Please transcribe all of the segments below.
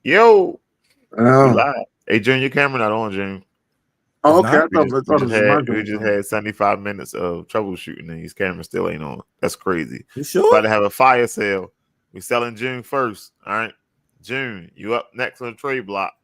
Yo, we Oh, live. Hey, June, your camera not on, June. oh, It's okay. not. I thought it was my We joint. just had 75 minutes of troubleshooting, and these cameras still ain't on. That's crazy. You About sure? to have a fire sale. We selling June first. All right, June, you up next on the trade block.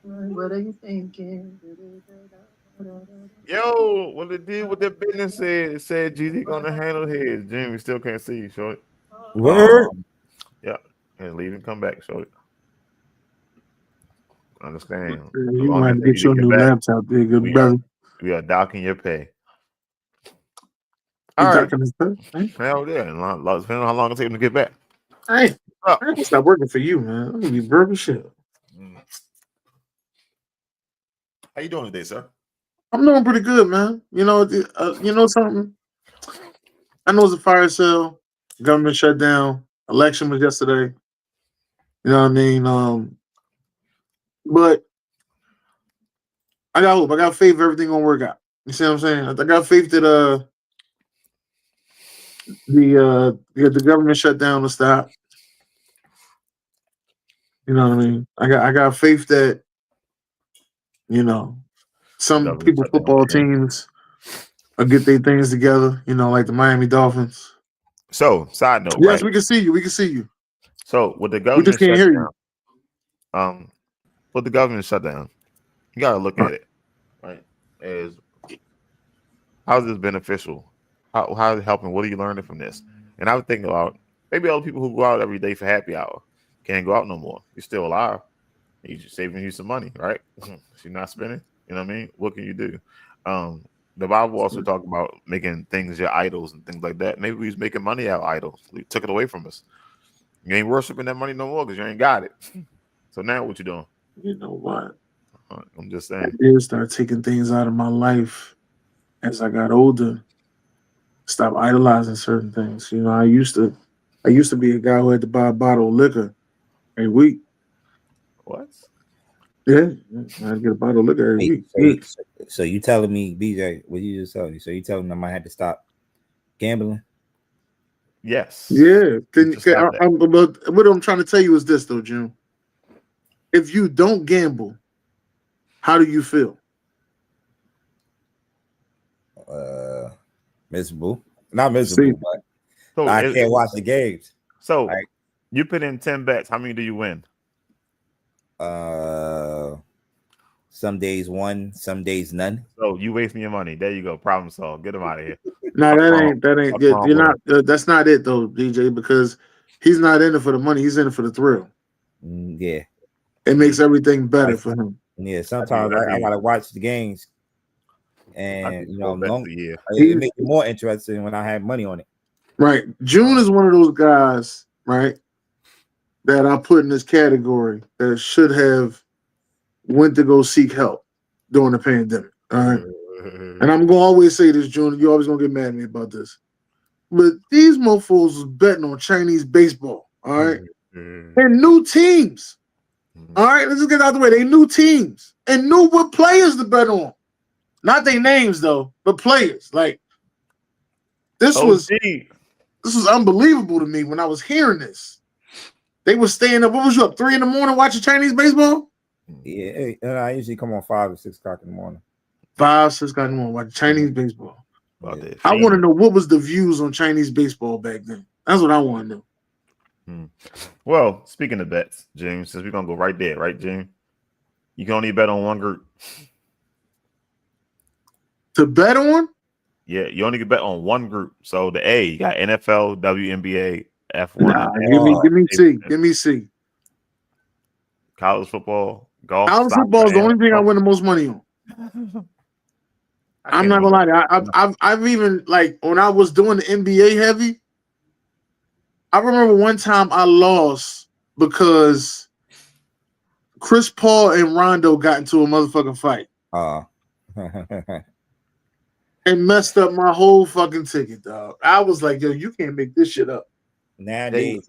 What are you thinking? Yo, what it did with the business said? It said GZ gonna handle his. June, we still can't see you, short. Word. Yeah, and leave and come back, short. Understand? As You long might as have to get you you a get new back, laptop there, good we brother. are docking your pay. You All right. talking to stuff? Hell yeah. And depending on how long it takes him to get back. I ain't Oh. gonna stop working for you, man. I'm gonna be broke as shit. How you doing today, sir? I'm doing pretty good, man. You know something? I know it's a fire sale, government shut down, election was yesterday. You know what I mean? But I got hope. I got faith everything gonna work out. You see what I'm saying? I got faith that the government shutdown will stop. You know what I mean? I got faith that some Government people shutdown, football okay. teams will get their things together. Like the Miami Dolphins. So, side note, Yes, right? we can see you. We can see you. So, with the We just government can't hear you. shutdown, with the government shutdown, you gotta look at it, right? As how's this beneficial? How is it helping? What are you learning from this? And I would think about maybe all the people who go out every day for happy hour can't go out no more. You're still alive. You're just saving you some money, right? You're not spending. You know what I mean? What can you do? The Bible also talk about making things your idols and things like that. Maybe we was making money out of idols. We took it away from us. You ain't worshiping that money no more because you ain't got it. So now what you doing? You know what? I'm just I saying. did start taking things out of my life as I got older. Stop idolizing certain things. I used to be a guy who had to buy a bottle of liquor every week. What? Yeah, I'd get a bottle of liquor every week. So you telling me, BJ, what you just told me? So you telling me I might have to stop gambling? Yes. Yeah. But what I'm trying to tell you is this, though, June. If you don't gamble, how do you feel? Miserable. Not miserable, but so I can't watch the games. So you put in 10 bets. How many do you win? Some days one, some days none. So you wasting your money. There you go. Problem solved. Get him out of here. No, that ain't good. You're not. That's not it though, DJ. Because he's not in it for the money. He's in it for the thrill. Yeah. It makes everything better for him. Yeah, sometimes I gotta watch the games, and it makes it more interesting when I have money on it. Right, June is one of those guys, right, that I put in this category that should have went to go seek help during the pandemic. All right, and I'm gonna always say this, June. You're always gonna get mad at me about this, but these mofo's was betting on Chinese baseball. All right, and new teams. All right, let's just get out of the way. They new teams and knew what players to bet on. Not their names though, but players. Like this was unbelievable to me when I was hearing this. They were staying up. What was you up 3 a.m. watching Chinese baseball? Yeah, I usually come on 5 or 6 o'clock in the morning. 5, 6 o'clock in the morning watching Chinese baseball. Yeah. I want to know what was the views on Chinese baseball back then. That's what I want to know. Well, speaking of bets, James, since we're gonna go right there, right, James? You can only bet on one group. To bet on? Yeah, you only can bet on one group. So the A, you got NFL, WNBA, F1. Nah, give me C. Give me C. College football, golf. College football is the only thing I win the most money on. I'm not gonna lie to you. I've even, like, when I was doing the NBA heavy, I remember one time I lost because Chris Paul and Rondo got into a motherfucking fight. And messed up my whole fucking ticket, dog. I was like, yo, you can't make this shit up. Nowadays,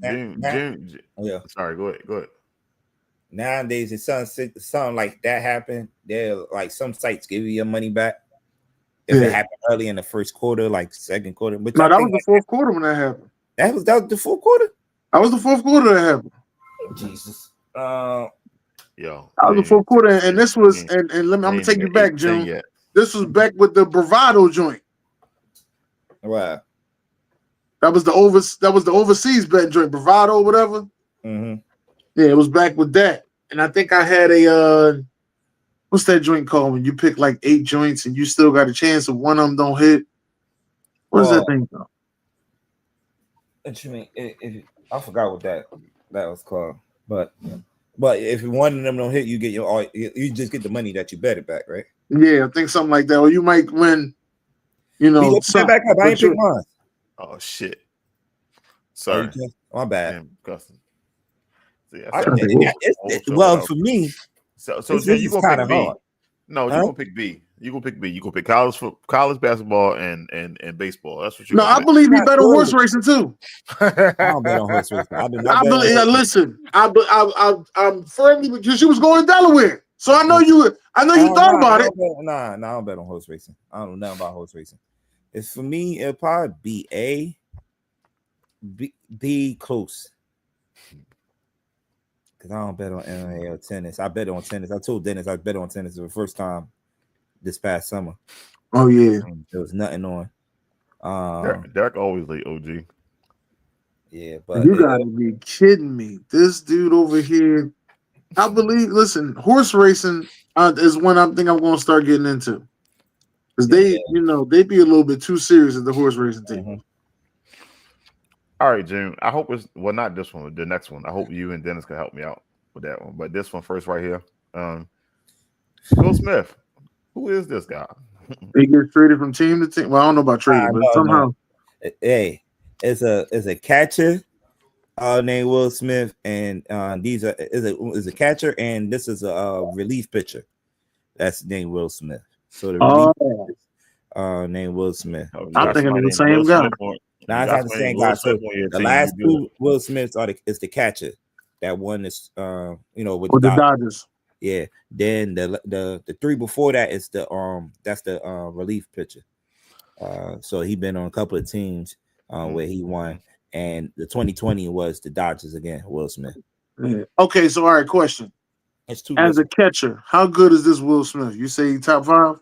sorry, go ahead. Nowadays, if something like that happened, they're like some sites give you your money back if it happened early in the first quarter, like second quarter. But no, that was the fourth quarter when that happened. That was the fourth quarter. That was the fourth quarter that happened. Jesus. Yo, that was the fourth quarter, and this was and let me. I'm gonna take you back, June. This was back with the bravado joint. Wow. That was the overseas betting joint, bravado, whatever. Mm-hmm. Yeah, it was back with that. And I think I had a what's that joint called when you pick like 8 joints and you still got a chance of one of them don't hit? What is that thing called? What you mean? I forgot what that was called. But if one of them don't hit, you get you just get the money that you bet it back, right? Yeah, I think something like that. Or you might win, something. Back up. I ain't pick mine. Oh shit. Sorry. My bad. Damn, well, for me, so Jay, you gonna pick B? Hard. No, you gonna pick B. You gonna pick B. You gonna pick college basketball and baseball. That's what you. No, I believe he bet on horse racing too. I don't bet on horse racing. Listen, I'm firmly because you was going to Delaware, so I know you thought about it. I don't bet on horse racing. I don't know nothing about horse racing. It's for me. It'll probably be A. B close. Because I don't bet on MMA or tennis. I bet on tennis. I told Dennis I bet on tennis for the first time this past summer. Oh yeah, there was nothing on. Derek always late, OG. Yeah, but you gotta be kidding me. This dude over here, I believe. Listen, horse racing is one I think I'm going to start getting into because they be a little bit too serious at the horse racing team. Mm-hmm. All right, June. I hope not this one, the next one. I hope you and Dennis can help me out with that one. But this one first, right here. Will Smith. Who is this guy? He gets traded from team to team. Well, I don't know about trading, but somehow. Hey, it's a catcher named Will Smith, and is a catcher, and this is a relief pitcher. That's named Will Smith. So the relief named Will Smith. I'm thinking of the same guy. Now it's not the same guy. So the last 2 Will Smiths is the catcher. That one is with the Dodgers. Yeah. Then the 3 before that is that's the relief pitcher. So he been on a couple of teams where he won, and the 2020 was the Dodgers again. Will Smith. Yeah. Okay, so all right, question. As a catcher, how good is this Will Smith? You say he top 5?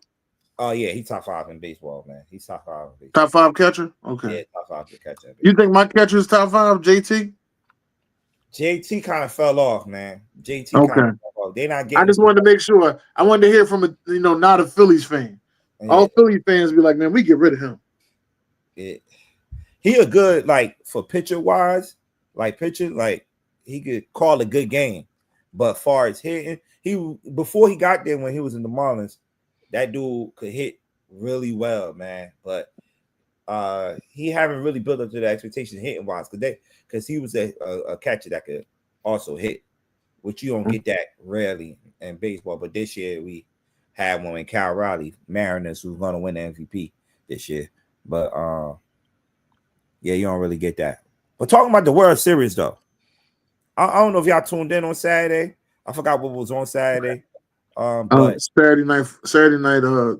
Oh yeah, he's top 5 in baseball, man. He's top 5 in baseball. Top 5 catcher? Okay. Yeah, top 5 catcher. You think my catcher is top 5, JT? JT kind of fell off, man. JT okay. Kind of fell off. They not getting. I just wanted to make sure. I wanted to hear from not a Phillies fan. Yeah. All Philly fans be like, man, we get rid of him. He a good, like, for pitcher wise, like pitcher, like call a good game. But far as hitting, before he got there when he was in the Marlins, that dude could hit really well, man. But he haven't really built up to the expectations hitting wise because he was a catcher that could also hit, which you don't get that rarely in baseball. But this year we had one in Cal Raleigh, Mariners, who's going to win the MVP this year. But yeah, you don't really get that. But talking about the World Series though, I don't know if y'all tuned in on Saturday. I forgot what was on Saturday. But Saturday night.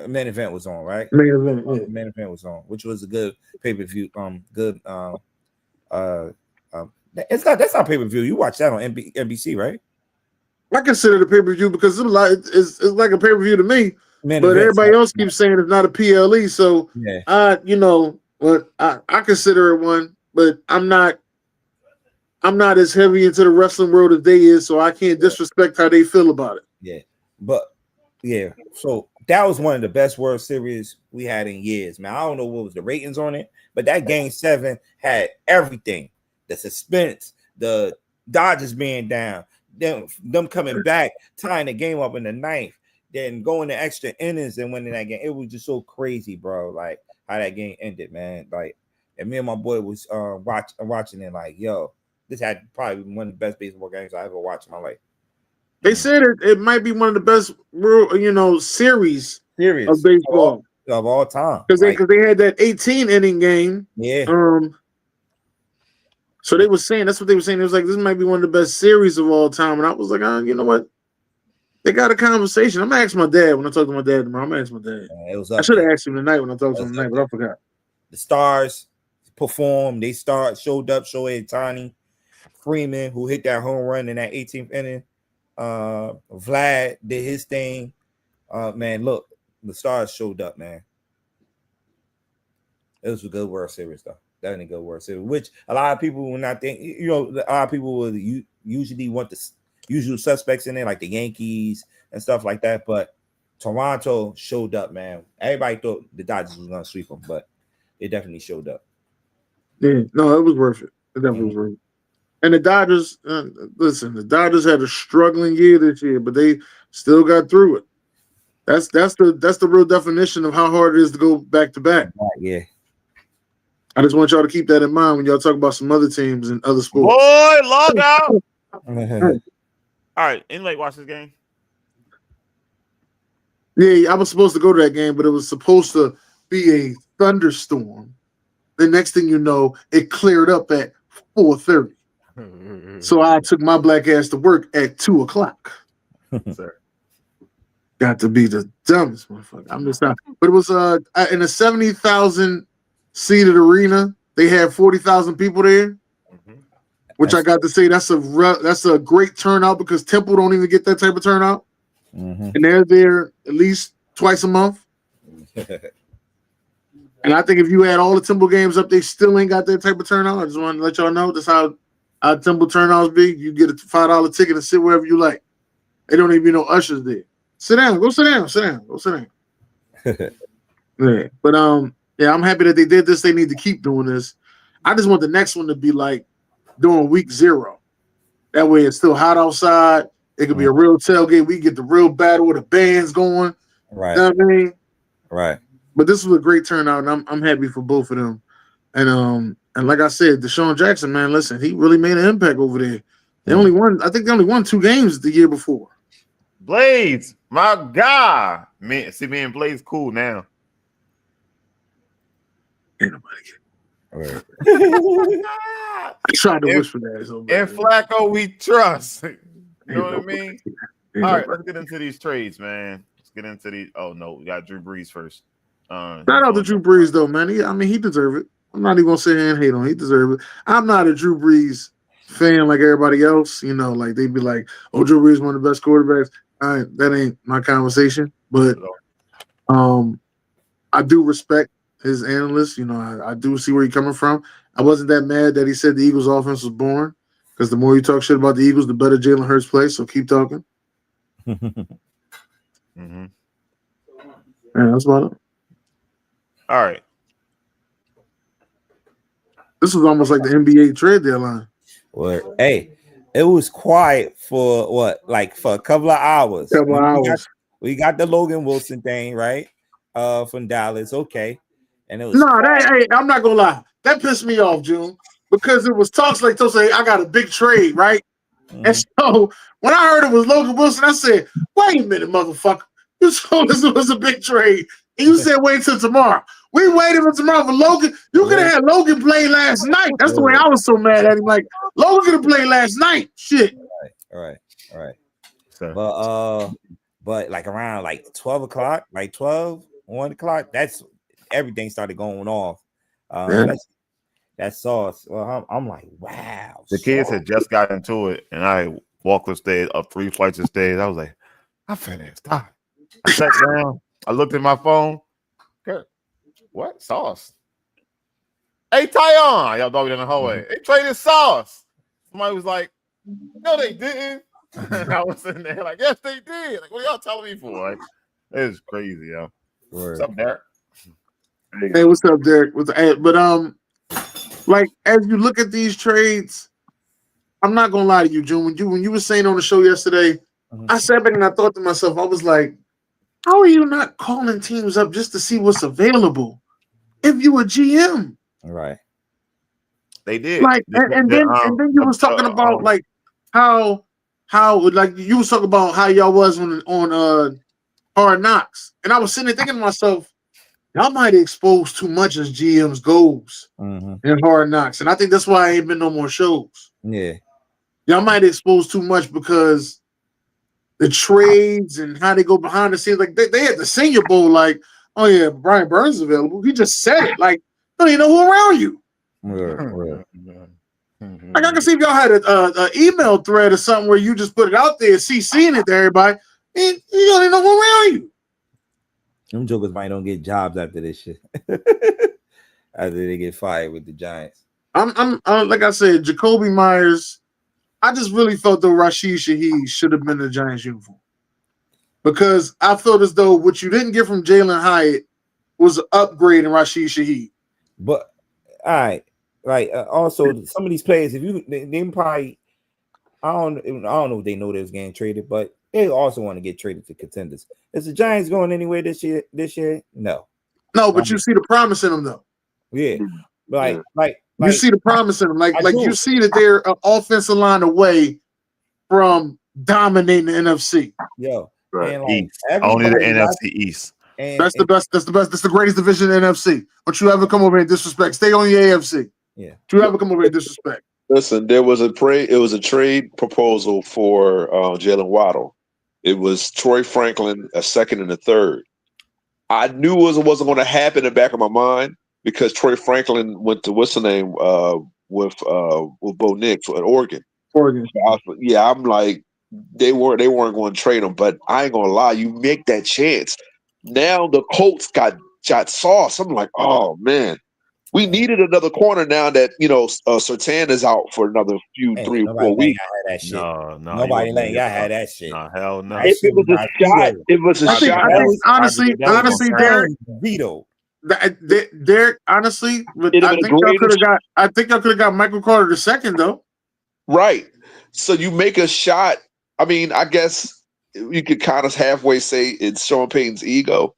main event was on, right? Main event, yeah. Main event was on, which was a good pay-per-view. That's not pay-per-view. You watch that on NBC, right? I consider the pay-per-view because it's like a pay-per-view to me. But everybody else keeps saying it's not a PLE. So yeah, I consider it one, but I'm not as heavy into the wrestling world as they is, so I can't disrespect how they feel about it. Yeah, but yeah, so that was one of the best World Series we had in years, man. I don't know what was the ratings on it, but that Game 7 had everything: the suspense, the Dodgers being down, them coming back, tying the game up in the ninth, then going to extra innings and winning that game. It was just so crazy, bro. Like how that game ended, man. Like, and me and my boy was watching it, like, yo, this had probably one of the best baseball games I ever watched in my life. They said it might be one of the best, series of baseball of all time because they had that 18-inning game. Yeah. So they were saying that's what they were saying. It was like this might be one of the best series of all time, and I was like, you know what? They got a conversation. I'm gonna ask my dad when I talk to my dad tomorrow. I'm gonna ask my dad. I should have asked him tonight when I talked to him tonight, but I forgot. The Stars performed. They showed up. Shohei Ohtani, Freeman, who hit that home run in that 18th inning. Vlad did his thing. Man, look, the Stars showed up, man. It was a good World Series, though. Definitely good World Series, which a lot of people will not think. A lot of people will usually want the usual suspects in there, like the Yankees and stuff like that. But Toronto showed up, man. Everybody thought the Dodgers was going to sweep them, but they definitely showed up. Yeah, no, it was worth it. It definitely was worth it. And the Dodgers, the Dodgers had a struggling year this year, but they still got through it. That's the real definition of how hard it is to go back to back. Yeah. I just want y'all to keep that in mind when y'all talk about some other teams and other sports. Boy, log out. All right, anybody watch this game? Yeah, I was supposed to go to that game, but it was supposed to be a thunderstorm. The next thing you know, it cleared up at 4:30. So I took my black ass to work at 2:00. Sir. Got to be the dumbest motherfucker. I'm just not. But it was in a 70,000 seated arena. They had 40,000 people there, which I got to say that's a great turnout because Temple don't even get that type of turnout, and they're there at least twice a month. And I think if you had all the Temple games up, they still ain't got that type of turnout. I just want to let y'all know that's how Temple turnouts be. You get a $5 ticket and sit wherever you like. They don't even know ushers there. Sit down. Go sit down. Sit down. Go sit down. Yeah. But yeah, I'm happy that they did this. They need to keep doing this. I just want the next one to be like during week 0. That way it's still hot outside. It could be a real tailgate. We get the real battle with the bands going. Right. You know what I mean? Right. But this was a great turnout, and I'm happy for both of them. And like I said, Deshaun Jackson, man, listen, he really made an impact over there. They only won 2 games the year before. Blades, my God. Man, see, me and Blades cool now. Ain't nobody get Right. I tried to whisper that. So In Flacco, we trust. You know what I mean? Ain't All right, nobody. let's get into these trades, man. Let's get into these. Oh, no, we got Drew Brees first. Shout out to Drew Brees, though, man. He deserve it. I'm not even going to sit here and hate on him. He deserve it. I'm not a Drew Brees fan like everybody else. Like they'd be like, oh, Drew Brees one of the best quarterbacks. All right, that ain't my conversation. But I do respect his analysts. I do see where he's coming from. I wasn't that mad that he said the Eagles' offense was boring because the more you talk shit about the Eagles, the better Jalen Hurts plays. So keep talking. Mm-hmm. Yeah, that's about it. All right. This was almost like the NBA trade deadline. Hey, it was quiet for what, like for a couple of hours. Couple hours. We got the Logan Wilson thing, right? From Dallas, okay. And it was No, hey, I'm not gonna lie. That pissed me off, June, because it was talks like say I got a big trade, right? And so when I heard it was Logan Wilson, I said, "Wait a minute, motherfucker! You told us it was a big trade, and you said wait till tomorrow. We waited for tomorrow for Logan. You could have had Logan play last night. That's the way I was so mad at him. Like Logan could have played last night. Shit. All right. So, But like around like 12 o'clock, like 12, 1 o'clock, that's everything started going off. That Sauce. Well, I'm like, wow. the kids had just got into it, and I walked upstairs up 3 flights of stairs. I was like, I finished. Stop. I sat down. I looked at my phone. Okay. What? Sauce. Hey, Tyon. Y'all dog in the hallway. They traded Sauce. Somebody was like, no, they didn't. And I was sitting there like, yes, they did. Like, what are y'all telling me for? Like, it's crazy, yo. What's up, Derek? Hey, what's up, Derek? But like as you look at these trades, I'm not gonna lie to you, June. When you were saying on the show yesterday, I sat back and I thought to myself, I was like, how are you not calling teams up just to see what's available if you a GM? Right. They did. Like, and then you was talking about like how like you was talking about how y'all was on Hard Knocks, and I was sitting there thinking to myself, y'all might expose too much as GMs goes in Hard Knocks, and I think that's why I ain't been no more shows. Yeah, y'all might expose too much because the trades and how they go behind the scenes. Like they had the Senior Bowl, like, oh yeah, Brian Burns is available. He just said it. Like, don't even know who around you. Like I can see if y'all had an email thread or something where you just put it out there, CCing it to everybody, and you don't even know who around you. Them jokers might don't get jobs after this shit. After they get fired with the Giants. I'm like I said, Jacoby Myers. I just really felt though Rashid Shaheed should have been in the Giants uniform because I felt as though what you didn't get from Jalen Hyatt was an upgrade in Rashid Shaheed. But all right, right. Also, some of these players, if you they probably, I don't know if they know they was getting traded, but they also want to get traded to contenders. Is the Giants going anywhere this year? No, but you see the promise in them though. Yeah, like you see the promise in them, like you see that they're an offensive line away from dominating the NFC. Yo, right. And like only the NFC East. That's the best. That's the best. That's the greatest division in the NFC. Don't you ever come over here and disrespect? Stay on your AFC. Yeah. Don't you ever come over here and disrespect? Listen, there was a trade. It was a trade proposal for Jalen Waddle. It was Troy Franklin, a second and a third. I knew it wasn't going to happen in the back of my mind because Troy Franklin went to what's the name with Bo Nix at Oregon. I'm like they weren't going to trade him, but I ain't gonna lie, you make that chance. Now the Colts got Sauce. I'm like, oh man, we needed another corner now that Surtain is out for another 3-4 weeks. No, nobody letting y'all have that shit. No, hell no. If it was a shot, it was a shot. I think honestly, Derek. Veto. Derek, honestly, but I think y'all could have got Michael Carter II though. Right. So you make a shot. I mean, I guess you could kind of halfway say it's Sean Payton's ego,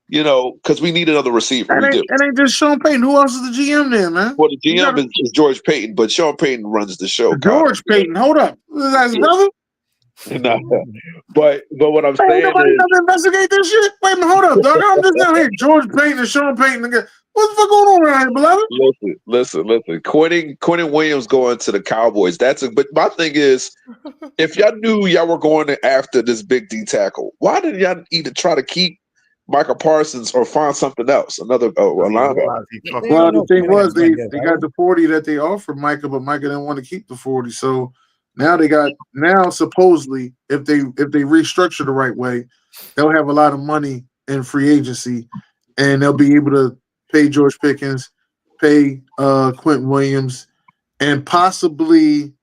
because we need another receiver. It ain't just Sean Payton. Who else is the GM then, man? Well, the GM is George Payton, but Sean Payton runs the show. George Payton, hold up. Is that his brother? No. But what I'm saying nobody is, to investigate this shit. Wait a minute, hold up, dog. I'm just down here. George Payton and Sean Payton. What the fuck going on around here, beloved? Listen. Quentin Williams going to the Cowboys. But my thing is, if y'all knew y'all were going after this big D tackle, why didn't y'all either try to keep Micah Parsons or find something else, another linebacker? Well, the thing was they got the 40 that they offered Micah, but Micah didn't want to keep the 40. So now supposedly if they restructure the right way, they'll have a lot of money in free agency, and they'll be able to pay George Pickens, pay Quentin Williams, and possibly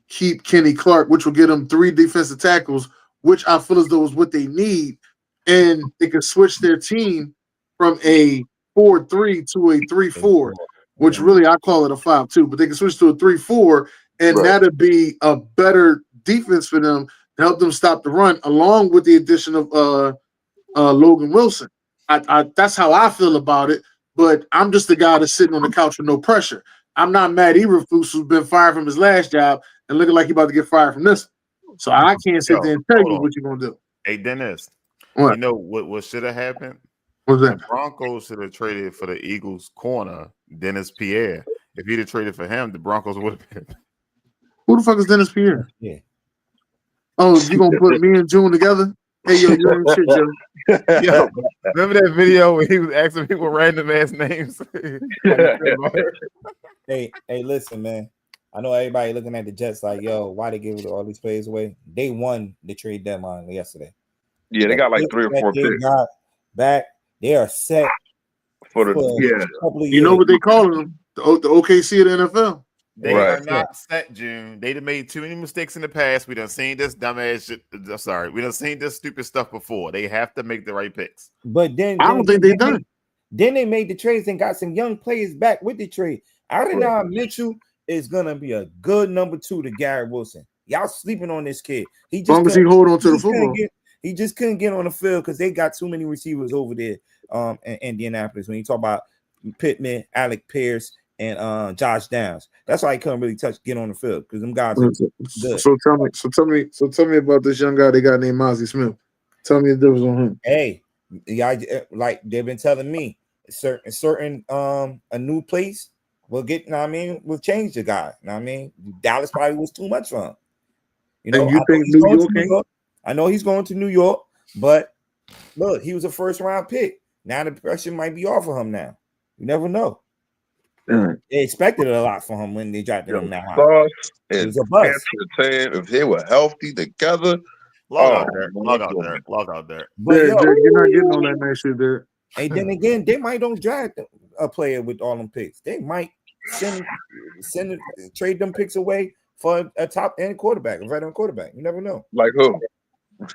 keep Kenny Clark, which will get them 3 defensive tackles, which I feel as though is what they need. And they can switch their team from a 4-3 to a 3-4, which really I call it a 5-2, but they can switch to a 3-4, and that'd be a better defense for them to help them stop the run, along with the addition of Logan Wilson. That's how I feel about it. But I'm just the guy that's sitting on the couch with no pressure. I'm not Matt Eberflus, who's been fired from his last job and looking like he's about to get fired from this one. So I can't sit there and tell you what you're gonna do. Hey Dennis, what? You know what should have happened? What's that? The Broncos should have traded for the Eagles corner, Dennis Pierre. If he'd have traded for him, the Broncos would have been. Who the fuck is Dennis Pierre? Yeah. Oh, you gonna put me and June together? Hey, yo, you ain't shit, Joe. Yo, remember that video where he was asking people random ass names? Hey, listen, man. I know everybody looking at the Jets like, yo, why they give all these players away? They won the trade deadline yesterday. Yeah, they got like 3 or 4 picks back. They are set for the couple of years. You know what they calling them? The OKC of the NFL. They are not set, June. They done made too many mistakes in the past. We done seen this dumbass shit. Sorry, we done seen this stupid stuff before. They have to make the right picks. But then I don't think they done. Then they made the trades and got some young players back with the trade. Adonai Mitchell is gonna be a good number 2 to Garrett Wilson. Y'all sleeping on this kid. As long as he hold on to the football. He just couldn't get on the field because they got too many receivers over there in Indianapolis. When you talk about Pittman, Alec Pierce, and Josh Downs, that's why he couldn't really get on the field because them guys are good. So tell me about this young guy they got named Mozzie Smith. Tell me the difference on him. Hey, yeah, like they've been telling me, certain a new place will get. Will change the guy. Dallas probably was too much for him. You know, you think New York? I know he's going to New York, but look, he was a first-round pick. Now the pressure might be off of him now. You never know. They expected a lot from him when they drafted him now. It was a bust. If they were healthy together, log out there. But Derek, you're not getting on that nice shit, Derek. And then again, they might don't draft a player with all them picks. They might trade them picks away for a top end quarterback, a veteran quarterback. You never know. Like who?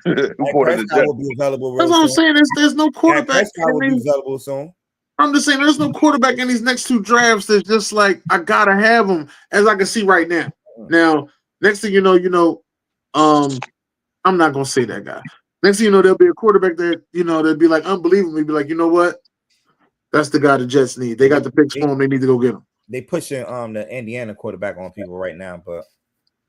Will be available. That's what I'm saying. There's no quarterback. Will be available soon. I'm just saying there's no quarterback in these next 2 drafts that's just like I gotta have him, as I can see right now. Now, next thing you know, I'm not gonna say that guy. Next thing you know, there'll be a quarterback that they'll be like unbelievable. Be like, you know what? That's the guy the Jets need. They got the picks for him. They need to go get him. They pushing the Indiana quarterback on people right now, but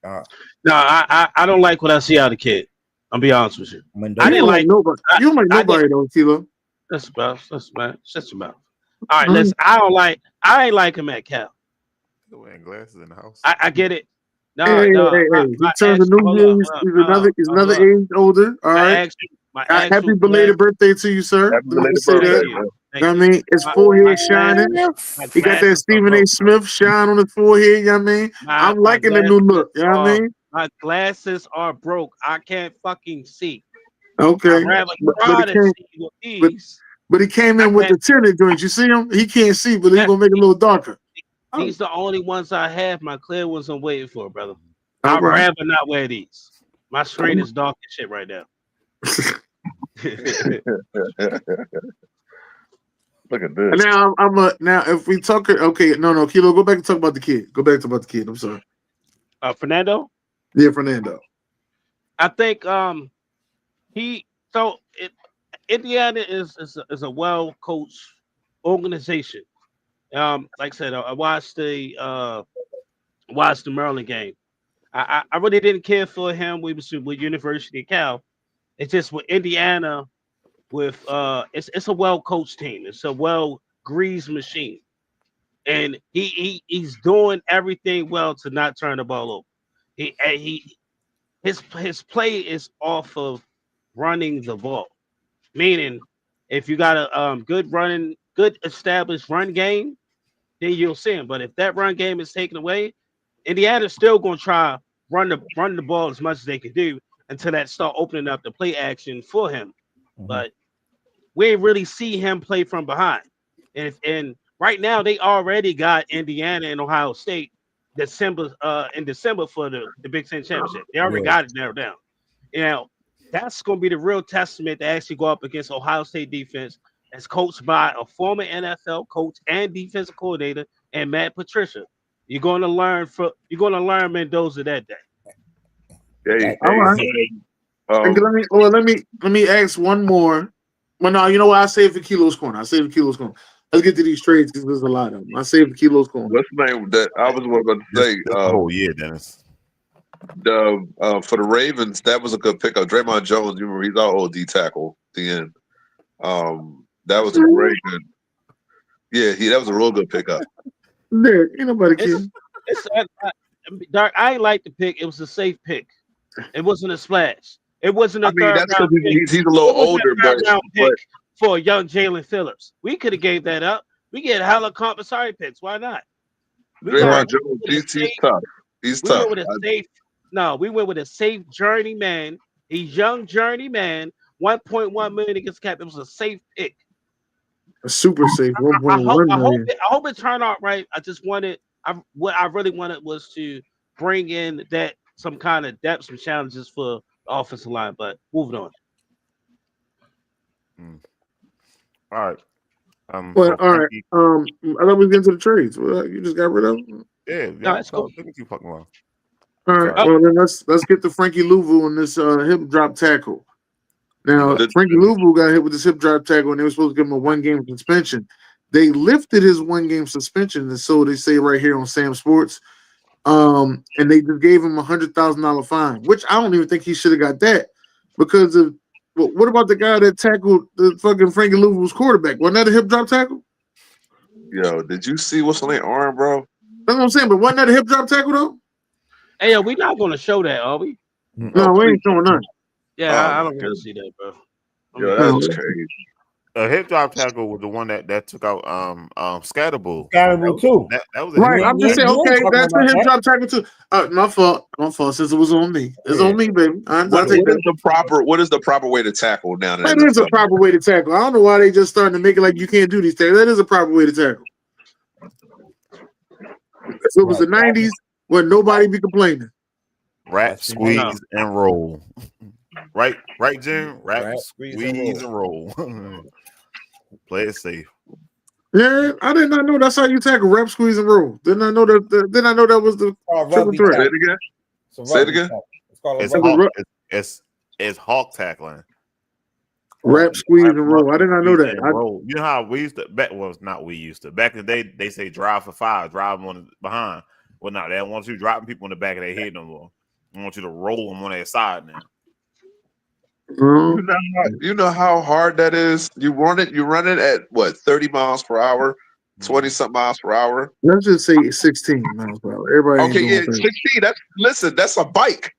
no, I don't like what I see out of the kid. I'll be honest with you. I didn't like nobody. You don't like nobody though, Kilo. That's about. Shut your mouth. All right, listen. I ain't like him at Cal. They're wearing glasses in the house. I get it. No. He turns a new year. He's another age older. All right. Happy belated birthday to you, sir. Happy belated birthday. I mean, his forehead shining. He got that Stephen A. Smith shine on his forehead. You know what I mean? I'm liking the new look. You know what I mean? My glasses are broke. I can't fucking see. Okay. But he came in with the tinted joints. You see him? He can't see, but he's gonna make it a little darker. These the only ones I have. My clear ones I'm waiting for, brother. I'd rather not wear these. My screen is dark as shit right now. Look at this. Now if we talk, okay, no, Kilo, go back and talk about the kid. I'm sorry. Fernando? Yeah, Fernando. I think Indiana is a well coached organization. Like I said, I watched the Maryland game. I really didn't care for him with University of Cal. It's just with Indiana, with it's a well coached team. It's a well greased machine, and he's doing everything well to not turn the ball over. His play is off of running the ball, meaning if you got a good established run game, then you'll see him. But if that run game is taken away, Indiana's still going to try run the ball as much as they can do until that start opening up the play action for him. Mm-hmm. But we ain't really see him play from behind. And right now they already got Indiana and Ohio State in December for the Big Ten Championship. They already got it narrowed down. You know, that's going to be the real testament to actually go up against Ohio State defense as coached by a former NFL coach and defensive coordinator and Matt Patricia. You're going to learn Mendoza that day. Hey, All right. Let me ask one more. Well, no, you know what? I saved for Kilo's corner. Let's get to these trades because there's a lot of them. I saved for Kilo's corner. what's the name that I was going to say? This the whole year, Dennis. For the Ravens, that was a good pickup. Draymond Jones, you remember, he's our old D tackle at the end. That was a very good. Yeah, that was a real good pickup. There, ain't nobody kidding. Dark, I ain't like the pick. It was a safe pick. It wasn't a splash. It wasn't a I mean, third that's round because pick. he's a little older, but pick for a young Jalen Phillips. We could have gave that up. We get hella compensatory picks. Why not? Draymond Jones, he's tough. He's tough. We went with a safe journeyman. A young journeyman. 1.1 million against cap. It was a safe pick. A super safe 1.1 million. I hope it turned out right. I just wanted. What I really wanted was to bring in some kind of depth, some challenges for the offensive line. But moving on. All right. Well, all right. I thought we was getting to the trades. Well, you just got rid of them? Yeah. No, that's cool. Look at you fucking wrong. All right. Well, then let's get to Frankie Louvu on this hip drop tackle. Now, Frankie Louvu got hit with this hip drop tackle, and they were supposed to give him a 1-game suspension. They lifted his 1-game suspension, and so they say right here on SamzSportz. And they just gave him $100,000 fine, which I don't even think he should have got that because of. Well, what about the guy that tackled the fucking Frankie Louvu's quarterback? Wasn't that a hip drop tackle? Yo, did you see what's on their arm, bro? That's what I'm saying. But wasn't that a hip drop tackle though? Hey, we're not going to show that, are we? No, we ain't showing nothing. Yeah, I don't want to see that, bro. Yo, that was crazy. A hip drop tackle was the one that took out Scatterbull. Scatterbull too. That was a Right. I'm just saying, okay, that's a hip drop tackle too. My fault. Since it was on me. It's on me, baby. What is the proper way to tackle now? That is a proper way to tackle. I don't know why they just starting to make it like you can't do these things. That is a proper way to tackle. If it was the 90s, where nobody be complaining. Wrap, squeeze, and roll. Right, Jim? Wrap, squeeze, and roll. Play it safe. Yeah, I did not know that's how you tackle wrap, squeeze, and roll. Didn't I know that was the triple threat. Say it again. Say it again. It's hawk tackling. Wrap, squeeze, and roll. I did not know that. Roll. You know how we used to bet? Well, it's not we used to. Back in the day, they say drive for 5, drive them on behind. Well, now they don't want you dropping people in the back of their head no more. They want you to roll them on their side now. You know how hard that is. You run it at what, 30 miles per hour, 20 something miles per hour. Let's just say 16 miles per hour. Everybody. Okay, yeah, 16. That's a bike.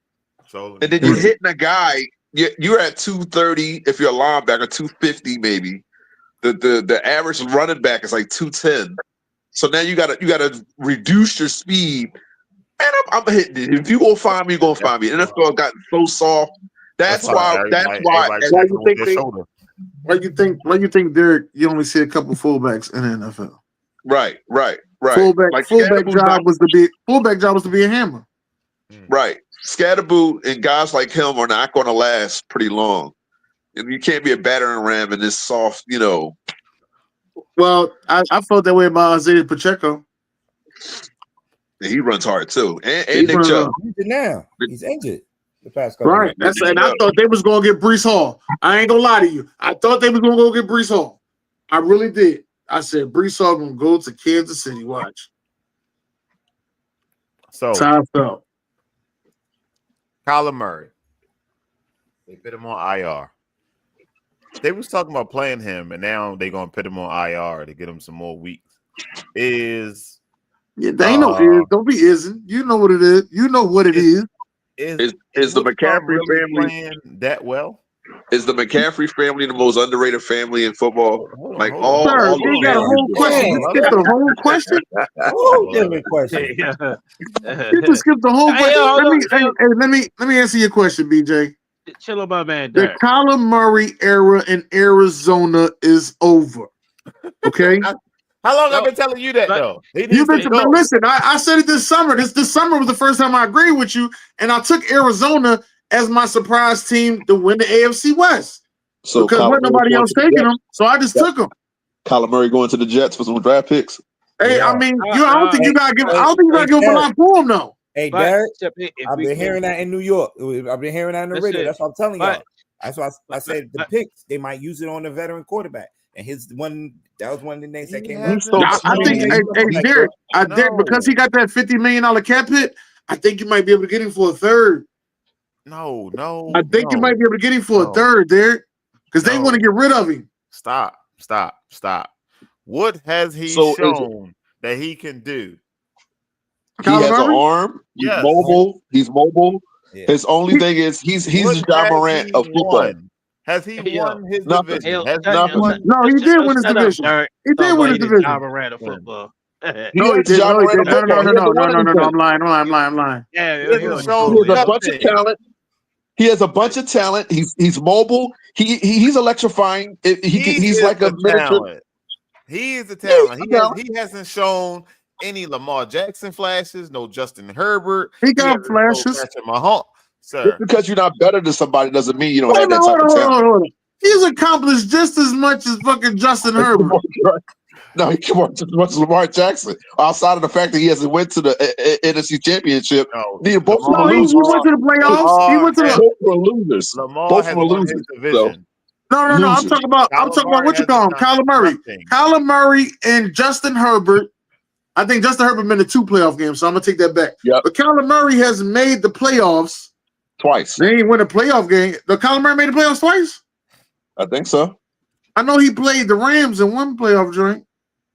So, and then you're hitting a guy. You're at 230 if you're a linebacker, 250 maybe. The average running back is like 210. So now you gotta reduce your speed. And I'm hitting it. If you gonna find me, you're gonna find me. NFL has gotten so soft. That's why you think Derek, you only see a couple fullbacks in the NFL. Right. Fullback job was to be a hammer. Right. Scatterboot and guys like him are not going to last pretty long. And you can't be a battering ram in this soft, Well, I felt that way about Isaiah Pacheco. He runs hard too. And Nick Chubb. He's injured. The past couple right. And I thought they was gonna get Breece Hall. I ain't gonna lie to you. I thought they was gonna go get Breece Hall. I really did. I said Breece Hall gonna go to Kansas City. Watch. So that's how I felt. Kyler Murray. They put him on IR. They was talking about playing him, and now they're gonna put him on IR to get him some more weeks. They ain't no is. Don't be isn't. You know what it is. You know what it is. Is the McCaffrey family playing that well? Is the McCaffrey family the most underrated family in football? You got a whole question. You skipped the whole question. Different question. You just skipped the whole question. Let me answer your question, BJ. Chill on my man. The Kyler Murray era in Arizona is over. Okay. How long I've been telling you that though? Listen, I said it this summer. This summer was the first time I agreed with you, and I took Arizona as my surprise team to win the AFC West. Because nobody else taking them, so I just took them. Kyler Murray going to the Jets for some draft picks. Hey, Yeah. I mean, I don't think you gotta give. I don't think you gotta give up a Derek. lot for him though. Hey, But Derek, if I've we been can- hearing that in New York. I've been hearing that in the That's radio. it. That's what I'm telling But- y'all. That's why I said the picks, they might use it on the veteran quarterback. And that was one of the names that came up. He's so I think, hey, Derek, Derek, because he got that $50 million cap hit, I think you might be able to get him for a third. No. I think you might be able to get him for a third, Derek, because they want to get rid of him. Stop. What has he shown that he can do? He has an arm. He's mobile. Yeah. His only thing is he's the John Morant of football. Has he won his nothing. division? No, he did win his division. He did win his division. John Morant of football. No, he did. No, I'm lying. Yeah, he has a bunch of talent. He has a bunch of talent. He's mobile. He's electrifying. He's like a miniature. He is a talent. He hasn't shown any Lamar Jackson flashes, no Justin Herbert. He got flashes. Mahomes, sir. Just because you're not better than somebody doesn't mean you don't have that type of talent. Hold on. He's accomplished just as much as fucking Justin Herbert. No, he can work just as much as Lamar Jackson. Outside of the fact that he hasn't went to the NFC Championship, both went to the playoffs. He went to the both were losers. Both were losers. No. I'm talking about what you call him, Kyler Murray. Kyler Murray and Justin Herbert. I think Justin Herbert been in 2 playoff games, so I'm gonna take that back. Yep. But Kyler Murray has made the playoffs twice. They ain't win a playoff game. The Kyler Murray made the playoffs twice. I think so. I know he played the Rams in one playoff joint.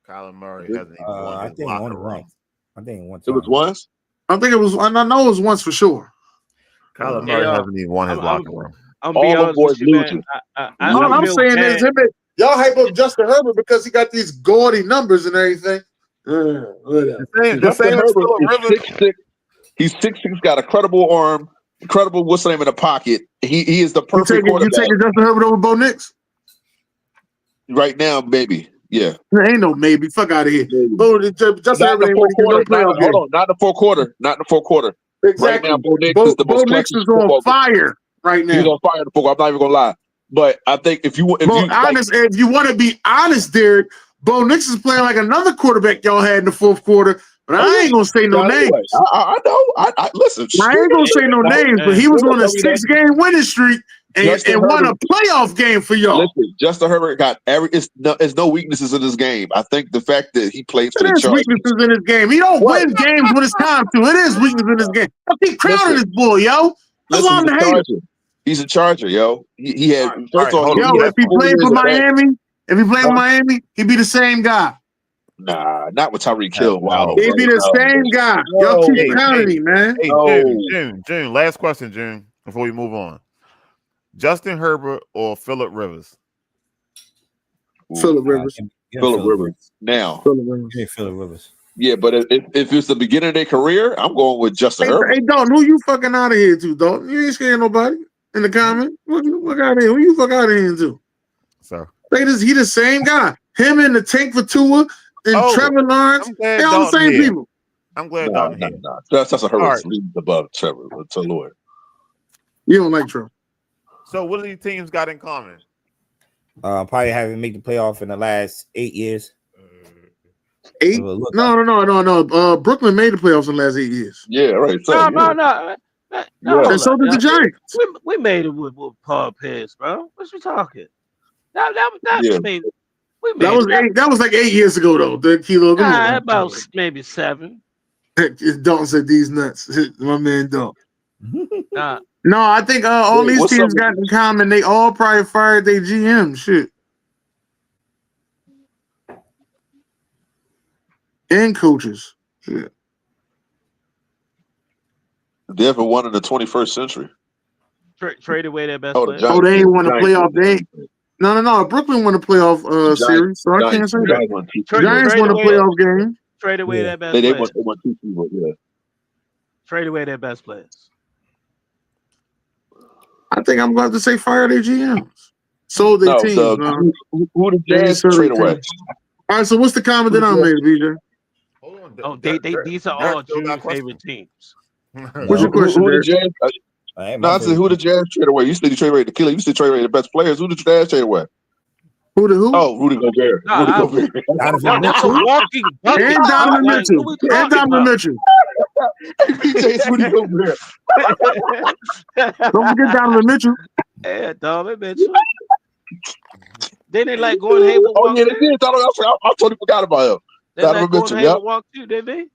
Kyler Murray hasn't even won. I think one once. I think once. It was once. I think it was. I know it was once for sure. Kyler Murray hasn't even won his locker room. I'm the boys losing. All I'm saying is, y'all hype up Justin Herbert because he got these gaudy numbers and everything. He's 6'6", got a credible arm, incredible what's the name in the pocket. He is the perfect quarterback. You taking Justin Herbert over Bo Nix? Right now, maybe. Yeah. There ain't no maybe. Fuck out of here. Justin Herbert ain't winning no playoff game. Hold on, not in the fourth quarter. Not in the fourth quarter. Exactly. Right now, Bo Nix is the most Nix is on fire right now. He's on fire in the fourth. I'm not even gonna lie. But I think if you want to be honest, Derek, Bo Nix is playing like another quarterback y'all had in the fourth quarter. But I ain't gonna say no names. I know. I listen. I ain't gonna say no names, but he was on a 6-game winning streak and won a playoff game for y'all. Listen, Justin Herbert got there's no weaknesses in this game. I think the fact that he plays for the Chargers. Weaknesses in his game. He don't win games when it's time to. It is weakness in his game. I keep crowning this boy, yo. That's all I'm the hater. He's a Charger, yo. He had if he played for Miami, he'd be the same guy. Nah, not with Tyreek Hill. Wow, he'd be the same guy. Y'all keep crowning him, man. Hey, June. Last question, June, before we move on. Justin Herbert or Phillip Rivers? Phillip Rivers. Phillip Rivers. Now. Phillip Rivers. Yeah, but if it's the beginning of their career, I'm going with Justin Herbert. Hey, Dalton, who you fucking out of here to, Dalton? You ain't scaring nobody in the comment. Look out of here. Who you fuck out of here to? Sir. He the same guy. Him and the tank for Tua and Trevor Lawrence. They all the same people. I'm glad Dalton here. That's a Herbert above Trevor. To Lord. You don't like Trevor. So what do these teams got in common? Probably haven't made the playoff in the last 8 years. 8? No. Brooklyn made the playoffs in the last 8 years. Yeah, right. So, No. And so did the Giants. We made it with Paul Pierce, bro. What you talking? That was like 8 years ago, though. The Kilo. About maybe 7. Dalton said these nuts. My man Dalton. No, I think all these teams got in common. They all probably fired their GM. Shit. And coaches. Shit. They ever won in the 21st century. Trade away their best player. They ain't won a playoff. No. Brooklyn won a playoff series, so I can't say that. Giants won a playoff game. Trade away their best players. They won 2 people, yeah. Trade away their best players. I think I'm going to say fire their GMs. Sold their teams. Who the Jazz trade away? All right, so what's the common denominator, BJ? Hold on. These are all June's favorite teams. What's your question, who the Jazz? I said who the Jazz trade away? You said you trade away the killer. You said trade away the best players. Who did the Jazz trade away? Who? Oh, Rudy Gobert. Nah, Rudy Gobert. Donovan that's a Mitchell. walking bucket. And Donovan Like, Mitchell. what we And talking Donovan about? Mitchell. Hey, PJ, it's Rudy Gobert. Don't forget Donovan Mitchell. Yeah, Donovan Mitchell. Then they like Gordon Hayward Oh, walk yeah, they too. did. I totally forgot about him. They like Donovan Gordon Mitchell, Hayward walk too, didn't they?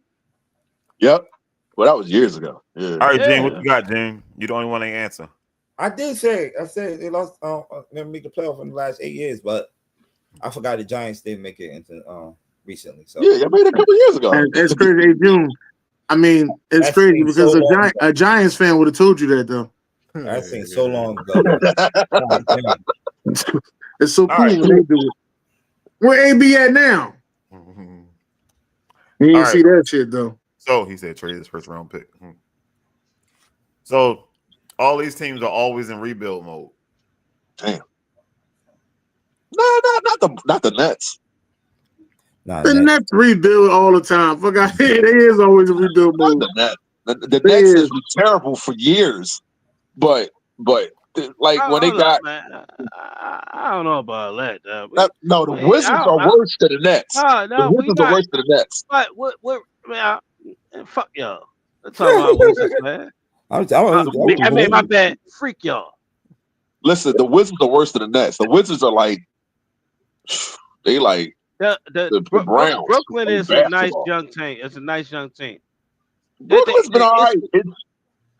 Yep. Well, that was years ago. Yeah. All right, Gene, what Yeah. you got, Gene? You the only one that answer. I said they lost. Never make the playoff in the last 8 years, but I forgot the Giants didn't make it into recently. So Yeah, I made it a couple years ago. And it's crazy. Hey, June. I mean, it's That crazy seems because so long ago. a Giants fan would have told you that though. That seems so long ago. God damn. It's so All cool right. when they do it. Where AB at now? You didn't All right. see that shit though. So he said trade his first round pick. So all these teams are always in rebuild mode. Damn. No, not the Nets. Nah, The Nets rebuild all the time. Fuck out here. They is always a rebuild Not mode. the Nets. The They Nets is. has been terrible for years, but like when they I don't got know, man. I don't know about that. no, the Hey, Wizards are worse than the Nets. No, The we Wizards are not. worse than the Nets. What man? Fuck y'all. Let's talk about Wizards, man. I made my bad. Freak y'all. Listen, the Wizards are worse than the Nets. The Wizards are like they like the Browns. Brooklyn in is a nice basketball. young team. It's a nice young team. Brooklyn's been all right.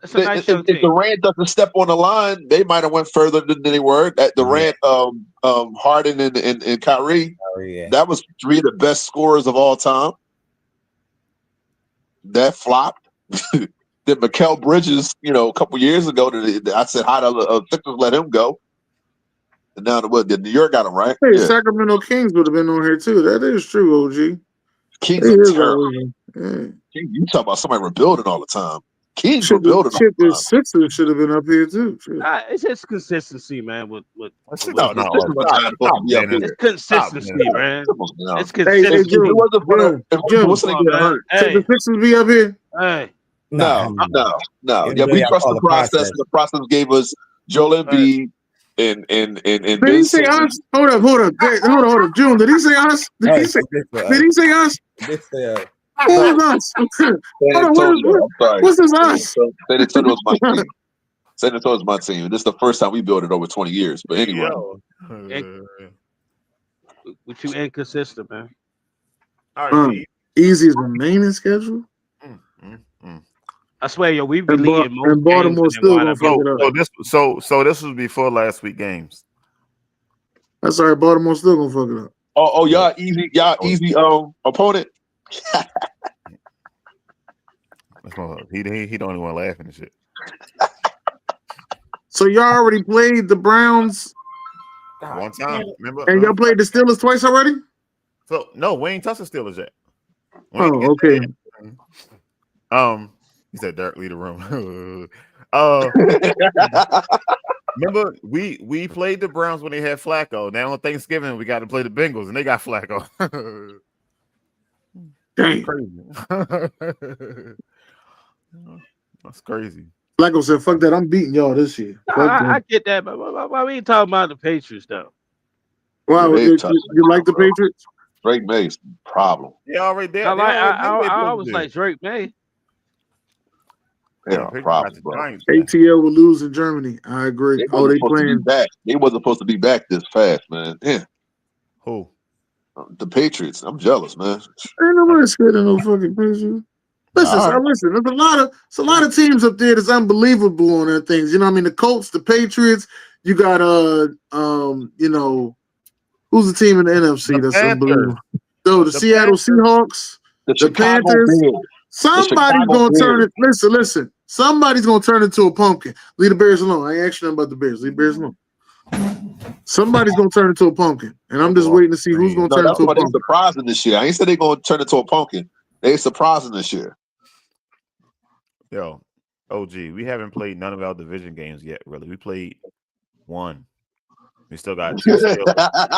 It's a nice young If team. Durant doesn't step on the line, they might have went further than they were. That Durant, Harden, and Kyrie, yeah. that was 3 of the best scorers of all time. That flopped. Then Mikal Bridges, a couple years ago, I said, how the Sixers let him go? And now the New York got him, right? Hey, Yeah. Sacramento Kings would have been on here too. That is true, OG. Kings They are is terrible. always- yeah. You talk about somebody rebuilding all the time. Kings Shit, rebuilding all the the time. Sixers should have been up here too. Shit. It's just consistency, man. With No, with the Wizards. Sixers are not supposed to be up man. It's here. consistency, Stop, man. No. It's Hey, consistency. If it wasn't for Jim, what's they Come on, getting man. hurt? Should the Hey, Sixers be up here? hey. No. It Yeah, we really trust call the the process. process. The process gave us Joel Embiid and Did he Ben say Simmons. us? Hold up. Hold up. June, did he say us? Did he say us? Who was us? San Hold on, Antonio. I'm sorry. what's this us? San Antonio's my team. San Antonio's my team. This is the first time we built it over 20 years. But anyway, With you inconsistent, man. All right, Easy is the remaining schedule. I swear, yo, we be leading most and Baltimore games still and gonna fuck it up. So this was before last week games. That's all right. Baltimore still gonna fuck it up. oh, y'all easy opponent. He don't even want to laugh and shit. So y'all already played the Browns One time, remember? and y'all played the Steelers twice already? So no, we ain't touched the Steelers yet. Okay. He said, "Dirk, leave the room." Remember, we played the Browns when they had Flacco. Now on Thanksgiving, we got to play the Bengals, and they got Flacco. Dang. Crazy. That's crazy. Flacco said, "Fuck that! I'm beating y'all this year." I get that, but why we ain't talking about the Patriots though? Wow, you like the Patriots? Drake May's problem. Yeah, already there. I was like Drake May. Yeah, problem, bro. ATL will lose in Germany. I agree. They They supposed to be playing back. They wasn't supposed to be back this fast, man. Yeah. Who? The Patriots. I'm jealous, man. Ain't nobody scared of no fucking Patriots. Listen, listen. There's a lot of teams up there that's unbelievable on their things. You know what I mean? The Colts, the Patriots. You got who's the team in the NFC that's unbelievable? So the Seattle Seahawks, the Panthers. Somebody's gonna turn it. Listen. Somebody's gonna turn into a pumpkin. Leave the Bears alone. I ain't actually nothing about the Bears. Leave the Bears alone. Somebody's gonna turn into a pumpkin, and I'm just waiting to see who's gonna turn into a pumpkin. They're surprising this year. I ain't said they're gonna turn into a pumpkin. They surprising this year. Yo, OG, we haven't played none of our division games yet. Really, we played one. We still got two.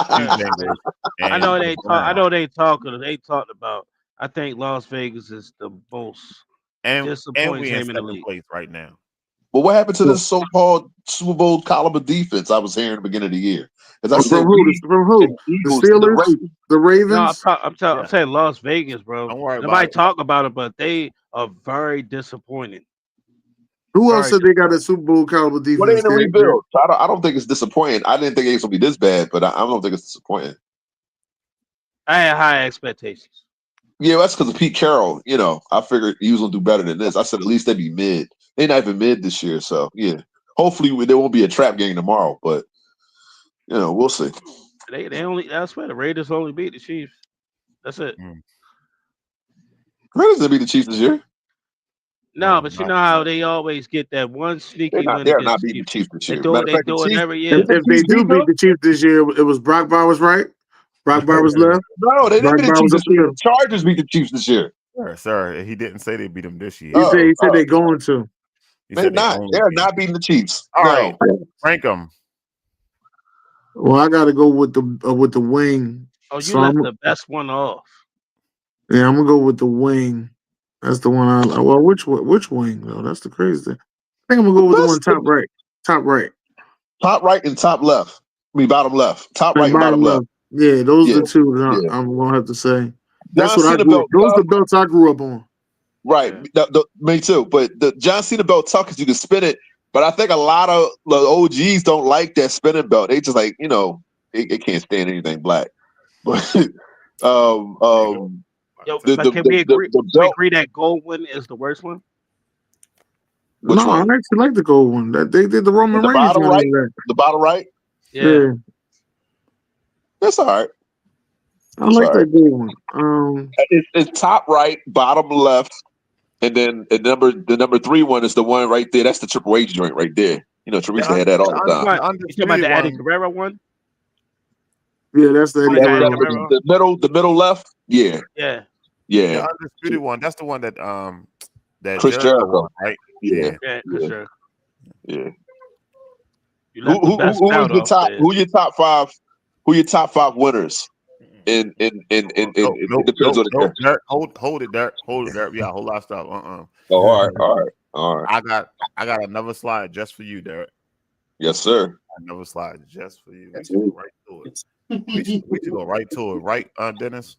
I know they talk. I know they talking. They talked about. I think Las Vegas is the most disappointing we team in in the second league. place right now. But what happened to this so-called Super Bowl caliber defense I was hearing at the beginning of the year? Because I said, from who? The Eagles, Steelers, the No, Ravens. I'm saying Las Vegas, bro. Don't worry about Nobody it. talk about it, but they are very disappointing. Who else Very said they got a Super Bowl caliber defense? Well, they in the rebuild. So I don't think it's disappointing. I didn't think it was going to be this bad, but I don't think it's disappointing. I had high expectations. Yeah, that's because of Pete Carroll. You know, I figured he was going to do better than this. I said at least they'd be mid. They're not even mid this year. So, yeah. Hopefully there won't be a trap game tomorrow, but, you know, we'll see. They only, I swear, the Raiders only beat the Chiefs. That's it. Raiders didn't beat the Chiefs this year. No, but you know how they always get that one sneaky win They're against not the beating the Chiefs this They year. do Matter of fact, it every year. If they do beat the Chiefs this year, it was Brock Bowers, right? Brock Bowers left. No, they didn't beat the Brock Chiefs this year. Bowers The Chargers beat the Chiefs this year. Sir, he didn't say they beat them this year. He said they're going to. He They're said not. only They're beat not beating the Chiefs. All No. right, rank them. Well, I got to go with the wing. Oh, you So left I'm- the best one off. Yeah, I'm gonna go with the wing. That's the one I. Well, which wing though? That's the crazy thing. I think I'm gonna go with the one top right. Top right. Top right and top left. I mean, bottom left. Top right and bottom bottom left. Yeah, those are Yeah, the two that yeah. I'm gonna have to say. That's John what I Cena grew. belt Those are tuck. the belts I grew up on. Right. Me too. But the John Cena belt tuck is you can spin it. But I think a lot of the OGs don't like that spinning belt. They just like, you know, it can't stand anything black. But Yo, The- but the- can the- we agree? the Can we belt- agree that gold one is the worst one? Which no, one? I actually like the gold one. That they did the Roman The Reigns bottom one. right? of that. The bottom right? Yeah, That's all right. I like Sorry. that gold one. It's top right, bottom left, and then the number 3 one is the one right there. That's the Triple H joint right there. You know, Teresa had that all the time. You talking about the Eddie Guerrero one? Yeah, that's the Eddie Yeah, Guerrero yeah, one. The middle left. Yeah, Yeah. yeah. The undisputed one. That's the one that that Chris Jericho. won, right? Yeah, Yeah, for sure. yeah. You left the best Who belt is the off top? there. Who your top 5? Who your top 5 winners? It depends on the character. Derek, hold it, Derek. Hold it, Derek. Yeah, whole lot of stuff. Oh, all right. I got another slide just for you, Derek. Yes, sir. Another slide just for you. We should go right to it. We should go right to it, right, Dennis?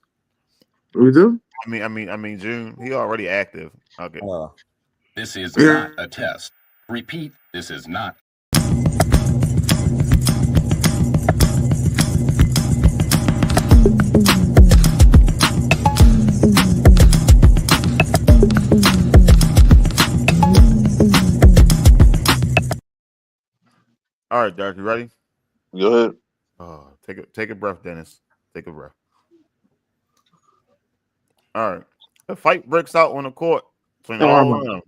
We do? I mean, June. He already active. Okay. This is not a test. Repeat, this is not. All right, Derek, you ready? Go ahead. Take a breath, Dennis. Take a breath. All right. The fight breaks out on the court between all of them.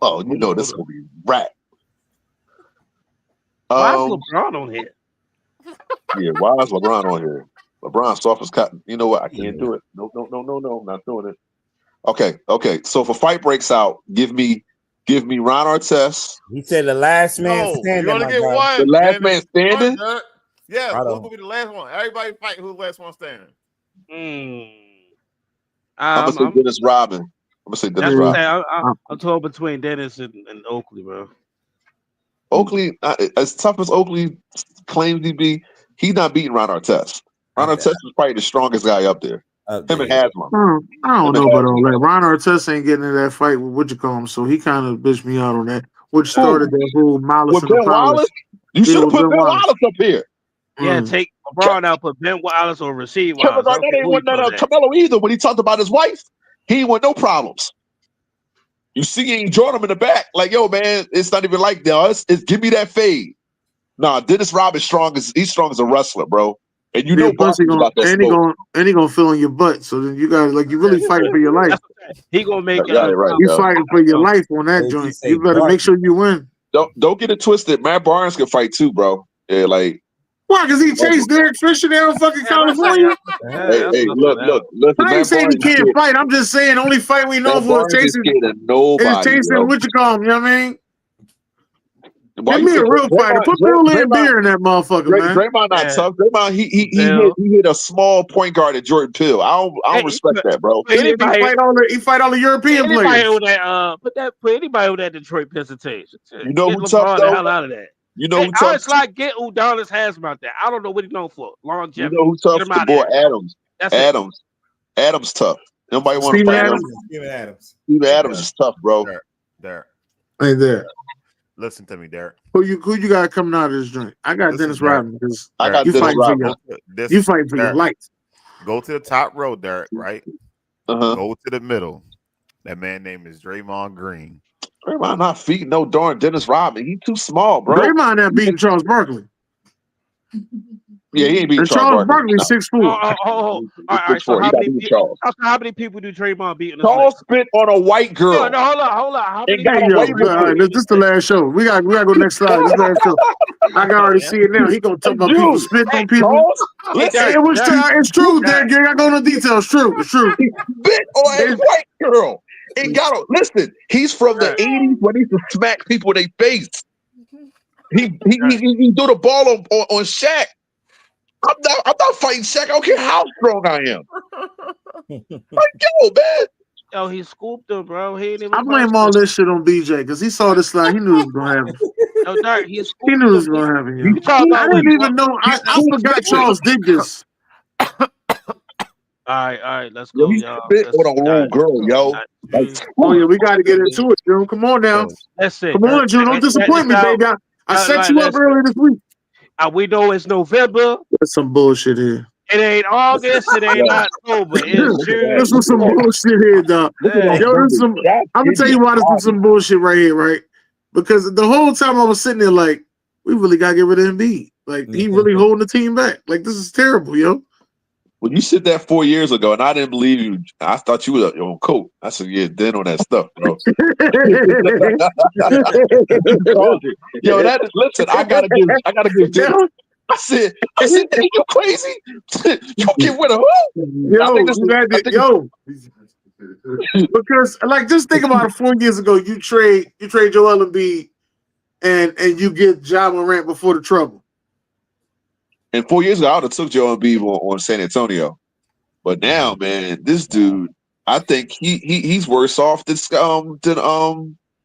Oh, you know this is gonna be rap. Why is LeBron on here? Yeah, why is LeBron on here? LeBron soft as cotton. You know what? I can't do it. No, I'm not doing it. Okay. So if a fight breaks out, give me Ron Artest. He said the last man No, standing. you only my get guy. one. The last Dennis. man standing? One, yeah, Right who's on. gonna be the last one? Everybody fight who's the last one standing. I'm gonna say Dennis Rodman. I'm gonna say Dennis That's what Rodman. I'm torn between Dennis and Oakley, bro. Oakley, as tough as Oakley claims he be, he's not beating Ron Artest. Ron Artest is probably the strongest guy up there. Him and Haslam. I don't know about all that. Ron Artest ain't getting in that fight with what you call him, so he kind of bitched me out on that. Which started that whole malice With and the Ben polish. Wallace? You should have put Ben Wallace up here. Yeah, take LeBron out, put Ben Wallace or Rasheed Kevin Wallace. Garnett ain't want none of Carmelo either when he talked about his wife. He ain't want no problems. You see, he ain't drawing him in the back. Like, yo, man, it's not even like that. It's give me that fade. Nah, Dennis Rodman's he's strong as a wrestler, bro. And you know plus he about that smoke. he gonna fill in your butt. So then you got you really fighting for your life. He gonna make right. You fighting for your life on that joint. You better make sure you win. Don't get it twisted. Matt Barnes can fight too, bro. Yeah, like why? Because he chased Derek Fisher down in fucking California. hey, look. Listen, I ain't saying he can't fight. I'm just saying the only fight we know for chasing is chasing what you call him. You know what I mean? Why Give you me say a real fighter. Put Bill Lambier in that motherfucker, man. Draymond not Yeah. tough. Draymond, he Bill. hit a small point guard at Jordan Peele. I don't Hey, respect that, bro. He Anybody, fight all the European anybody players. with that, put anybody with that Detroit Pistons team. You know Get who tough LeBron the though? hell out of that. You know Hey, who tough? honestly, I get Udonis Haslam out there. I don't know what he's known for. You Longevity. know who Get tough? him The out of boy there. Adams. That's it. Adams tough. Nobody want to Steven fight Adams? him. Steven Adams. Steven Adams is tough, bro. Derek, Ain't there. listen to me, Derek. Who you got coming out of this joint? I got Listen, Dennis Derek. Rodman because I got you Dennis fighting for Rodman. your you fighting for your Derek, life. Go to the top row, Derek. Right. Uh-huh. Go to the middle. That man name is Draymond Green. Draymond not feeding no darn Dennis Rodman. He too small, bro. Draymond not beating Charles Barkley. Yeah, he ain't beating And Charles Barkley. Barkley's 6'4". All right. So how many people do Draymond beat in this Charles list? spit on a white girl. No, hold on. How many? got Hey, away with all right, this is the last show. We got to go next slide. This last show. I can already see it now. He gonna talk about people spitting on people. Charles, listen, It's true, Derek. I go into details. It's true. It's true. he spit on a white girl. And listen, he's from the 80s when he used to smack people in their face. He threw the ball on Shaq. I'm not fighting Shaq. I don't care how strong I am. Like, yo, man. Yo, he scooped him, bro. He ain't even. I blame all this shit on BJ because he saw this slide. He knew it was gonna happen. Yo, Dirk, he scooped He knew it was him. gonna happen. Yo. You talking I about didn't even know. I forgot Charles did this. All right, let's go, He y'all. spit on a wrong girl, yo. Oh yeah, we got to get into it, June. Come on now. That's it. Come on, June. Don't disappoint me, baby. I set you up early this week. We know it's November. That's some bullshit here. It ain't August. It ain't October. It's June. This was some bullshit here, dog. Yo, this some. I'm gonna tell you why this was some bullshit right here, right? Because the whole time I was sitting there like, we really gotta get rid of Embiid. Like he really holding the team back. Like this is terrible, yo. When you said that 4 years ago, and I didn't believe you, I thought you were your coach. I said, "Yeah, then on that stuff, bro." Yo, listen. I gotta give. Jim. I said, "Hey, you crazy? You get rid of who?" Because like just think about it. 4 years ago, you trade Joel Embiid, and you get Ja Morant before the trouble. And 4 years ago, I would have took Joel Embiid on San Antonio. But now, man, this dude, I think he's worse off than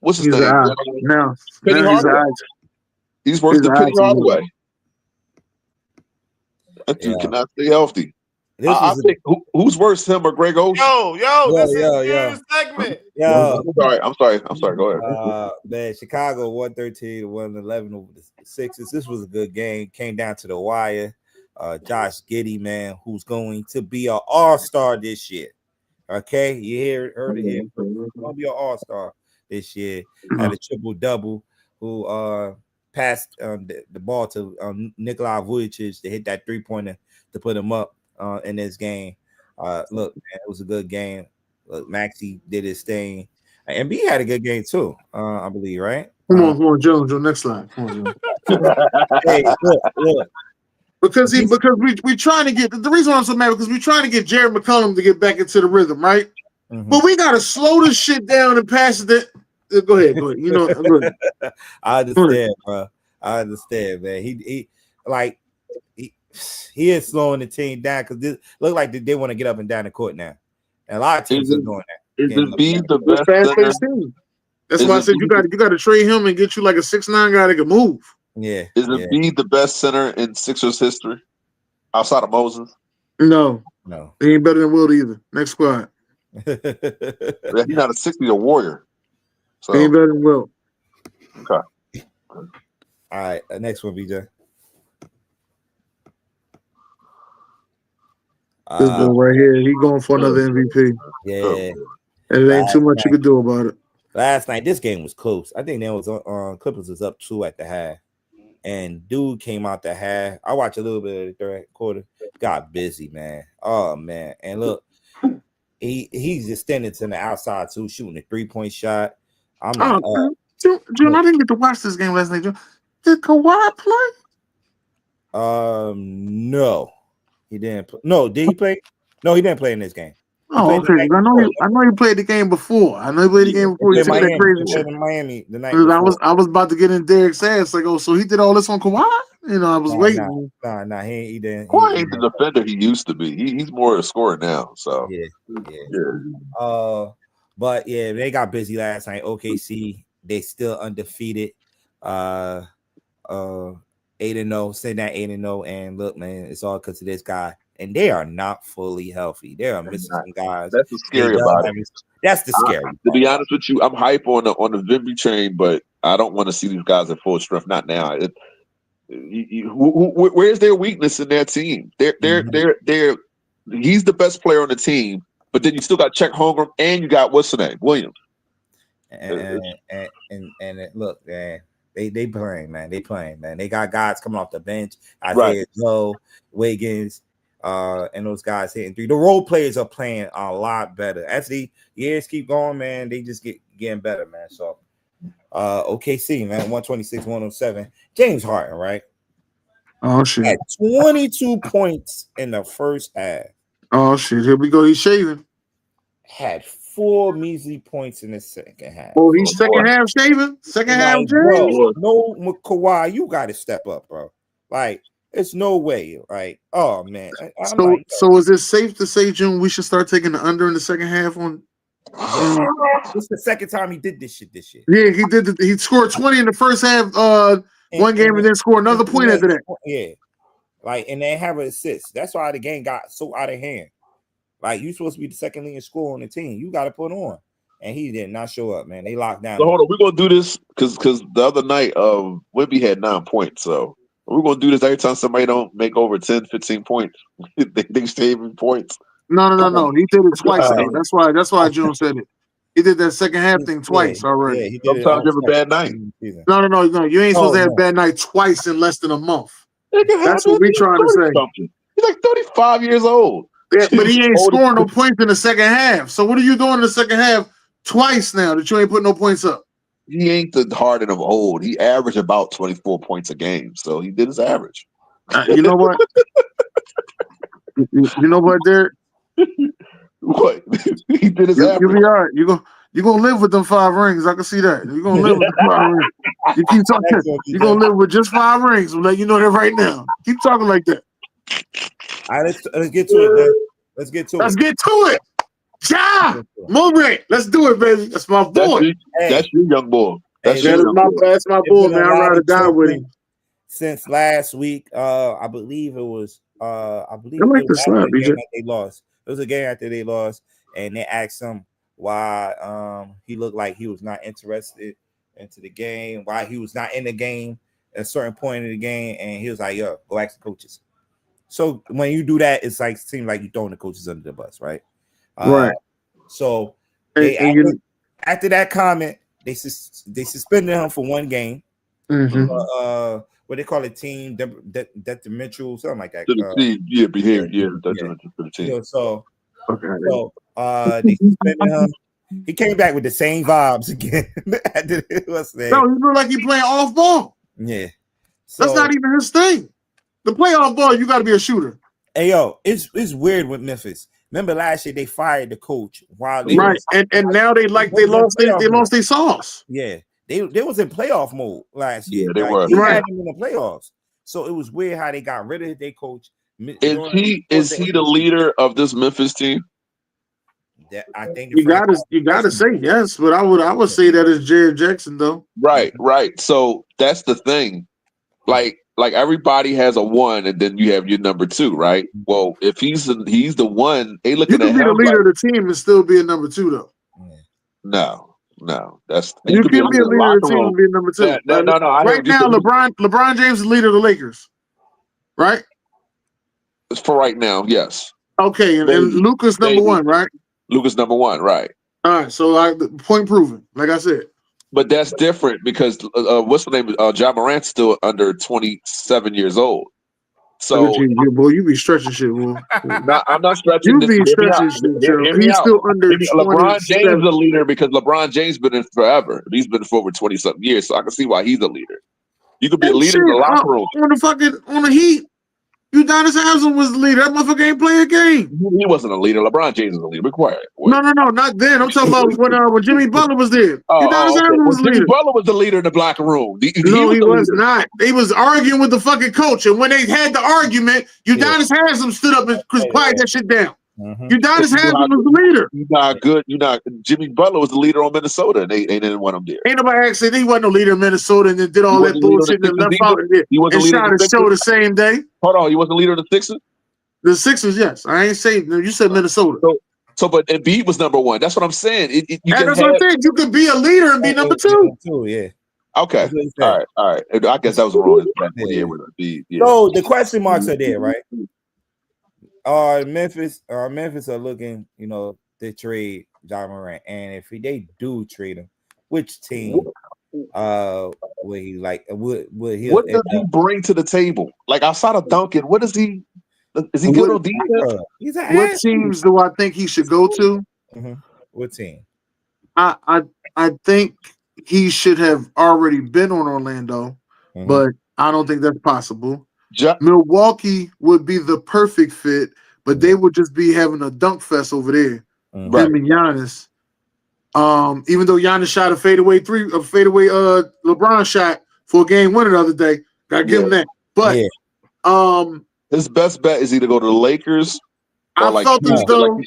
what's his name? Now Penny Hardaway. He's worse than Penny Hardaway. That dude cannot stay healthy. I think who's worse, him or Greg Oden? This is the segment. I'm sorry. Go ahead. Man, Chicago 113 111 over the Sixers. This was a good game. Came down to the wire. Josh Giddey, man, who's going to be an all-star this year. Okay, you heard it here. He's gonna be an all-star this year. Had a triple-double. Who passed the ball to Nikola Vucevic to hit that three-pointer to put him up in this game. Look, man, it was a good game. Look, Maxey did his thing. And B had a good game too, I believe, right? Come on, Joe. Next slide. Come on, Joe. Hey, look. Because we trying to get the reason why I'm so mad because we're trying to get Jared McCollum to get back into the rhythm, right? Mm-hmm. But we gotta slow this shit down and pass it. Go ahead. You know, go ahead. I understand, bro. I understand, man. He is slowing the team down because this look like they want to get up and down the court now. And a lot of teams are doing that. Is Embiid the best team? That's why I said you got to trade him and get you like a 6'9" guy that can move. Yeah. Is Embiid the best center in Sixers history outside of Moses? No. He ain't better than Wilt either. Next squad. He's not a 60, a warrior. So he ain't better than Wilt. Okay. All right. Next one, BJ. This boy right here, he going for another MVP. Yeah. And it ain't too much you could do about it. Last night, this game was close. I think there was Clippers was up 2 at the half. And dude came out the half. I watched a little bit of the third quarter. Got busy, man. Oh, man. And look, he's extending to the outside, too, shooting a 3-point shot. I'm like, June, I didn't get to watch this game last night, June. Did Kawhi play? No. He didn't play. No, did he play? No, he didn't play in this game. Oh, okay. I know you played the game before. I know you played the game before. You took that crazy shit. In Miami the night before. I was about to get in Derek's ass. Like, oh, so he did all this on Kawhi? You know, I was waiting. Nah. He didn't. Kawhi ain't the defender he used to be. He's more a scorer now. So yeah. But yeah, they got busy last night. OKC, they still undefeated. 8-0, sitting at 8-0, and look, man, it's all because of this guy. And they are not fully healthy. They are missing some guys. That's the scary about it. That's the scary. To be honest with you, I'm hype on the Vimby train, but I don't want to see these guys at full strength. Not now. Where's their weakness in their team? They're he's the best player on the team, but then you still got Chet Holmgren and you got what's the name, Williams. And look, man. They playing, man. They got guys coming off the bench. Isaiah Joe, Wiggins, and those guys hitting three. The role players are playing a lot better. As the years keep going, man, they just getting better, man. So OKC, man, 126-107. James Harden, right? Oh shit. Had 22 points in the first half. Oh shit. Here we go. He's shaving. Had 4 measly points in the second half. Oh, he's second half shaving? Second half, James? Bro, no, Kawhi, you got to step up, bro. Like, it's no way. Like, oh, man. So is it safe to say, June, we should start taking the under in the second half on? It's the second time he did this shit this year. Yeah, he did. He scored 20 in the first half, one game, and then scored another point after that. Yeah. Like, and then have an assist. That's why the game got so out of hand. Like, you're supposed to be the second leading scorer on the team. You got to put on. And he did not show up, man. They locked down. So hold on. We're going to do this because the other night, Wemby had 9 points. So we're going to do this every time somebody don't make over 10, 15 points. they saving points. No. He did it twice. That's why June said it. He did that second half thing twice already. Yeah, he did. Sometimes you have a bad night. No. You ain't supposed to have a bad night twice in less than a month. That's what we trying to say. Something. He's like 35 years old. Yeah, but he ain't scoring no points in the second half. So what are you doing in the second half twice now that you ain't putting no points up? He ain't the Harden of old. He averaged about 24 points a game. So he did his average. You know what? You know what, Derek? What? He did his average. You'll be all right. You're gonna live with them 5 rings. I can see that. You're gonna live with the 5 rings. You keep talking. You're gonna live with just 5 rings. I'm letting you know that right now. Keep talking like that. All right, let's get to it, man. Let's get to it. Ja, move it. Let's do it, baby. That's my boy. That's your young boy. That's my boy, man. I ride or die with him. Since last week, I believe it was. I believe I like the slap, BJ. They lost. It was a game after they lost, and they asked him why he looked like he was not interested into the game, why he was not in the game at a certain point in the game, and he was like, "Yo, go ask the coaches." So when you do that, it's like seems like you're throwing the coaches under the bus, right? Right. So after that comment, they suspended him for 1 game. Mm-hmm. What they call it, team detrimental, something like that. To the team, behavior, detrimental to the team. So they suspended him. He came back with the same vibes again. No, he looked like he playing off ball. Yeah, that's not even his thing. The playoff ball, you got to be a shooter. Hey, yo, it's weird with Memphis. Remember last year they fired the coach while they and now they lost their sauce. Yeah, they was in playoff mode last year. Yeah, they were. He had them in the playoffs, so it was weird how they got rid of their coach. Is he the leader of this Memphis team? I think you gotta say yes, but I would say that is Jared Jackson though. Right. So that's the thing. Like everybody has a 1, and then you have your number 2, right? Well, if he's the one, they looking at him. You can be the leader of the team and still be a number 2, though. No. That's you can be a leader of the team and be a number 2. No. Right now, LeBron James is the leader of the Lakers, right? For right now, yes. Okay, and Luka's number 1, right? Luka's number 1, right? All right, so point proven, like I said. But that's different because what's the name? Ja Morant's still under 27 years old. So, boy, you be stretching shit, boy. I'm not stretching. You be stretching shit, Joe. He's still under. LeBron James is the leader because LeBron James been in forever. He's been for over 20-something years, so I can see why he's a leader. You could be a leader in the locker room on the Heat. Udonis Haslem was the leader. That motherfucker ain't play a game. He wasn't a leader. LeBron James was a leader. Be quiet. No, not then. I'm talking about when Jimmy Butler was there. Udonis Haslem was the Jimmy leader. Butler was the leader in the black room. He was not. He was arguing with the fucking coach, and when they had the argument, Udonis Haslem stood up and quiet that shit down. Udonis Haslem was the leader. You're not good. Jimmy Butler was the leader on Minnesota, and they didn't want him there. Ain't nobody actually. He wasn't no leader in Minnesota, and then did all that bullshit and left out and shot his show the same day. Hold on, he wasn't the leader of the Sixers. The Sixers, yes. I ain't saying you said Minnesota. But Embiid was number one. That's what I'm saying. That's what I'm saying. You could be a leader and be number two. Yeah. Okay. All right. I guess that was wrong. So the question marks are there, right? Memphis are looking, to trade Ja Morant, and if they do trade him, which team would he like? Would he? What does he bring to the table? Like outside of Duncan, what is he? Is he good on defense? What teams do I think he should go to? What team? I think he should have already been on Orlando, but I don't think that's possible. Milwaukee would be the perfect fit, but they would just be having a dunk fest over there. Him and Giannis. Even though Giannis shot a fadeaway LeBron shot for a game winner the other day, gotta give him that. But his best bet is either go to the Lakers. I felt as though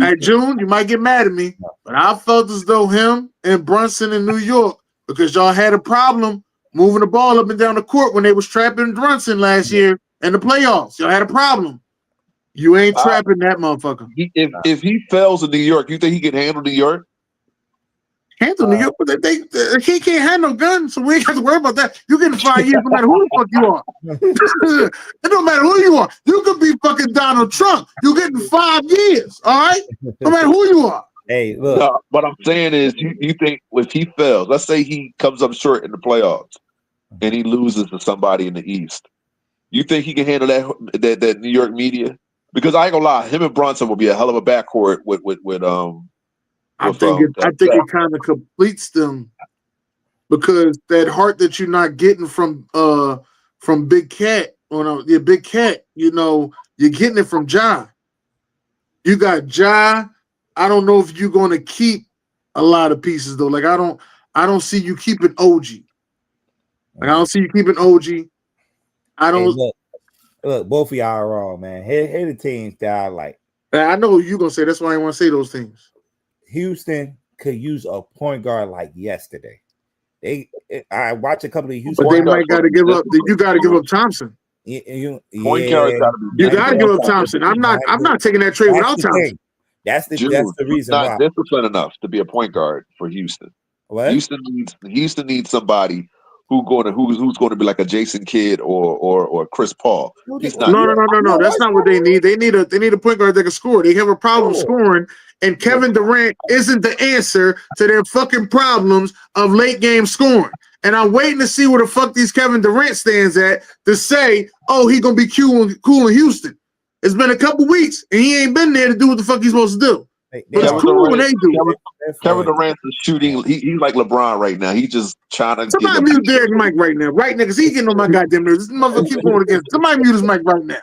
at June, you might get mad at me, but I felt as though him and Brunson in New York, because y'all had a problem moving the ball up and down the court when they was trapping Brunson last year in the playoffs. Y'all had a problem. You ain't trapping that motherfucker. If he fails in New York, you think he can handle New York? Handle New York, but he can't handle guns, so we ain't got to worry about that. You getting 5 years no matter who the fuck you are. It don't matter who you are. You could be fucking Donald Trump. You getting 5 years, all right? No matter who you are. Hey, look. No, what I'm saying is, you think if he fails, let's say he comes up short in the playoffs and he loses to somebody in the East, you think he can handle that New York media? Because I ain't gonna lie, him and Brunson will be a hell of a backcourt with I think it kind of completes them, because that heart that you're not getting from Big Cat Big Cat, you're getting it from Ja. You got Ja. I don't know if you're going to keep a lot of pieces though. Like I don't see you keeping OG. Like I don't see you keeping OG. I don't. Hey, look, both of y'all are wrong, man. Here the teams that I like. I know what you're gonna say. That's why I want to say those things. Houston could use a point guard like yesterday. I watched a couple of Houston. But they might got to give up. You got to give up Thompson. You got to give up Thompson. I'm not taking that trade without Thompson. That's the reason not why. Disciplined enough to be a point guard for Houston. What? Houston needs somebody who's going to be like a Jason Kidd or Chris Paul. He's not. No. That's not what they need. They need a point guard that can score. They have a problem scoring, and Kevin Durant isn't the answer to their fucking problems of late game scoring. And I'm waiting to see where the fuck these Kevin Durant stands at to say, oh, he gonna be cool in Houston. It's been a couple weeks and he ain't been there to do what the fuck he's supposed to do. But it's cool when they do. Kevin Durant's shooting. He's like LeBron right now. He's just trying to. Somebody mute Derek Mike right now, right now, because he's getting on my goddamn nerves. This motherfucker keep going against. Somebody mute his mic right now.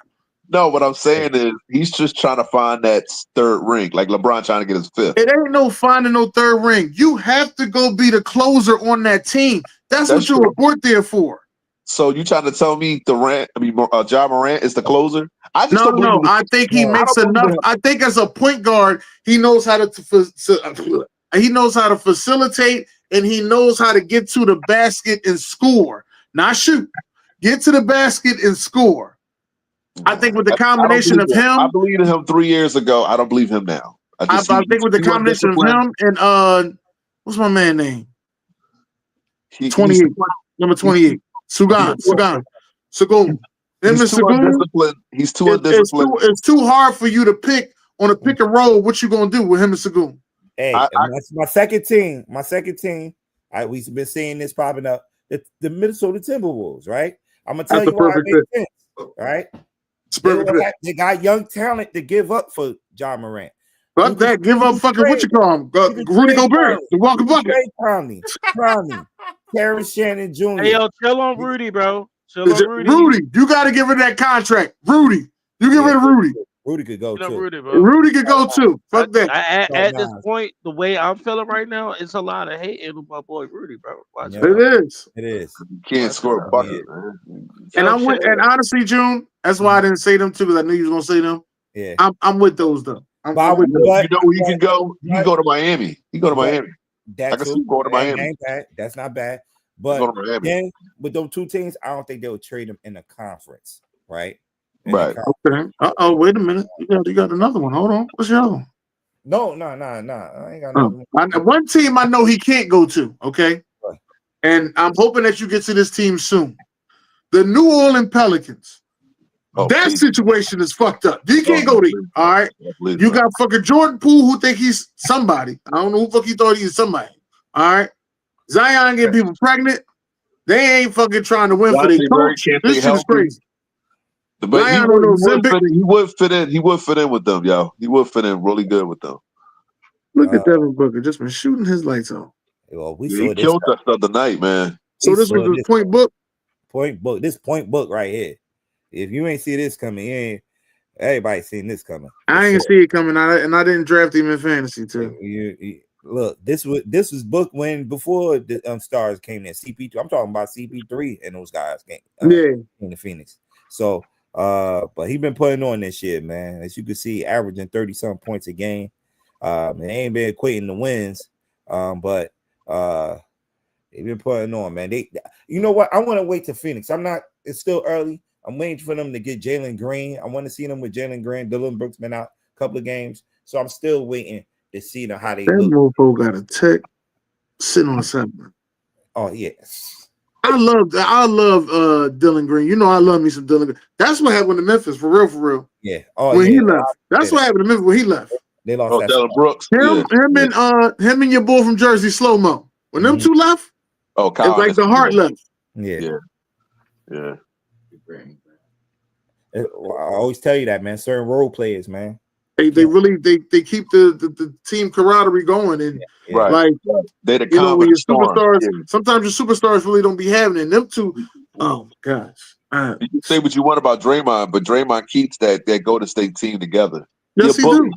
No, what I'm saying is he's just trying to find that third ring, like LeBron trying to get his fifth. It ain't no finding no third ring. You have to go be the closer on that team. That's what you were brought there for. So you trying to tell me Ja Morant is the closer? No. I think he makes enough. I think as a point guard, he knows how to facilitate, and he knows how to get to the basket and score, not shoot. Get to the basket and score. I think with the combination of him, I believed in him 3 years ago. I don't believe him now. I think with the combination of him and what's my man name? 28, number 28, Sugun. He's too undisciplined. It's too hard for you to pick on a pick and roll. What you gonna do with him and Sugun? Hey, that's my second team. We've been seeing this popping up. The Minnesota Timberwolves, right? I'm gonna tell you why it makes sense, right? They got young talent to give up for Ja Morant. Fuck that. Give up fucking what you call him? Rudy Gobert. The walking bucket. Conley, Terrence Shannon Jr. Hey, yo, chill on Rudy, bro. Chill on Rudy. Rudy, you got to give her that contract. Rudy, you give her to Rudy. Rudy could go too. Rudy, bro. Rudy could go too. Fuck that. At this point, the way I'm feeling right now, it's a lot of hate in my boy Rudy, bro. Watch Yeah. It is. It is. You can't score a bucket, man. And I went, and honestly, June, that's why I didn't say them too, because I knew you was gonna say them. Yeah. I'm with those though. I'm with those. You know where he can go? He can go to Miami. He go to Miami. I can see him going to Miami. Ain't bad. That's not bad. But then with those two teams, I don't think they would trade him in a conference, right? Right. Okay. Wait a minute. You got another one. Hold on. What's your other one? No. I ain't got another one. One team I know he can't go to. Okay. Right. And I'm hoping that you get to this team soon. The New Orleans Pelicans. That situation is fucked up. You can't go there. All right. You got fucking Jordan Poole who think he's somebody. I don't know who fuck he thought he's somebody. All right. Zion getting people pregnant. They ain't fucking trying to win for their coach. This shit is crazy. But he would fit in. He would fit in with them, yo. He would fit in really good with them. Look at Devin Booker just been shooting his lights on. Well, he killed us the other night, man. So this was the point book. This point book right here. If you ain't see this coming, everybody seen this coming. I ain't see it coming out, and I didn't draft him in fantasy too. Look, this was booked when before the stars came in. CP2. I'm talking about CP3 and those guys came. In the Phoenix. So, but he been putting on this shit, man. As you can see, averaging 30-something points a game. And they ain't been equating the wins. But they've been putting on, man. You know what? I want to wait to Phoenix. It's still early. I'm waiting for them to get Jalen Green. I want to see them with Jalen Green. Dylan Brooks been out a couple of games. So I'm still waiting to see how they look. That mofo got a tech sitting on something. Oh, yes. I love Dylan Green. You know I love me some Dylan Green. That's what happened to Memphis, for real. Yeah. When he left. That's what happened to Memphis when he left. They lost Dylan Brooks. Him and your boy from Jersey, Slow Mo. When them two left, Kyle, it's like the heart left. Yeah. I always tell you that, man. Certain role players, man. They keep the team camaraderie going, and like they the when your superstars. Sometimes your superstars really don't be having it. And them two, oh my gosh. You can say what you want about Draymond, but Draymond keeps that Golden State team together. Yes, he do.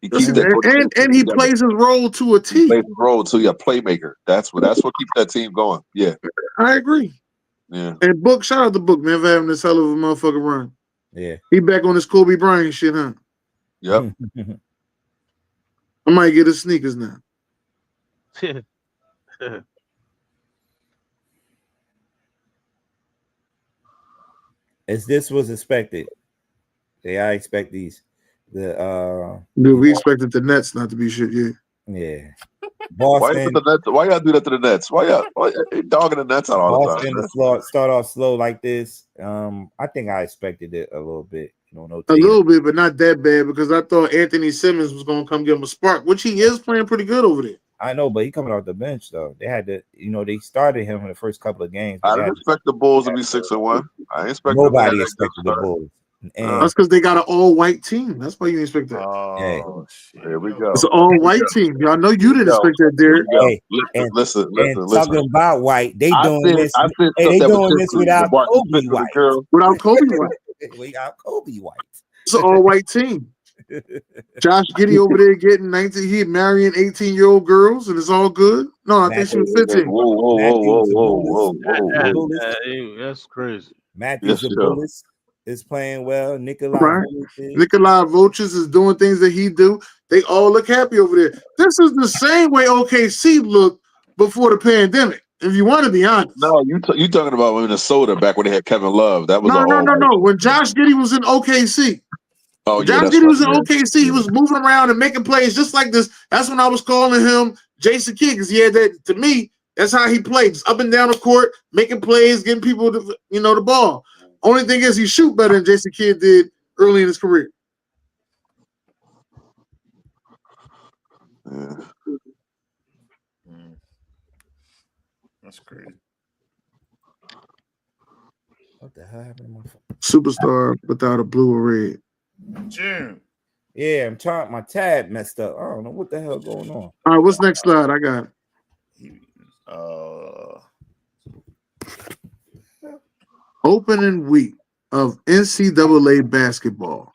And he plays his role to a T. He plays his role to a playmaker. That's what keeps that team going. Yeah, I agree. Yeah, and Book, shout out to Book, man, for having this hell of a motherfucking run. Yeah, he back on this Kobe Bryant shit, huh? Yep. I might get his sneakers now. As this was expected, I expect these. We expected the Nets not to be shit yet. Yeah. Boston. Why y'all do that to the Nets? Why y'all dogging the Nets out all the time? Start off slow like this. I think I expected it a little bit. A little bit, but not that bad, because I thought Anthony Simmons was going to come give him a spark, which he is playing pretty good over there. I know, but he coming off the bench though. They had to, they started him in the first couple of games. I didn't expect the Bulls to be 6-1. I expect nobody expected the Bulls. And that's because they got an all-white team. That's why you expect that. Oh, here we go. It's an all-white team. Y'all know you didn't expect that, Derek. Hey, listen. Talking about white, they doing this. They doing this without Kobe White. Without Kobe White. Without Kobe White. It's an all-white team. Josh Giddey over there getting 19. He marrying 18-year-old girls, and it's all good. No, I think she was 15. Whoa. That's crazy. Matthews is playing well. Nikolai Vultures is doing things that he do. They all look happy over there. This is the same way OKC looked before the pandemic. If you want to be honest. No, you talking about Minnesota back when they had Kevin Love. That was no. When Josh Giddey was in OKC. Josh Giddey was in OKC. He was moving around and making plays just like this. That's when I was calling him Jason Kidd, because he had that. To me, that's how he played. Just up and down the court, making plays, getting people the ball. Only thing is he shoot better than Jason Kidd did early in his career. Yeah. That's crazy. What the hell happened to my phone? Superstar without a blue or red. June. Yeah, I'm trying. My tab messed up. I don't know what the hell going on. All right, what's next slide? I got it. Opening week of NCAA basketball.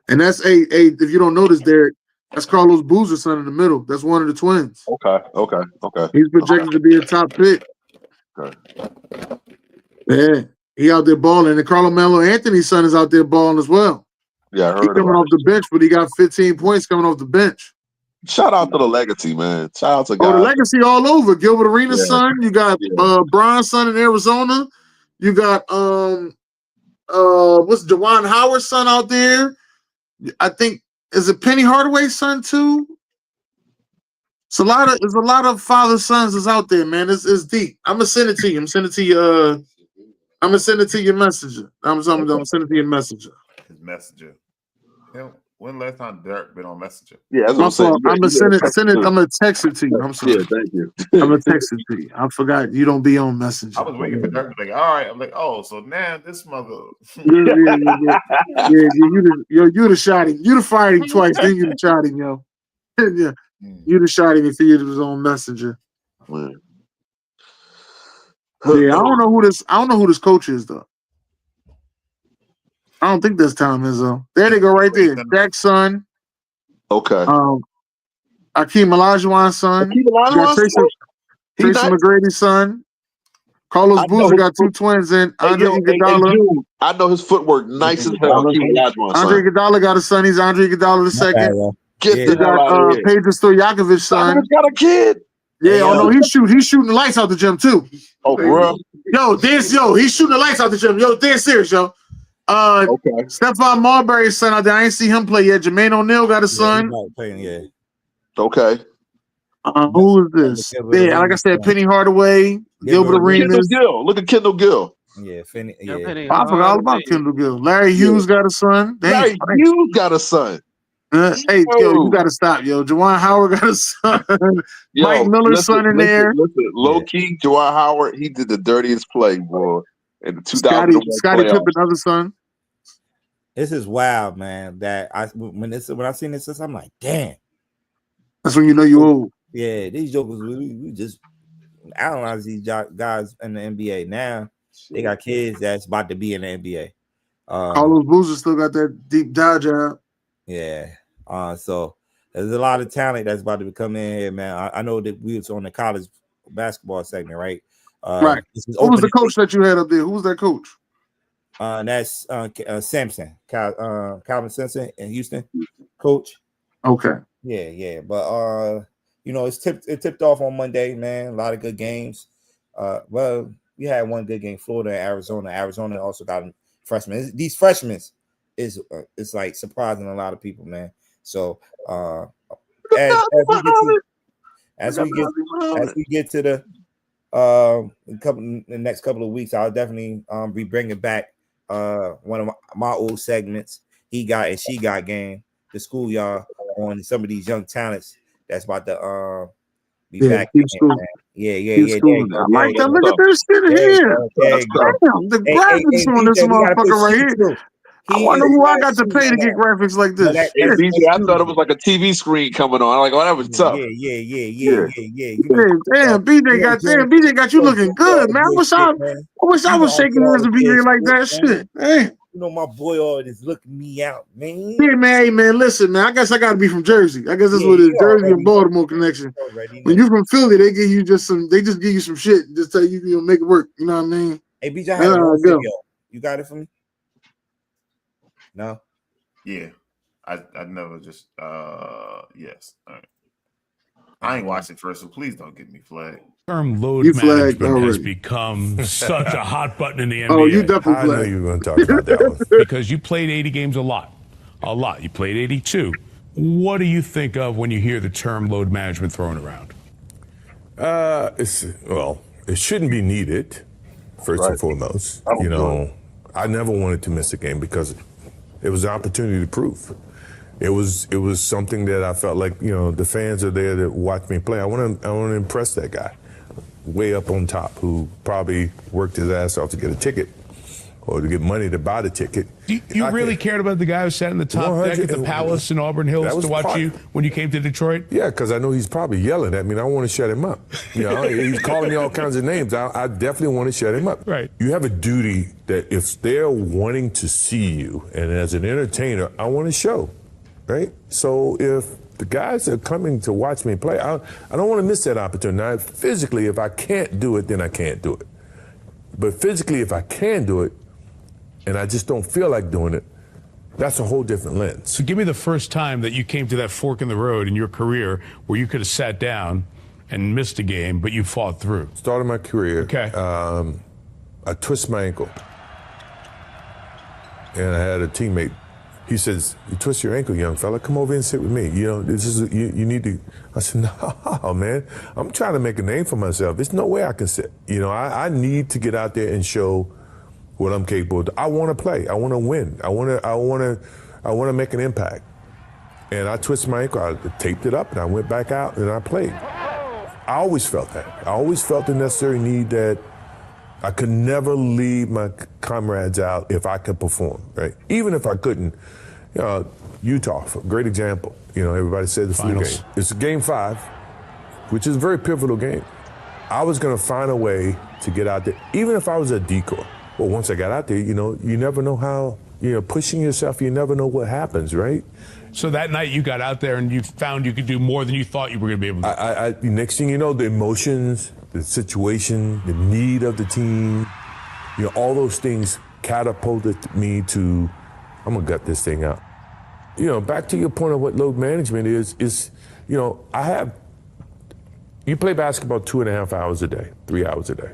And that's if you don't notice, Derek, that's Carlos Boozer's son in the middle. That's one of the twins. Okay. He's projected to be a top pick. Okay. Yeah. He out there balling. And Carmelo Anthony's son is out there balling as well. Yeah, I He's heard coming about off the bench, but he got 15 points coming off the bench. Shout out to the legacy, man. Shout out to Oh, the guys. legacy all over. Gilbert Arenas' son. You got Bron's son in Arizona. You got what's Juwan Howard's son out there? I think is it Penny Hardaway's son too? There's a lot of father sons is out there, man. It's deep. I'm gonna send it to you. I'm gonna send it to you. I'm gonna send it to your messenger. I'm gonna send it to your messenger. His messenger. When last time Derek been on Messenger? Yeah, that's what I'm saying. I'm gonna send it. I'm gonna text it to you. I'm sorry. Yeah, thank you. I'm gonna text it to you. I forgot you don't be on Messenger. I was waiting for Derek to be like, all right. I'm like, oh, so now this mother. Yeah. You the shot him. You the fired him twice. Then you the shot him, yo. Yeah, you the shot him if he was on Messenger. Man. Yeah, I don't know who this coach is though. I don't think that's Tom Izzo. There they go, right there. Dak's son. Okay. Akeem Olajuwon's son. Tracy McGrady's son. Carlos Boozer got two twins in. Andre Iguodala. I know his footwork nice as hell. Andre Iguodala got a son. He's Andre Iguodala the second. Get the hell out of here. Pedro Stojakovic's son. He's got a kid. Yeah, no, he's shooting the lights out the gym too. Oh, bro. He's shooting the lights out the gym. Yo, dead serious, yo. Stephon Marbury's son out there. I ain't see him play yet. Jermaine O'Neal got a son. Okay. Who is this? Yeah, like I said, Penny Hardaway, Gilbert Arenas. Look at Kendall Gill. Yeah, Penny. I forgot all about Kendall Gill. Larry Hughes got a son. Larry Hughes got a son. Hey, yo, you gotta stop, yo. Juwan Howard got a son. Mike Miller's son in there. Low key, Juwan Howard, he did the dirtiest play, boy. In the 2000 Scottie Pippen, another son. This is wild, man. That when I seen this, I'm like, damn. That's when you know you old. Yeah, these jokers, we just analyze these guys in the NBA. Now they got kids that's about to be in the NBA. Carlos Boozer still got that deep dive job. Yeah. So there's a lot of talent that's about to come in here, man. I know that we was on the college basketball segment, right? Right. Who was the coach that you had up there? Who was that coach? That's Sampson, Calvin Simpson in Houston, coach. Okay. Yeah. But it tipped off on Monday, man. A lot of good games. Well, we had one good game, Florida and Arizona. Arizona also got freshmen. These freshmen is like surprising a lot of people, man. So as we get to the next couple of weeks, I'll definitely be bringing back one of my old segments. He got and she got game to school y'all on some of these young talents that's about to be back. Yeah. I like that. Look at this shit here. Damn, the graphics on this motherfucker right here. I wonder who I got to pay to get graphics like this. I thought it was like a TV screen coming on. Like, that was tough. Yeah. Damn, BJ got you looking good, man. I wish I was shaking hands with BJ like that. Shit. Hey. You know, my boy always looking me out, man. Yeah, man. Hey, man, listen, man. I guess I got to be from Jersey. I guess that's what it is. Jersey and Baltimore connection. When you from Philly, they give you they just give you some shit. Just tell you, make it work. You know what I mean? Hey, BJ, I have a video. You got it for me? No. Yeah, I never just yes. All right. I ain't watched it first, so please don't get me flagged. Term load management has become such a hot button in the NBA. Oh, you definitely I know you were going to talk about that one. Because you played 80 games a lot. You played 82. What do you think of when you hear the term load management thrown around? It shouldn't be needed, first and foremost. I never wanted to miss a game because it was an opportunity to prove. It was something that I felt like, the fans are there to watch me play. I want to impress that guy way up on top who probably worked his ass off to get a ticket. or to get money to buy the ticket. You really cared about the guy who sat in the top deck at the Palace in Auburn Hills to watch you when you came to Detroit? Yeah, because I know he's probably yelling at me, and I want to shut him up. You know, he's calling me all kinds of names. I definitely want to shut him up. Right. You have a duty that if they're wanting to see you, and as an entertainer, I want to show, right? So if the guys are coming to watch me play, I don't want to miss that opportunity. Now, physically, if I can't do it, then I can't do it. But physically, if I can do it, and I just don't feel like doing it, that's a whole different lens. So give me the first time that you came to that fork in the road in your career where you could have sat down and missed a game, but you fought through. Started my career. Okay. I twist my ankle. And I had a teammate. He says, "You twist your ankle, young fella. Come over and sit with me. You know, this is you need to." I said, "No, man. I'm trying to make a name for myself. There's no way I can sit. You know, I need to get out there and show what I'm capable of. I want to play. I want to win. I want to make an impact." And I twisted my ankle. I taped it up, and I went back out and I played. I always felt that. I always felt the necessary need that I could never leave my comrades out if I could perform, right? Even if I couldn't. Utah, great example. You know, everybody said the flu game. It's a game 5, which is a very pivotal game. I was going to find a way to get out there, even if I was a decoy. Well, once I got out there, you know, you never know how, you know, pushing yourself, you never know what happens, right? So that night you got out there and you found you could do more than you thought you were going to be able to do. Next thing you know, the emotions, the situation, the need of the team, you know, all those things catapulted me to, I'm going to gut this thing out. You know, back to your point of what load management is, you know, you play basketball 2.5 hours a day, 3 hours a day,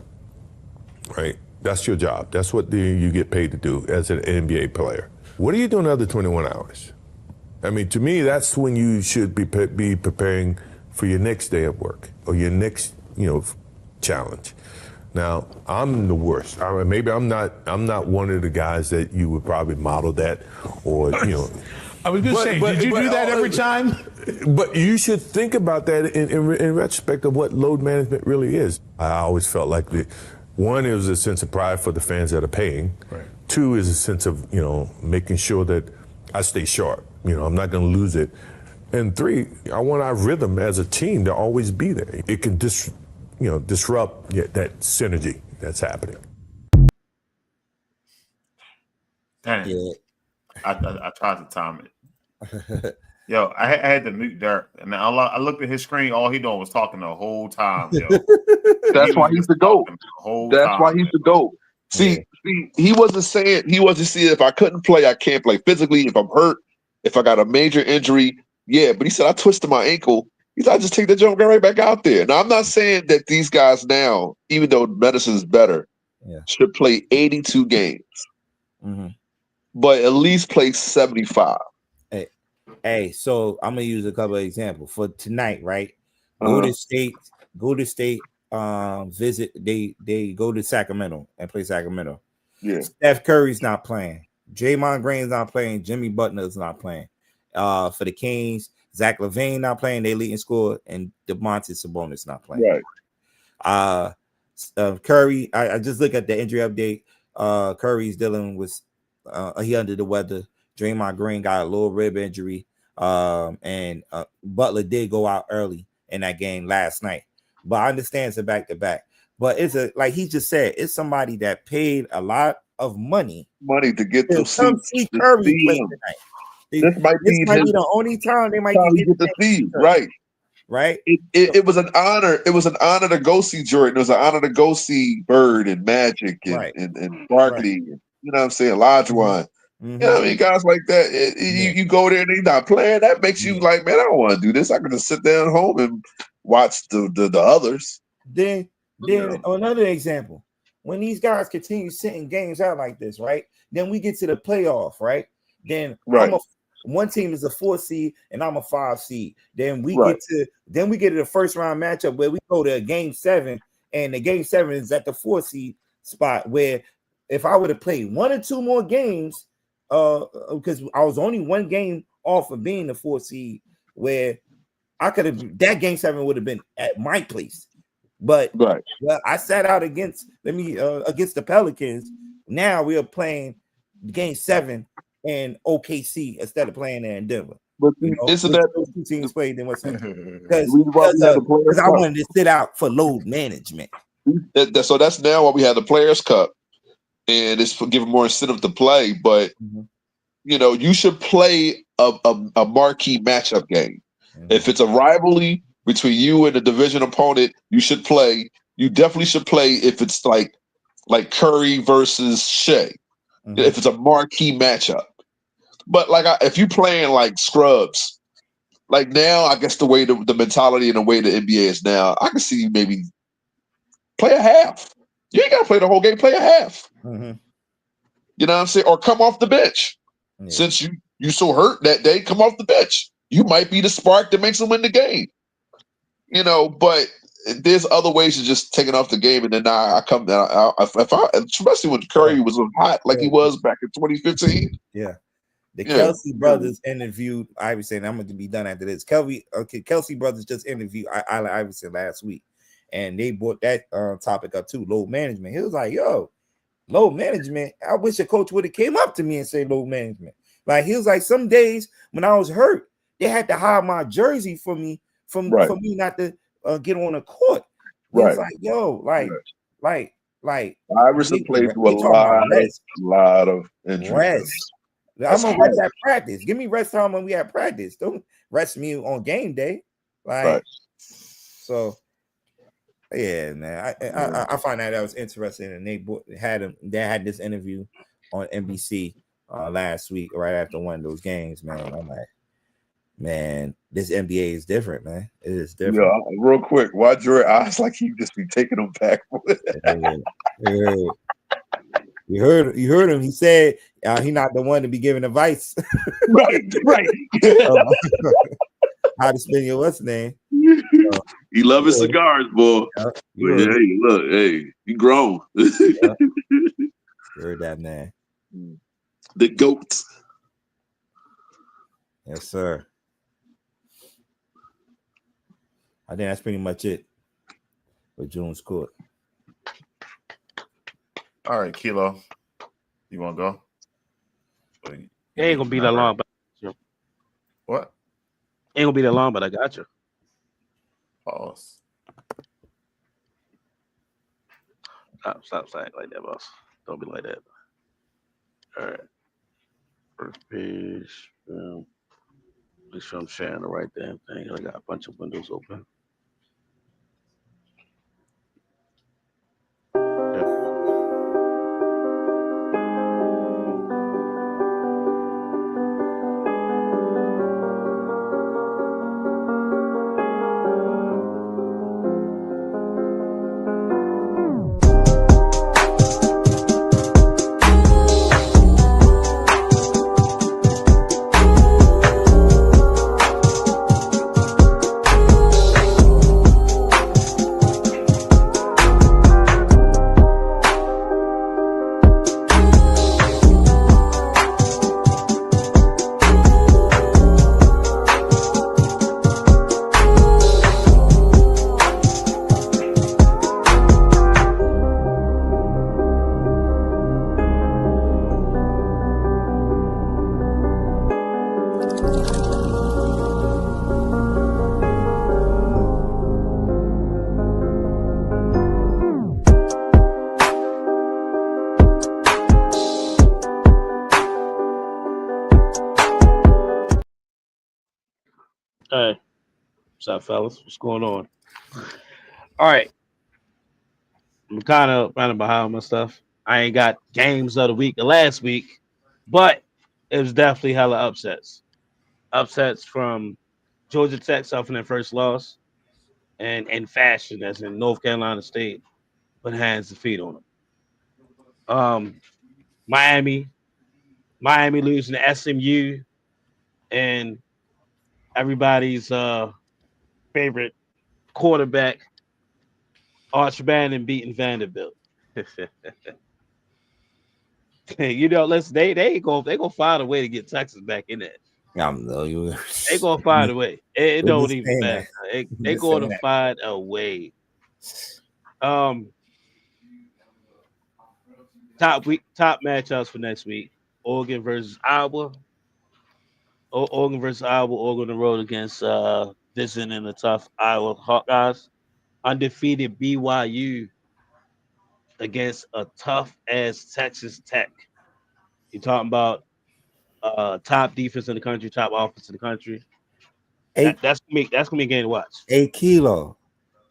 right? That's your job. That's what you get paid to do as an NBA player. What are you doing the other 21 hours? I mean, to me, that's when you should be preparing for your next day of work or your next, you know, challenge. Now, I'm the worst. I mean, maybe I'm not one of the guys that you would probably model that, or you know. I was going to say, did you do that every time? But you should think about that in retrospect of what load management really is. I always felt like one is a sense of pride for the fans that are paying. Right. 2 is a sense of, you know, making sure that I stay sharp. You know, I'm not going to lose it. And 3, I want our rhythm as a team to always be there. It can disrupt that synergy that's happening. Dang. Yeah. I tried to time it. Yo, I had to mute Dirk, and I looked at his screen. All he doing was talking the whole time. Yo, That's why he's the GOAT. That's why he's the GOAT. See, he wasn't saying if I couldn't play, I can't play physically. If I'm hurt, if I got a major injury, yeah. But he said I twisted my ankle. He said I just take the jump right back out there. Now I'm not saying that these guys now, even though medicine is better, should play 82 games, but at least play 75. Hey, so I'm gonna use a couple of examples for tonight, right? Golden State visit. They go to Sacramento and play Sacramento. Yeah. Steph Curry's not playing. Draymond Green's not playing. Jimmy Butler's not playing. For the Kings, Zach LaVine not playing. They leading score, and DeMontis Sabonis not playing. Right. Curry. I just look at the injury update. Curry's dealing with he under the weather. Draymond Green got a lower rib injury. And Butler did go out early in that game last night. But I understand it's a back-to-back. But it's like he just said, it's somebody that paid a lot of money to get to see Curry play tonight. This might be the only time they might get to see. Right. It was an honor. It was an honor to go see Jordan. It was an honor to go see Bird and Magic and Barkley. You know what I'm saying? Olajuwon. You know what I mean? Guys like that. You go there and they're not playing. That makes you like, man, I don't want to do this. I can just sit down at home and watch the others. Then another example. When these guys continue sitting games out like this, right? Then we get to the playoff, right? Then one team is a 4 seed and I'm a 5 seed. Then we get to the first round matchup where we go to game 7, and the game 7 is at the 4 seed spot, where if I would have played 1 or 2 more games, because I was only 1 game off of being the 4 seed, where I could have, that game 7 would have been at my place. But I sat out against the Pelicans Now we are playing Game 7 in OKC instead of playing there in Denver. But You know, isn't that those two teams played? Then what's that? the reason why we had the Players Because I Cup? wanted to sit out for load management. So that's now why we have the Players Cup, and it's for giving more incentive to play. But you should play a marquee matchup game. If it's a rivalry between you and a division opponent, you should play. You definitely should play if it's like Curry versus Shea. If it's a marquee matchup. But if you playing like scrubs, like now, I guess the way the mentality and the way the NBA is now, I can see you maybe play a half. You ain't got to play the whole game. Play a half. You know what I'm saying? Or come off the bench. Yeah. Since you so hurt that day, come off the bench. You might be the spark that makes them win the game. But there's other ways of just taking off the game, and then I come down. Especially when Curry was hot like he was back in 2015. Yeah. The Kelsey brothers interviewed Iverson. I'm going to be done after this. Kelsey brothers just interviewed Iverson last week, and they brought that topic up too, load management. He was like, yo, load management. I wish a coach would have came up to me and said load management. Like, he was like, some days when I was hurt, they had to hide my jersey for me for me not to get on the court. He was like, yo, like Iverson played through a lot of injuries. Rest. I'm gonna rest at practice. Give me rest time when we at practice. Don't rest me on game day. So yeah, man. I find that was interesting, and they had this interview on NBC last week, right after one of those games, man. I'm like, man, this NBA is different, man. It is different. Yeah, real quick, watch your eyes like he just be taking them back. Yeah. You heard him. He said he not the one to be giving advice. right. How to spend your what's name? He love his cigars, boy. Hey, he grown. Heard that, man. The goats. Yes, sir. I think that's pretty much it for June's Court. All right, Kilo, you want to go? It ain't gonna be that long, but what? Ain't gonna be that long, but I got you. Pause. Stop saying like that, boss. Don't be like that. All right. First page. Make sure I'm sharing the right damn thing. I got a bunch of windows open. Hey, what's up, fellas? What's going on? All right. I'm kind of running behind my stuff. I ain't got games of the week or last week, but it was definitely hella upsets. Upsets from Georgia Tech suffering their first loss, and in fashion, as in North Carolina State, put hands and feet on them. Miami losing to SMU, and everybody's favorite quarterback, Arch Manning, beating Vanderbilt. Listen, they gonna find a way to get Texas back in there. They gonna find a way. It don't even matter. They gonna find a way. top matchups for next week. Oregon versus Iowa. Oregon versus Iowa. Oregon on the road against visiting the tough Iowa Hawkeyes. Undefeated BYU against a tough ass Texas Tech. You're talking about top defense in the country, top offense in the country. That's gonna be a game to watch. A kilo.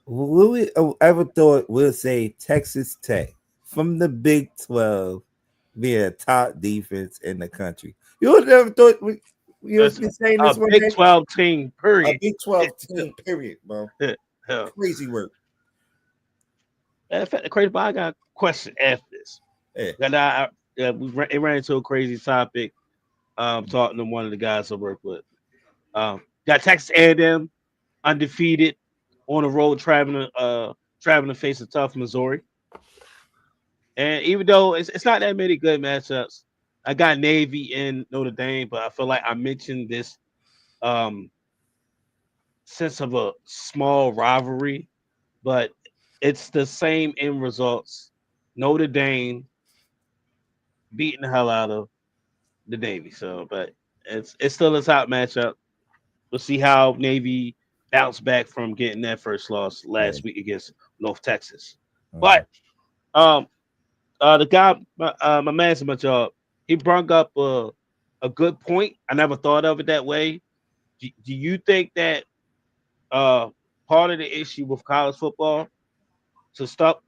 Will we ever thought we'll say Texas Tech from the Big 12 be a top defense in the country? You would never thought we would be saying this one Big day? 12 team, period. A Big 12 team, period, bro. Crazy work. In fact, the crazy, but I got a question after this. Yeah. It ran into a crazy topic. Talking to one of the guys I work with. Got Texas A&M undefeated on the road, traveling to face a tough Missouri. And even though it's not that many good matchups, I got Navy in Notre Dame, but I feel like I mentioned this sense of a small rivalry, but it's the same end results. Notre Dame beating the hell out of the Navy. So, but it's still a top matchup. We'll see how Navy bounce back from getting that first loss last week against North Texas. But the guy, my man, my job, he brought up a good point. I never thought of it that way. Do you think that part of the issue with college football to stop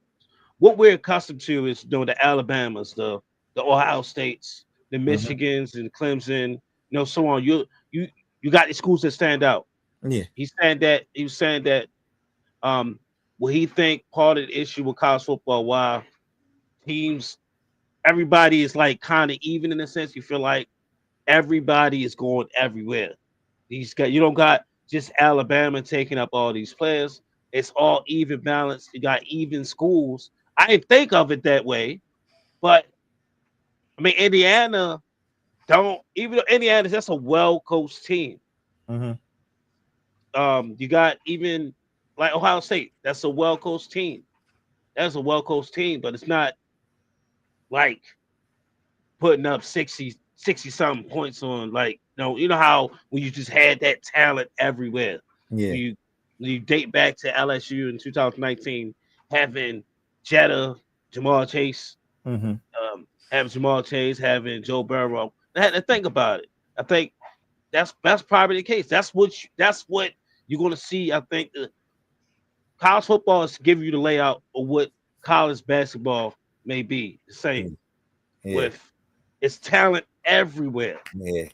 what we're accustomed to is the Alabamas, the Ohio States, the Michigans, and Clemson, so on. You got the schools that stand out. Yeah. He was saying that what he think part of the issue with college football, why teams, everybody is like kind of even in a sense. You feel like everybody is going everywhere. You don't got just Alabama taking up all these players. It's all even balanced. You got even schools. I didn't think of it that way, but I mean, Indiana even though Indiana, that's a well-coached team. You got even like Ohio State, that's a well-coached team. That's a well-coached team, but it's not like putting up 60 something points on you know how when you just had that talent everywhere. Yeah. You date back to LSU in 2019 having Jetta, Jamal Chase, having Jamal Chase, having Joe Burrow. I had to think about it. I think that's probably the case. That's what you're going to see. I think college football is giving you the layout of what college basketball may be. The same with its talent everywhere. Yeah,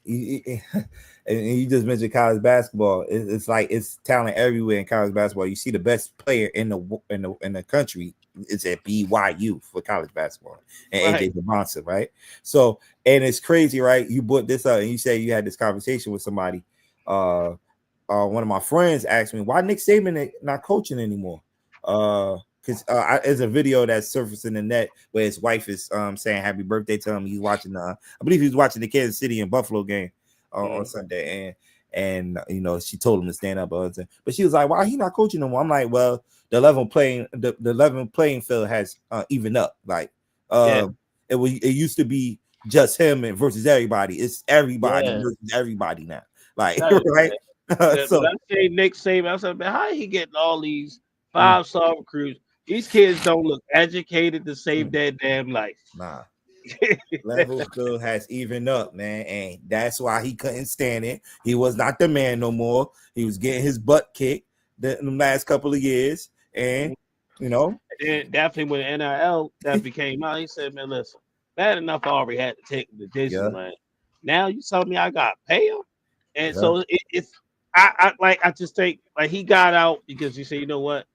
and you just mentioned college basketball. It's like it's talent everywhere in college basketball. You see the best player in the country is at BYU for college basketball, and AJ Devonson, right? So, and it's crazy, right? You brought this up, and you say you had this conversation with somebody. One of my friends asked me why Nick Saban not coaching anymore. Because there's a video that's surfacing the net where his wife is saying happy birthday to him. He's watching I believe he was watching the Kansas City and Buffalo game on Sunday, and she told him to stand up, but she was like, why he not coaching no more? I'm like, well, the level playing field has evened up. Like it used to be just him and versus everybody. It's everybody versus everybody now. Like right. So I say Nick Saban, I said, man, how he getting all these 5-star recruits? These kids don't look educated to save their damn life. Nah. Level still has evened up, man, and that's why he couldn't stand it. He was not the man no more. He was getting his butt kicked in the last couple of years, and and definitely when NIL definitely came out, he said, man, listen, bad enough I already had to take him to Disneyland. Now you tell me I got to pay him, and so it's I just think like he got out because he said, you know what,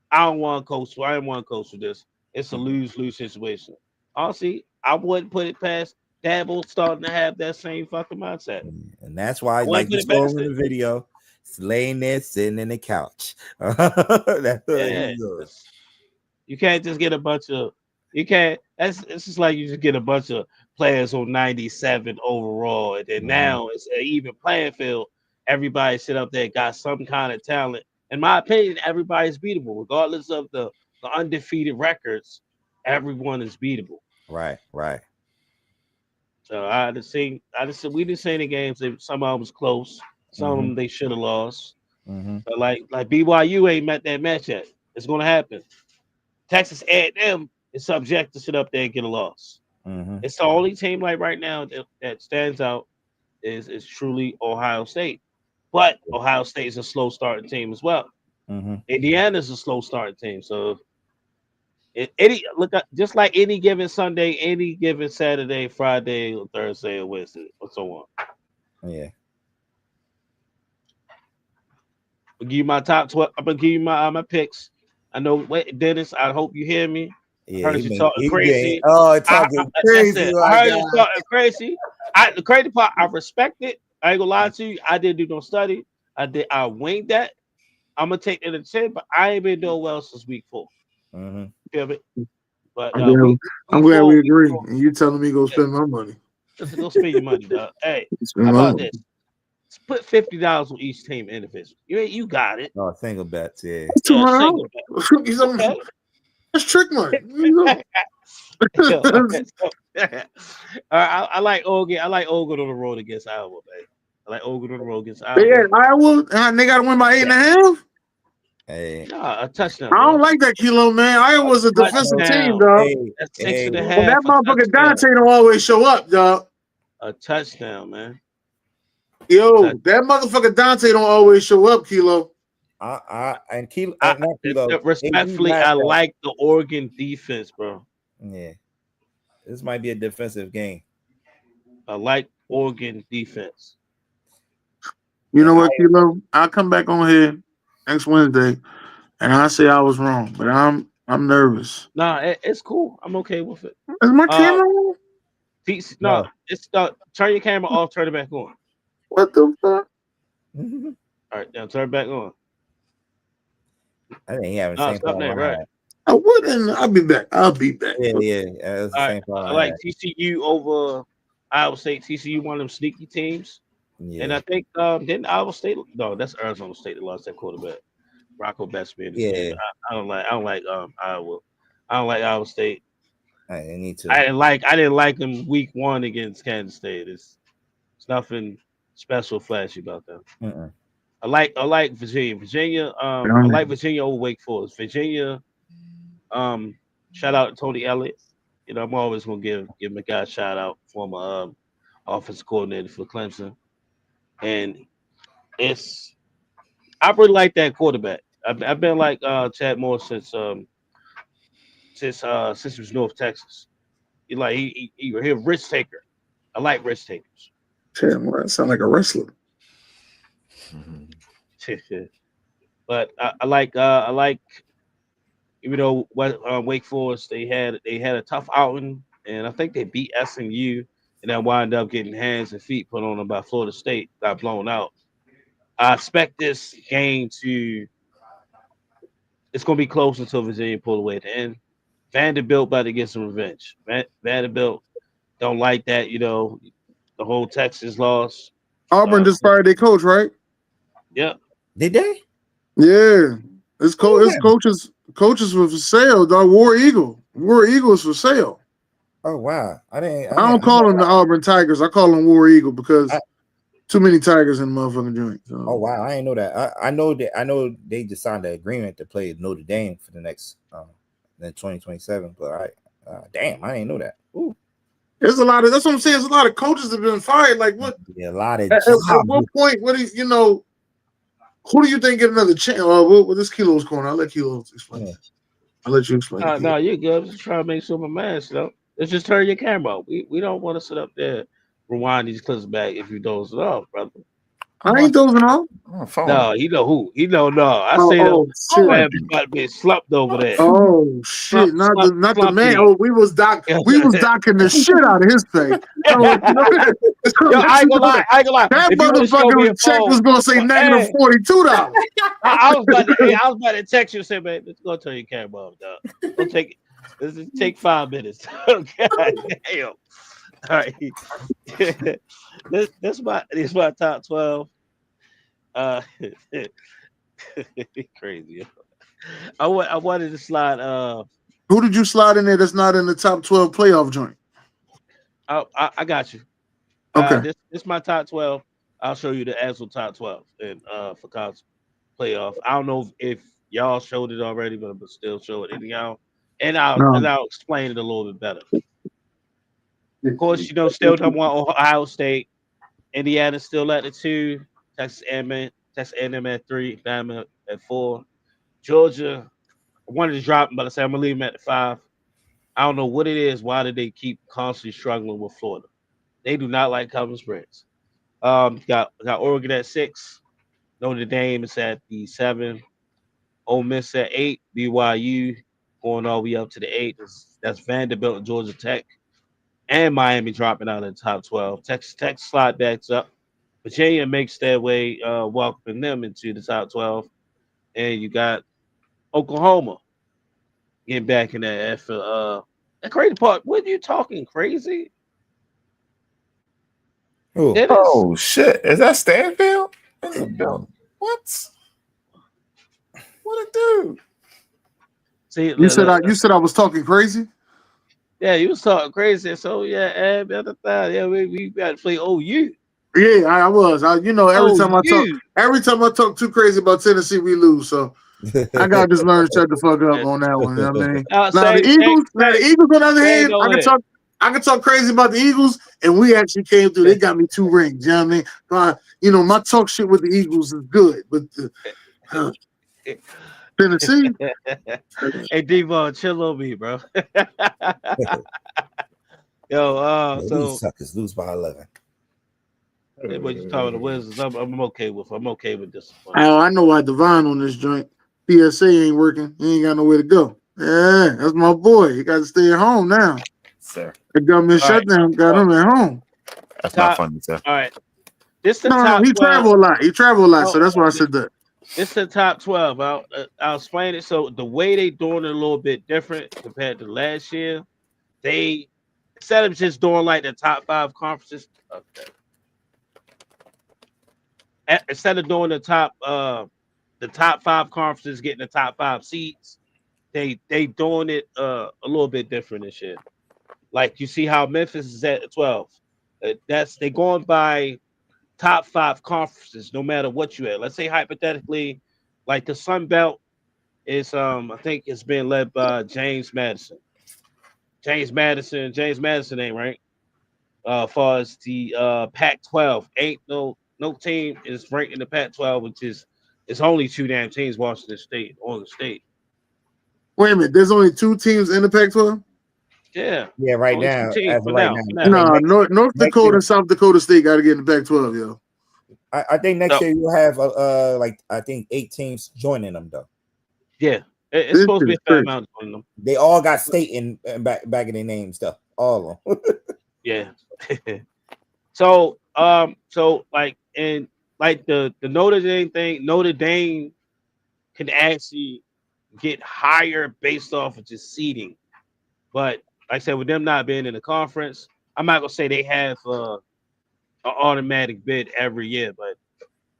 I don't want to coach. I didn't want to coach for this. It's a lose-lose situation. Honestly, I wouldn't put it past Dabo starting to have that same fucking mindset. And that's why, like you saw in the video, it's laying there sitting in the couch. You can't just get a bunch of it's just like you just get a bunch of players on 97 overall, and then now it's an even playing field. Everybody sit up there got some kind of talent. In my opinion, everybody's beatable, regardless of the undefeated records. Everyone is beatable. Right. So I just we didn't see any games. Some of them was close. Some of them they should have lost. But like BYU ain't met that match yet. It's gonna happen. Texas A&M is subject to sit up there and get a loss. It's the only team like right now that stands out is truly Ohio State. But Ohio State is a slow starting team as well. Indiana's a slow starting team. So just like any given Sunday, any given Saturday, Friday, or Thursday, or Wednesday, or so on. Yeah. I'll give you my top 12. I'm gonna give you my picks. I know, Dennis. I hope you hear me. Yeah, I heard you talking crazy. Talking crazy. I heard you talking crazy. The crazy part, I respect it. I ain't gonna lie to you. I didn't do no study. I winged that. I'm gonna take it at 10, but I ain't been doing well since week 4. You feel me? But I'm glad we agree. And you telling me go spend my money. Listen, go spend your money, dog. Hey, how about this? Let's put $50 on each team individual. You got it. No, single bets, yeah. Single bet. That's trick money. I like Oregon. I like Oregon on the road against Iowa, man. I like Oregon on the road against Iowa. Yeah, Iowa, and they got to win by 8.5. Hey, a touchdown. I don't like that Kilo, man. Iowa's a defensive team, dog. That's 6.5. And that motherfucker Dante don't always show up, dog. A touchdown, man. Yo, that motherfucker Dante don't always show up, Kilo. And Kilo, respectfully, I like the Oregon defense, bro. Yeah, this might be a defensive game. I like Oregon defense. You know what, Kilo? I'll come back on here next Wednesday, and I say I was wrong, but I'm nervous. Nah, it's cool. I'm okay with it. Is my camera on? No, it's turn your camera off. Turn it back on. What the fuck? All right, now turn it back on. I think he having the same problem. Right. I wouldn't. I'll be back. Yeah. All right. I like TCU over Iowa State. TCU one of them sneaky teams. Yeah. And I think didn't Iowa State? No, that's Arizona State that lost that quarterback, Rocco Bestman. Yeah. I don't like Iowa. I don't like Iowa State. I need to. I didn't like them week 1 against Kansas State. It's nothing special, flashy about them. I like Virginia. I like Virginia over Wake Forest. Virginia. Shout out to Tony Elliott. You know, I'm always gonna give him a guy a shout out, former offensive coordinator for Clemson. And I really like that quarterback. I've been like Chad Moore since he was North Texas. He's a risk taker. I like risk takers. Chad Moore sound like a wrestler. But I like even though Wake Forest they had a tough outing, and I think they beat SMU and then wound up getting hands and feet put on them by Florida State, got blown out. I expect this game it's gonna be close until Virginia pull away at the end. Vanderbilt about to get some revenge. Vanderbilt don't like that, the whole Texas loss. Auburn just fired their coach, right? Yeah. Did they? Yeah. It's coaches were for sale, dog. War Eagles for sale. Oh wow. I don't call them the Auburn Tigers. I call them War Eagle because too many Tigers in the motherfucking joint. So. Oh wow, I didn't know that. I know they just signed an agreement to play Notre Dame for the next then 2027. But damn, I didn't know that. Ooh. There's a lot of that's what I'm saying. There's a lot of coaches that have been fired. Like what? Yeah, a lot of. At what point? What do you who do you think get another chance? Well, this Kilo's corner. I'll let Kilo explain. Yeah. I'll let you explain. No, you're good. I'm just trying to make sure my man's let's just turn your camera off. We don't want to sit up there, rewind these clips back if you doze it off, brother. I ain't dozing off. No, he know who. He know no. I say man about to be slumped over there. Oh shit! Not the man. Oh, we was docking the shit out of his thing. Yo, I ain't gonna lie. That motherfucker check was gonna say negative $42. I was about to text you and say, man, let's go turn your camera off, dog. Let's take 5 minutes. God damn. All right. This is my top 12. Crazy. I wanted to slide Who did you slide in there that's not in the top 12 playoff joint? I got you. Okay. This is my top 12. I'll show you the actual top 12 and for college playoff. I don't know if y'all showed it already, but still show it anyhow. And I'll explain it a little bit better. Of course, still number one Ohio State, Indiana still at the 2, Texas A&M at 3, Bama at 4, Georgia. I wanted to drop them, but I said I'm gonna leave them at the 5. I don't know what it is. Why did they keep constantly struggling with Florida? They do not like covering spreads. Got Oregon at 6, Notre Dame is at the 7, Ole Miss at 8, BYU going all the way up to the 8. That's Vanderbilt and Georgia Tech, and Miami dropping out of the top 12. Texas Tech slide backs up. Virginia makes their way, welcoming them into the top 12, and you got Oklahoma getting back in that effort. The crazy part, what are you talking crazy? Who? Oh shit! Is that Stanfield in the building? What? What a dude! See, You said I was talking crazy. Yeah, you was talking crazy. So yeah, we got to play OU. Yeah, I was. Every time I talk too crazy about Tennessee, we lose. So I gotta just learn to shut the fuck up on that one. You know what I mean? Now the Eagles, on the other hand, I can talk crazy about the Eagles, and we actually came through. They got me 2 rings. You know what I mean? My talk shit with the Eagles is good, but Tennessee. Hey, Devon, chill on me, bro. These suckers lose by 11. Hey, what you talking the Wizards? I'm okay with. I'm okay with this. I know why Devon on this joint. PSA ain't working. He ain't got nowhere to go. Yeah, that's my boy. He got to stay at home now. Sir. The government shutdown got him at home. That's not funny, sir. All right. This the top. He travel a lot. He travel a lot, so that's why I said that. This is the top 12. I'll explain it. So the way they doing it a little bit different compared to last year, they instead of just doing like the top 5 conferences. Okay. Instead of doing the top 5 conferences getting the top 5 seeds, they doing it a little bit different this year. Like you see how Memphis is at 12. They going by top 5 conferences, no matter what you at. Let's say hypothetically, like the Sun Belt is I think it's being led by James Madison. James Madison ain't ranked. As far as the Pac-12, ain't no team is ranked in the Pac-12, which is it's only 2 damn teams, Washington State, Oregon State. Wait a minute, there's only 2 teams in the Pac-12? Yeah. Yeah, right only now. 2 teams As for of right now. No, North Dakota and South Dakota State got to get in the Pac-12, yo. I think next year you'll have I think 8 teams joining them though. Yeah, it's supposed to be a fair amount joining them. They all got state in back in their name stuff. All of them. Yeah. So like and like the Notre Dame thing, Notre Dame can actually get higher based off of just seeding. But like I said, with them not being in the conference, I'm not gonna say they have an automatic bid every year, but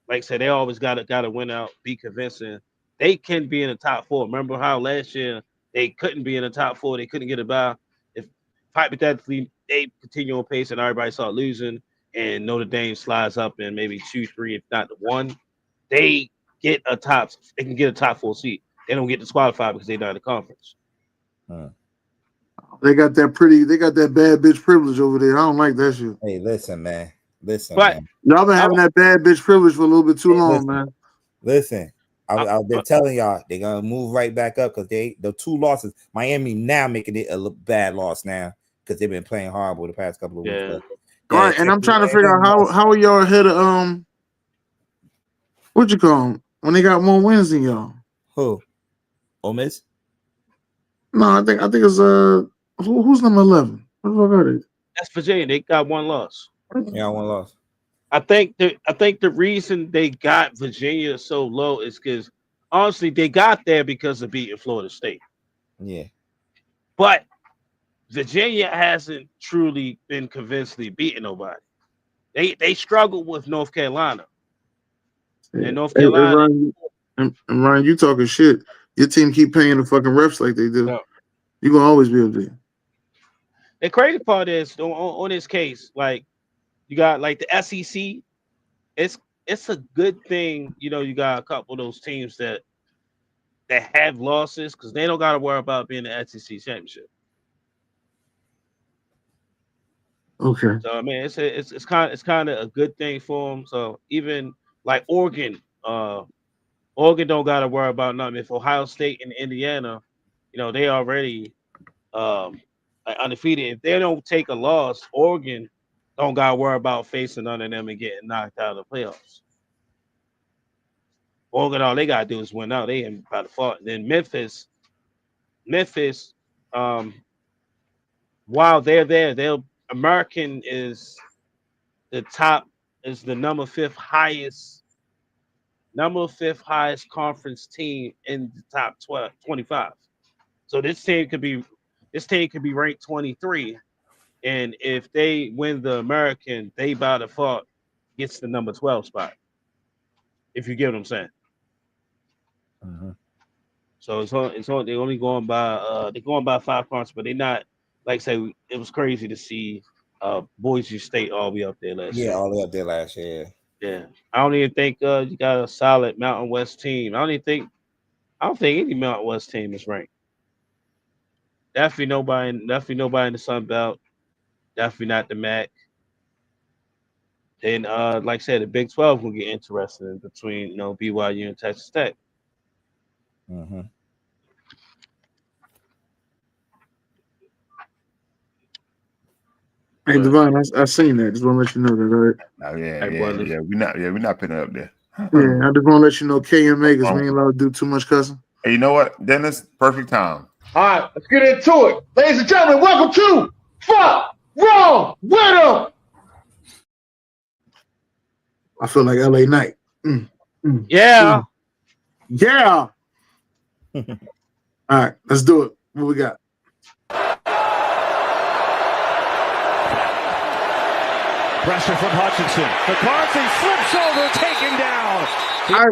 like I said, they always gotta win out, be convincing. They can be in the top 4. Remember how last year they couldn't be in the top 4, they couldn't get a bye. If hypothetically they continue on pace and everybody start losing and Notre Dame slides up in maybe 2, 3, if not the 1, they can get a top 4 seat. They don't get disqualified because they're not in the conference. They got that bad bitch privilege over there. I don't like that shit. Hey, listen, man. But y'all been having that bad bitch privilege for a little bit too long, man. Listen, I've been telling y'all they're gonna move right back up because the 2 losses. Miami now making it a bad loss now because they've been playing horrible the past couple of weeks. Yeah. All right, and I'm trying to figure out how are y'all ahead of what you call them when they got more wins than y'all? Who? Ole Miss? No, I think it's who's number 11? What the fuck are they? That's Virginia. They got 1 loss. Yeah, 1 loss. I think the reason they got Virginia so low is because honestly they got there because of beating Florida State. Yeah. But Virginia hasn't truly been convincingly beating nobody. They struggled with North Carolina. Yeah. And North Carolina. And Ryan, you talking shit. Your team keep paying the fucking refs like they do. No. You're gonna always be able to. The crazy part is on this case, like you got like the SEC. It's a good thing, you know. You got a couple of those teams that have losses because they don't got to worry about being the SEC championship. Okay. So I mean, it's kind of a good thing for them. So even like Oregon don't got to worry about nothing. If Ohio State and Indiana, you know, they already like undefeated. If they don't take a loss, Oregon don't got to worry about facing none of them and getting knocked out of the playoffs. Oregon, all they gotta do is win out. They ain't by the fault. And then Memphis, while they're there, American is the number fifth highest conference team in the top 25. So this team could be ranked 23. And if they win the American, they by default gets the number 12 spot. If you get what I'm saying. So it's they're only going by they're going by 5 points, but they're not, like I say, it was crazy to see Boise State all the way up there last year. Yeah, all the way up there last year. Yeah. I don't even think you got a solid Mountain West team. I don't think any Mountain West team is ranked. Definitely nobody in the Sun Belt. Definitely not the MAC. Then like I said, the Big 12 will get interesting between, you know, BYU and Texas Tech. Hey, Devon, I seen that. Just want to let you know that, right? Oh, yeah. We're not putting it up there. Yeah, I just want to let you know KMA because we ain't allowed to do too much cussing. Hey, you know what, Dennis? Perfect time. All right, let's get into it. Ladies and gentlemen, welcome to Fuck Wrong With 'Em. I feel like LA Knight. Yeah. Yeah. All right, let's do it. What we got? Pressure from Hutchinson. McCarthy flips over, taken down.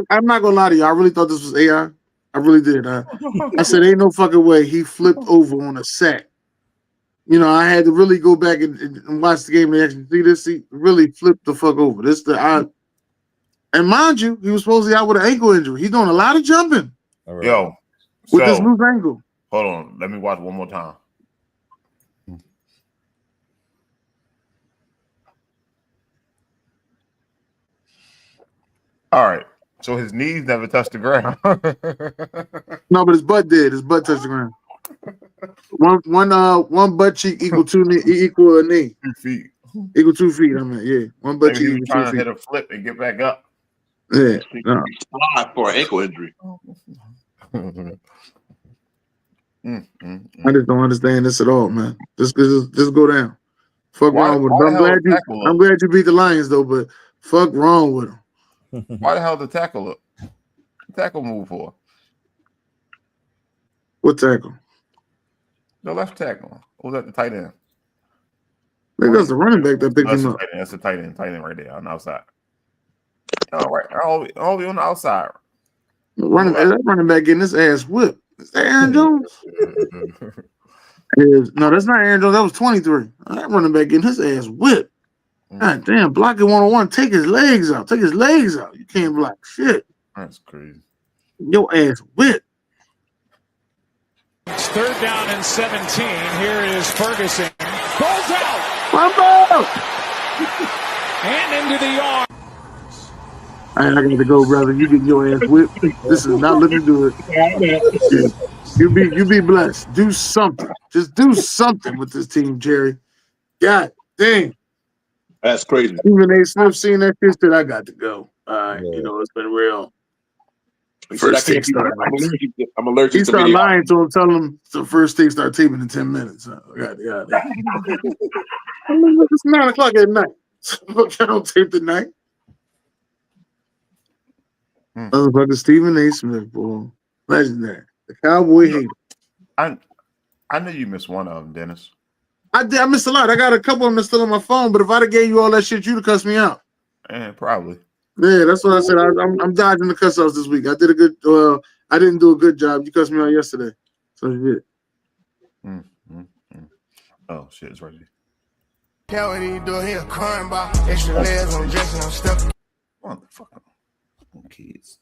I'm not gonna lie to you. I really thought this was AI. I really did. I said, ain't no fucking way he flipped over on a sack. You know, I had to really go back and watch the game and actually see this. He really flipped the fuck over. And mind you, he was supposed to be out with an ankle injury. He's doing a lot of jumping. Right. Yo, with this loose ankle. Hold on. Let me watch one more time. All right. So his knees never touched the ground. No, but his butt did. His butt touched the ground. One butt cheek equal equal a knee. 2 feet. Equal 2 feet. I mean, yeah. One butt cheek. He was trying to hit a flip and get back up. Yeah. No. For an ankle injury. I just don't understand this at all, man. Just go down. Fuck wrong with him. I'm glad you beat the Lions though, but fuck wrong with him. Why the hell the tackle up? Tackle move for? What tackle? The left tackle. Who's at the tight end? I think that's the running back that picked him up. That's the tight end right there on the outside. All right, all the way on the outside. That running back getting his ass whipped. Is that Aaron Jones? No, that's not Aaron Jones. That was 23. That running back getting his ass whipped. God damn, blocking 1-on-1. Take his legs out. You can't block shit. That's crazy. Your ass whipped. It's 3rd down and 17. Here is Ferguson. Goes out. Fumble! And into the yard. I got to go, brother. You get your ass whipped. This is not looking good. You be blessed. Do something. Just do something with this team, Jerry. God dang. That's crazy. Even A. Smith seeing that shit said, I got to go. You know, it's been real. First take start. I'm allergic he started lying to him, telling him the first take start taping in 10 minutes. It's 9 o'clock at night. I don't tape the night. Motherfucker Stephen A. Smith, boy. Legendary. The Cowboy hater. I know you missed one of them, Dennis. I did. I missed a lot. I got a couple of them still on my phone, but if I'd have gave you all that shit, you'd have cussed me out. Probably. Yeah, that's what I said. I'm dodging the cuss outs this week. I did a good I didn't do a good job. You cussed me out yesterday. So you did. Oh shit, it's right here. Tell what he do, he a crime ball. Extra legs, I'm dressing, I'm stuck. Motherfucker. Kids.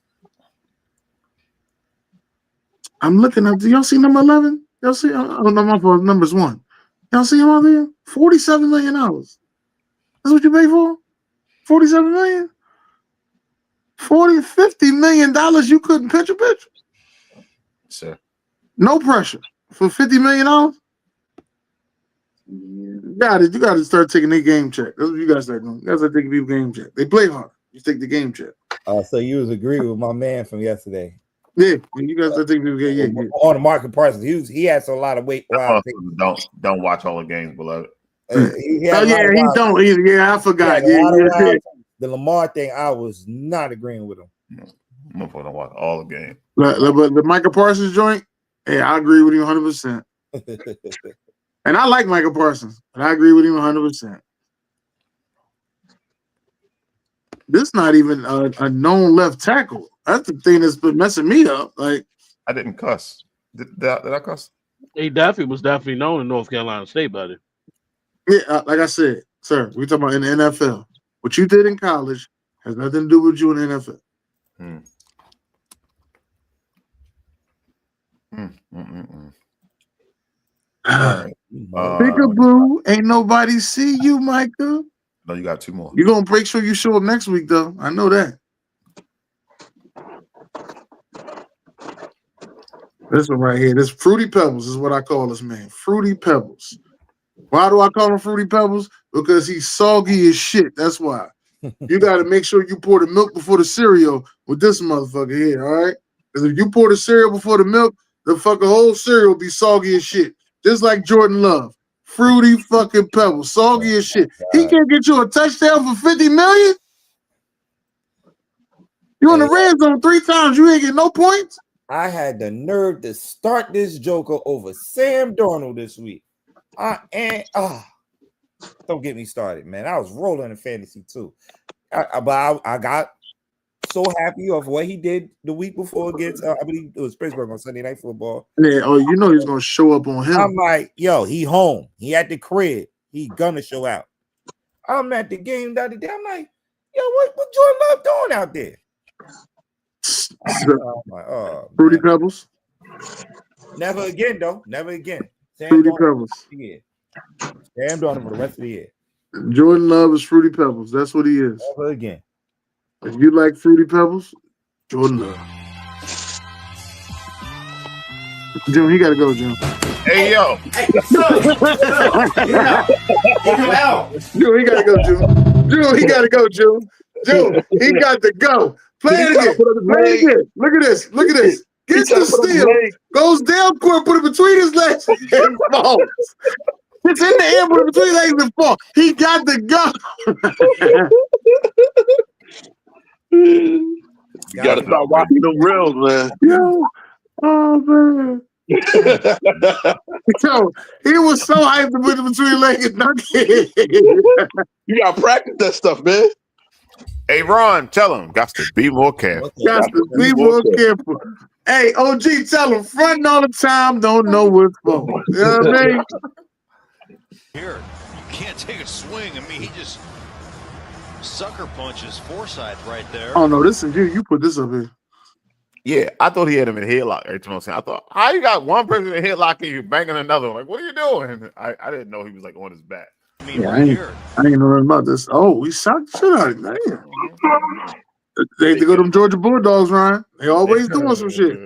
I'm looking up. Do y'all see number 11? Y'all see? Oh, no, my fault. Number's 1. Y'all see him out there? $47 million. That's what you pay for? $47 million? $50 million you couldn't pitch a pitch? Sir. No pressure. For $50 million? You got to start taking their game check. That's what you guys start doing. You guys start taking people game check. They play hard. You take the game check. So you was agreeing with my man from yesterday. Yeah, you guys start taking people game check. On the Market Parsons. He has a lot of weight. Don't watch all the games, beloved. He don't either. Yeah, I forgot. The Lamar thing, I was not agreeing with him. I'm gonna don't watch all the games. But the Michael Parsons joint, hey, I agree with you 100%. And I like Michael Parsons, but I agree with him 100%. This not even a known left tackle. That's the thing that's been messing me up. Like, I didn't cuss. Did I cuss? He was definitely known in North Carolina State, buddy. Yeah, like I said, sir, we're talking about in the NFL. What you did in college has nothing to do with you in the NFL. Right. Peekaboo, ain't nobody see you, Micah. No, you got 2 more. You're gonna make sure you show up next week, though. I know that. This one right here, this Fruity Pebbles is what I call this man. Fruity Pebbles. Why do I call him Fruity Pebbles? Because he's soggy as shit. That's why. You got to make sure you pour the milk before the cereal with this motherfucker here, all right? Because if you pour the cereal before the milk, the fucking whole cereal will be soggy as shit. Just like Jordan Love. Fruity fucking Pebbles. Soggy as shit. He can't get you a touchdown for $50 million? You in the red zone 3 times. You ain't get no points? I had the nerve to start this joker over Sam Darnold this week. Don't get me started, man. I was rolling in fantasy too. But I got so happy of what he did the week before against, I believe it was Pittsburgh on Sunday Night Football. Yeah, you know he's going to show up on him. I'm like, yo, he home. He at the crib. He gonna show out. I'm at the game the other day. I'm like, yo, what Jordan Love doing out there? Fruity Pebbles. Never again, though. Never again. Fruity Pebbles. Yeah. Sam Darnold for the rest of the year. Jordan Love is Fruity Pebbles. That's what he is. Never again. If you like Fruity Pebbles, Jordan Love. Jim, he got to go, Jim. Hey, yo. Jim, he got to go, Jim. Jim, he got to go, Jim. Jim, he got to go. Play it again. Play it again. Look at this. Look at this. Gets the steal. Goes down court, put it between his legs and falls. It's in the air, put it between legs and fall. He got to go. You gotta start watching them reels, man. Yo, oh man. Yo, he was so hyped to put it between legs and dunk it. You gotta practice that stuff, man. Hey, Ron, tell him. Got to be more careful. Got to be more careful. Hey, OG, tell him. Fronting all the time, don't know what's for. You know what I mean? Here, you can't take a swing. I mean, he just sucker punches Forsythe right there. Oh, no, this is you. You put this up here. Yeah, I thought he had him in headlock. Every time I thought, how you got one person in headlock and you banging another one? Like, what are you doing? I didn't know he was like on his back. I mean, I ain't know nothing about this. Oh, we sucked shit out of him. They go to them Georgia Bulldogs, Ryan. They always doing some shit.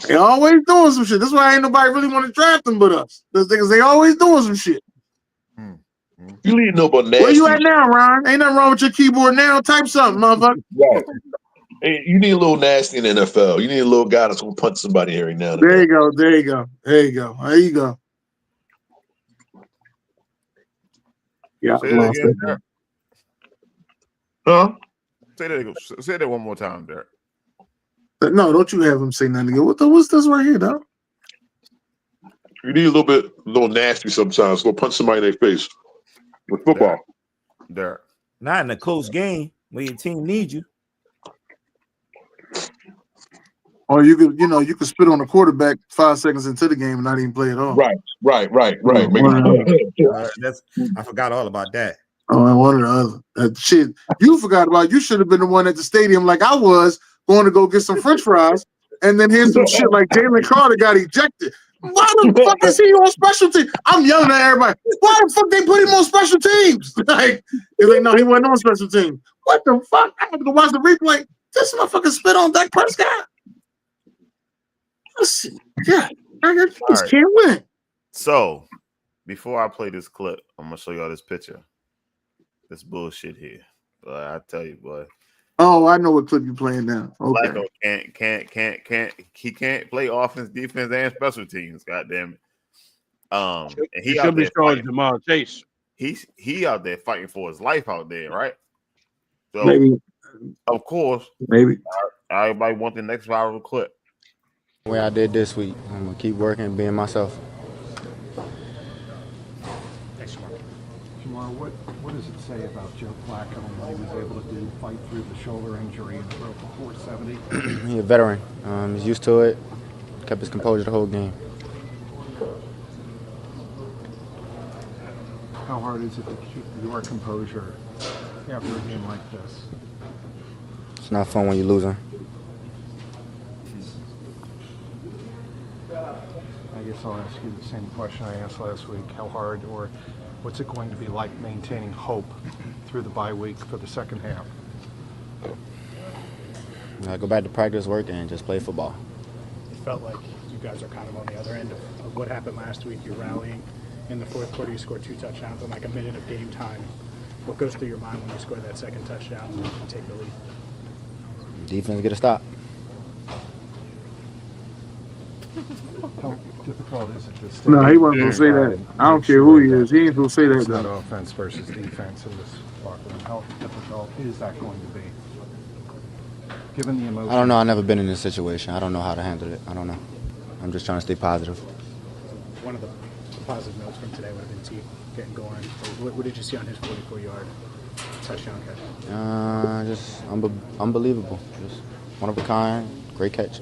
They always doing some shit. That's why ain't nobody really want to draft them but us. Because they always doing some shit. You need to know about nasty. Where you at now, Ryan? Ain't nothing wrong with your keyboard now. Type something, motherfucker. Right. Hey, you need a little nasty in the NFL. You need a little guy that's gonna punch somebody every now and then. There you go. There you go. There you go. There you go. Yeah. Say that again, Derek. Huh? Say that one more time, Derek. No, don't you have him say nothing again. What's this right here, dog? You need a little nasty sometimes. Go punch somebody in their face with football. Derek. Not in a close game where your team needs you. Or you could spit on the quarterback 5 seconds into the game and not even play at all. Right. I forgot all about that. Oh, one or the other. Shit, you forgot about. You should have been the one at the stadium like I was, going to go get some French fries, and then here's some shit like Jalen Carter got ejected. Why the fuck is he on special teams? I'm yelling at everybody. Why the fuck they put him on special teams? Like, he's like, no, he wasn't on special teams. What the fuck? I had to go watch the replay. This motherfucker spit on Dak Prescott. Yeah, I just can't win. So, before I play this clip, I'm gonna show y'all this picture. This bullshit here. But I tell you, boy. Oh, I know what clip you playing now. Okay. Flacco can't. He can't play offense, defense, and special teams. God damn it. And he should be showing Jamal Chase. He out there fighting for his life out there, right? So, maybe. Of course, maybe everybody want the next viral clip. The way I did this week, I'm gonna keep working and being myself. Thanks, Mark. Jamar, what does it say about Joe Flacco and what he was able to fight through the shoulder injury and throw for 470? He's a veteran. He's used to it. Kept his composure the whole game. How hard is it to keep your composure after a game like this? It's not fun when you're losing. I guess I'll ask you the same question I asked last week. How hard, or what's it going to be like maintaining hope through the bye week for the second half? I go back to practice, work, and just play football. It felt like you guys are kind of on the other end of what happened last week. You're rallying. In the fourth quarter, you scored 2 touchdowns in like a minute of game time. What goes through your mind when you score that second touchdown and take the lead? Defense get a stop. How difficult is it to stay? No, he wasn't gonna say that. I don't care who he is. He ain't gonna say that. It's not offense versus defense in this locker room. How difficult is that going to be? Given the emotion. I don't know. I've never been in this situation. I don't know how to handle it. I don't know. I'm just trying to stay positive. One of the positive notes from today would have been T getting going. What did you see on his 44-yard touchdown catch? Just unbelievable. Just one of a kind. Great catch.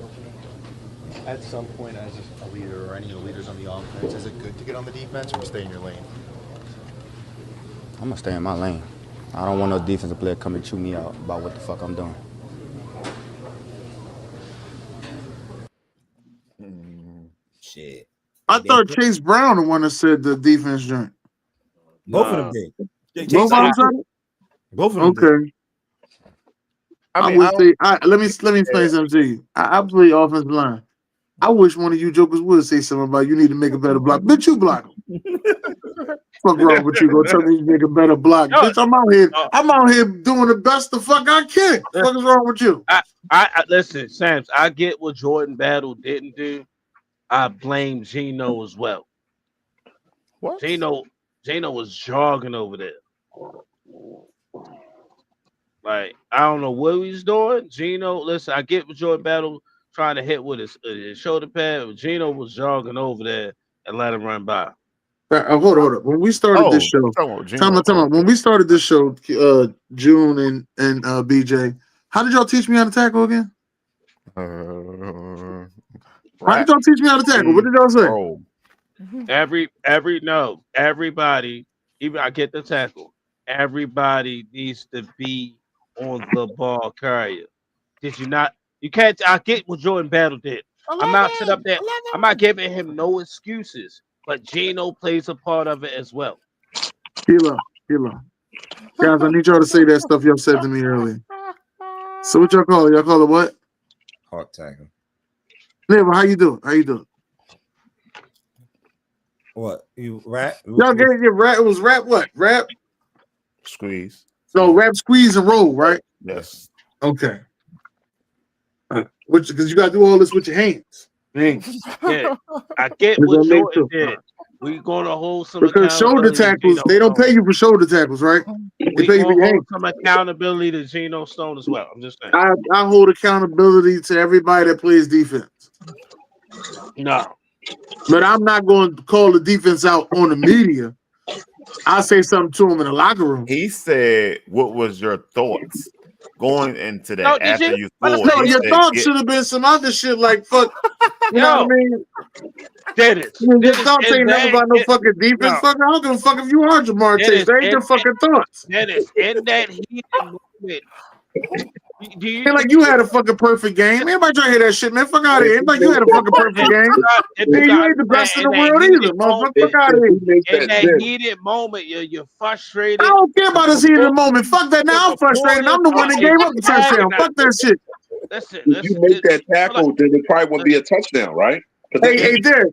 At some point, as a leader or any of the leaders on the offense, is it good to get on the defense or stay in your lane? I'm going to stay in my lane. I don't want no defensive player come and chew me out about what the fuck I'm doing. Shit. I thought Chase Brown the one that said the defense joint. Both of them did. Both of them said it? Both of them okay. did. I would say, let me explain something to you. I play offensive line. I wish one of you jokers would say something about you need to make a better block. Bitch, you block him. Fuck wrong with you? Go tell me you make a better block. Bitch, I'm out here doing the best the fuck I can. What is wrong with you? I listen, Sams. I get what Jordan Battle didn't do. I blame Geno as well. What? Geno was jogging over there. Like, I don't know what he's doing. Geno, listen, I get what Jordan Battle trying to hit with his shoulder pad, but Geno was jogging over there and let him run by. Hold up. When we started this show, time out. When we started this show, June and BJ, how did y'all teach me how to tackle again? How did y'all teach me how to tackle? What did y'all say? Everybody, even I get the tackle. Everybody needs to be on the ball carrier. Did you not? You can't. I get what Jordan Battle did. I'm not sitting up there. I'm not giving him no excuses. But Geno plays a part of it as well. Kilo. Guys, I need y'all to say that stuff y'all said to me earlier. So what y'all call it? Y'all call it what? Hawk tackle. Yeah, but how you doing? What? You rap? Y'all get rap. It was rap what? Rap? Squeeze. So rap, squeeze, and roll, right? Yes. Okay. Because you got to do all this with your hands. Yeah, I get what Jordan did. We're going to hold some because shoulder tackles, they don't pay you for shoulder tackles, right? They pay you for hold some accountability to Geno Stone as well. I'm just saying. I hold accountability to everybody that plays defense. No. But I'm not going to call the defense out on the media. I'll say something to him in the locker room. He said, what was your thoughts going into that No, did after you? you But scored. No, You your said, thought should have been some other shit like fuck. You know what I mean? Dennis, Your thoughts ain't never about no fucking defense. Fuck, I don't give a fuck if you are Jamar Chase. They ain't your fucking thoughts. Dennis, in that heated moment, do you Ain't like you had a fucking perfect game. Everybody trying to hear that shit, man. Fuck out of here. Ain't like you had a fucking perfect game. Man, you ain't the best in the world either, motherfucker. Fuck out of here. In that heated moment, you're frustrated. I don't care about this heated moment. Fuck that. Now I'm frustrated. I'm the one that gave up the touchdown. Fuck that shit. Listen, If you make that tackle, then it probably wouldn't be a touchdown, right? Hey, Derek.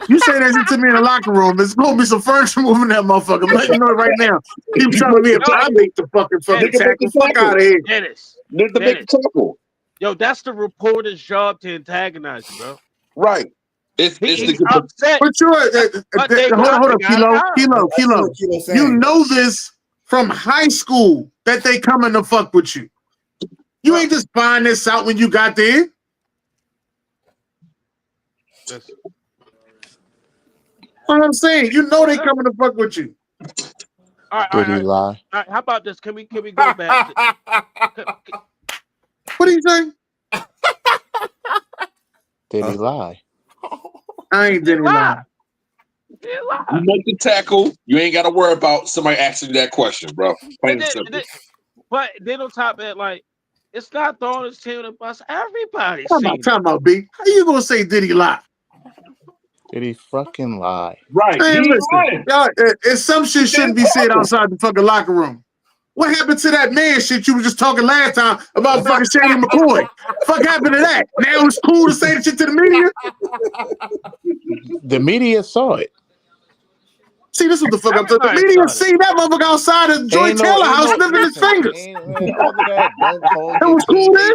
You say that shit to me in the locker room. There's gonna be some furniture moving that motherfucker. I'm letting you know it right now. Keep telling me if I make the fucking tackle. Fuck out of here. Dennis. Nigga make the tackle. Yo, that's the reporter's job to antagonize you, bro. Right. It's He's upset. But hold up, Kilo. You know this from high school that they coming to fuck with you. You ain't just find this out when you got there. What I'm saying, you know they coming to fuck with you. All Did he lie? All right, how about this? Can we go back? What do you say? Did he lie? I ain't did he lie. You make the tackle, you ain't got to worry about somebody asking you that question, bro. Plain and simple. But then on top of that, like, it's not throwing his tail to bus. Everybody's Talking about B. How you gonna say did he lie? Did he fucking lie? Right. Man, listen, y'all, some shit shouldn't be said outside the fucking locker room. What happened to that man shit you were just talking last time about fucking Shady McCoy? Fuck happened to that? Now it's cool to say that shit to the media? The media saw it. See, this is what the fuck I'm talking about. The media see that motherfucker outside of Joy Taylor house sniffing his fingers. It was cool then?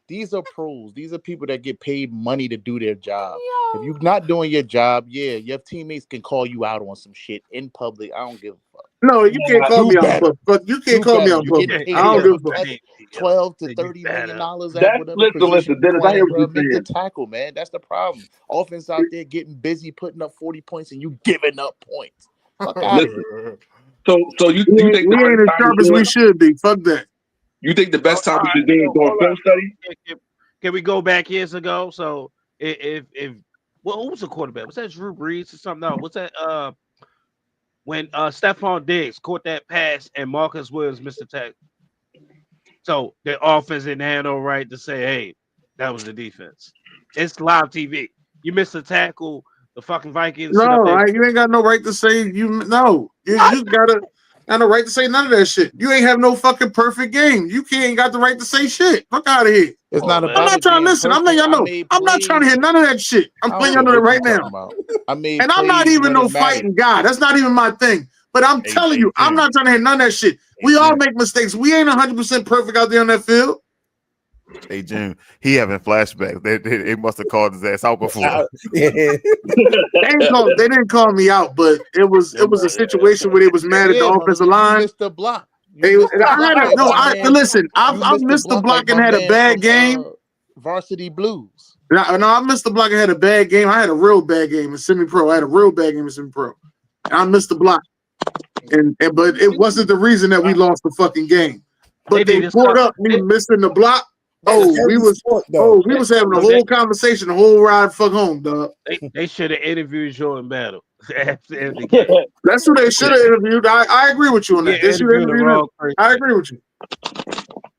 These are pros. These are people that get paid money to do their job. If you're not doing your job, your teammates can call you out on some shit in public. I don't give a fuck. No, you can't call me out, but you can't call me out. I don't give a fuck. $12 to $30 million. Listen, Dennis, I hear what you're make the saying. tackle, man. That's the problem. Offense out there getting busy, putting up 40 points, and you giving up points. Fuck out of here. So you think we ain't as sharp as we should be? Fuck that. You think the best time we should do is doing film study? Can we go back years ago? So if who was the quarterback? Was that Drew Brees or something? No, what's that? When Stephon Diggs caught that pass and Marcus Williams missed the tackle. So the offense didn't have no right to say, "Hey, that was the defense." It's live TV. You missed a tackle. The fucking Vikings. No, you ain't got no right to say you gotta got no right to say none of that shit. You ain't have no fucking perfect game. You ain't got the right to say shit. Fuck out of here. It's not about I'm not trying to listen. I'm letting y'all know. I'm not trying to hear none of that shit. I'm playing y'all know that right now. And I'm not even no fighting guy. That's not even my thing. But I'm telling you, I'm not trying to hear none of that shit. We all make mistakes. We ain't 100% perfect out there on that field. Hey Jim, he having flashbacks. They must have called his ass out before. They didn't call me out, but it was a situation where they was mad at the offensive line. You missed the block. Listen, I've missed the block and had a bad game. Varsity Blues. No, I missed the block and had a bad game. I had a real bad game in semi-pro. I had a real bad game in semi-pro. And I missed the block. But it wasn't the reason that we lost the fucking game. But they brought up me missing the block. We was having a whole conversation, the whole ride fuck home, dog. They should have interviewed Jordan Battle. That's who they should have interviewed. I agree with you on that. They should have interviewed him. I agree with you.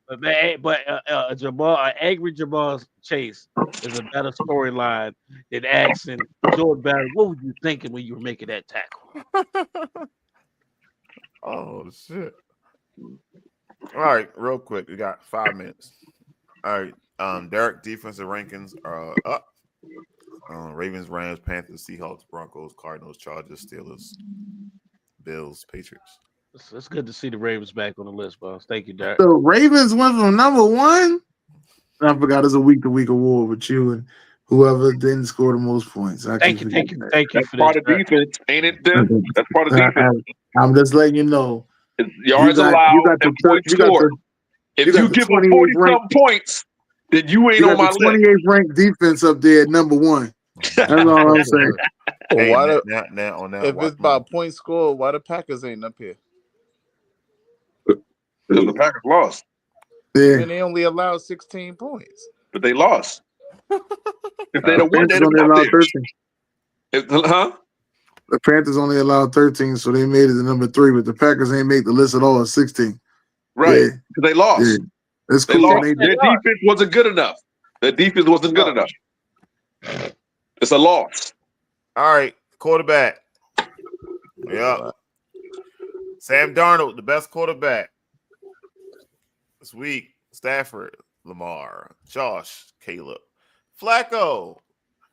But angry Jamal Chase is a better storyline than asking Jordan Battle, what were you thinking when you were making that tackle? Oh shit. All right, real quick. We got 5 minutes. All right. Derek, defensive rankings are up. Ravens, Rams, Panthers, Seahawks, Broncos, Cardinals, Chargers, Steelers, Bills, Patriots. It's good to see the Ravens back on the list, boss. Thank you, Derek. The Ravens went from number 1. I forgot it's a week-to-week award with you and whoever didn't score the most points. Thank you for That's part of defense, ain't it? Then that's part of defense. I'm just letting you know. Yards allowed and points scored. If you give them 40-something points, then you ain't on my list. 28th ranked defense up there at number 1. That's all I'm saying. Hey, if it's by point score, why the Packers ain't up here? Because the Packers lost. Yeah. And they only allowed 16 points. But they lost. If they'd have won, Panthers they'd have only got allowed there. 13. Huh? The Panthers only allowed 13, so they made it to number 3. But the Packers ain't make the list at all at 16. Right. Yeah. Because they lost. Yeah. It's They cool lost. when they Their defense wasn't good enough. Their defense wasn't good enough. It's a loss. All right, quarterback. Yep. Sam Darnold, the best quarterback this week. Stafford, Lamar, Josh, Caleb, Flacco.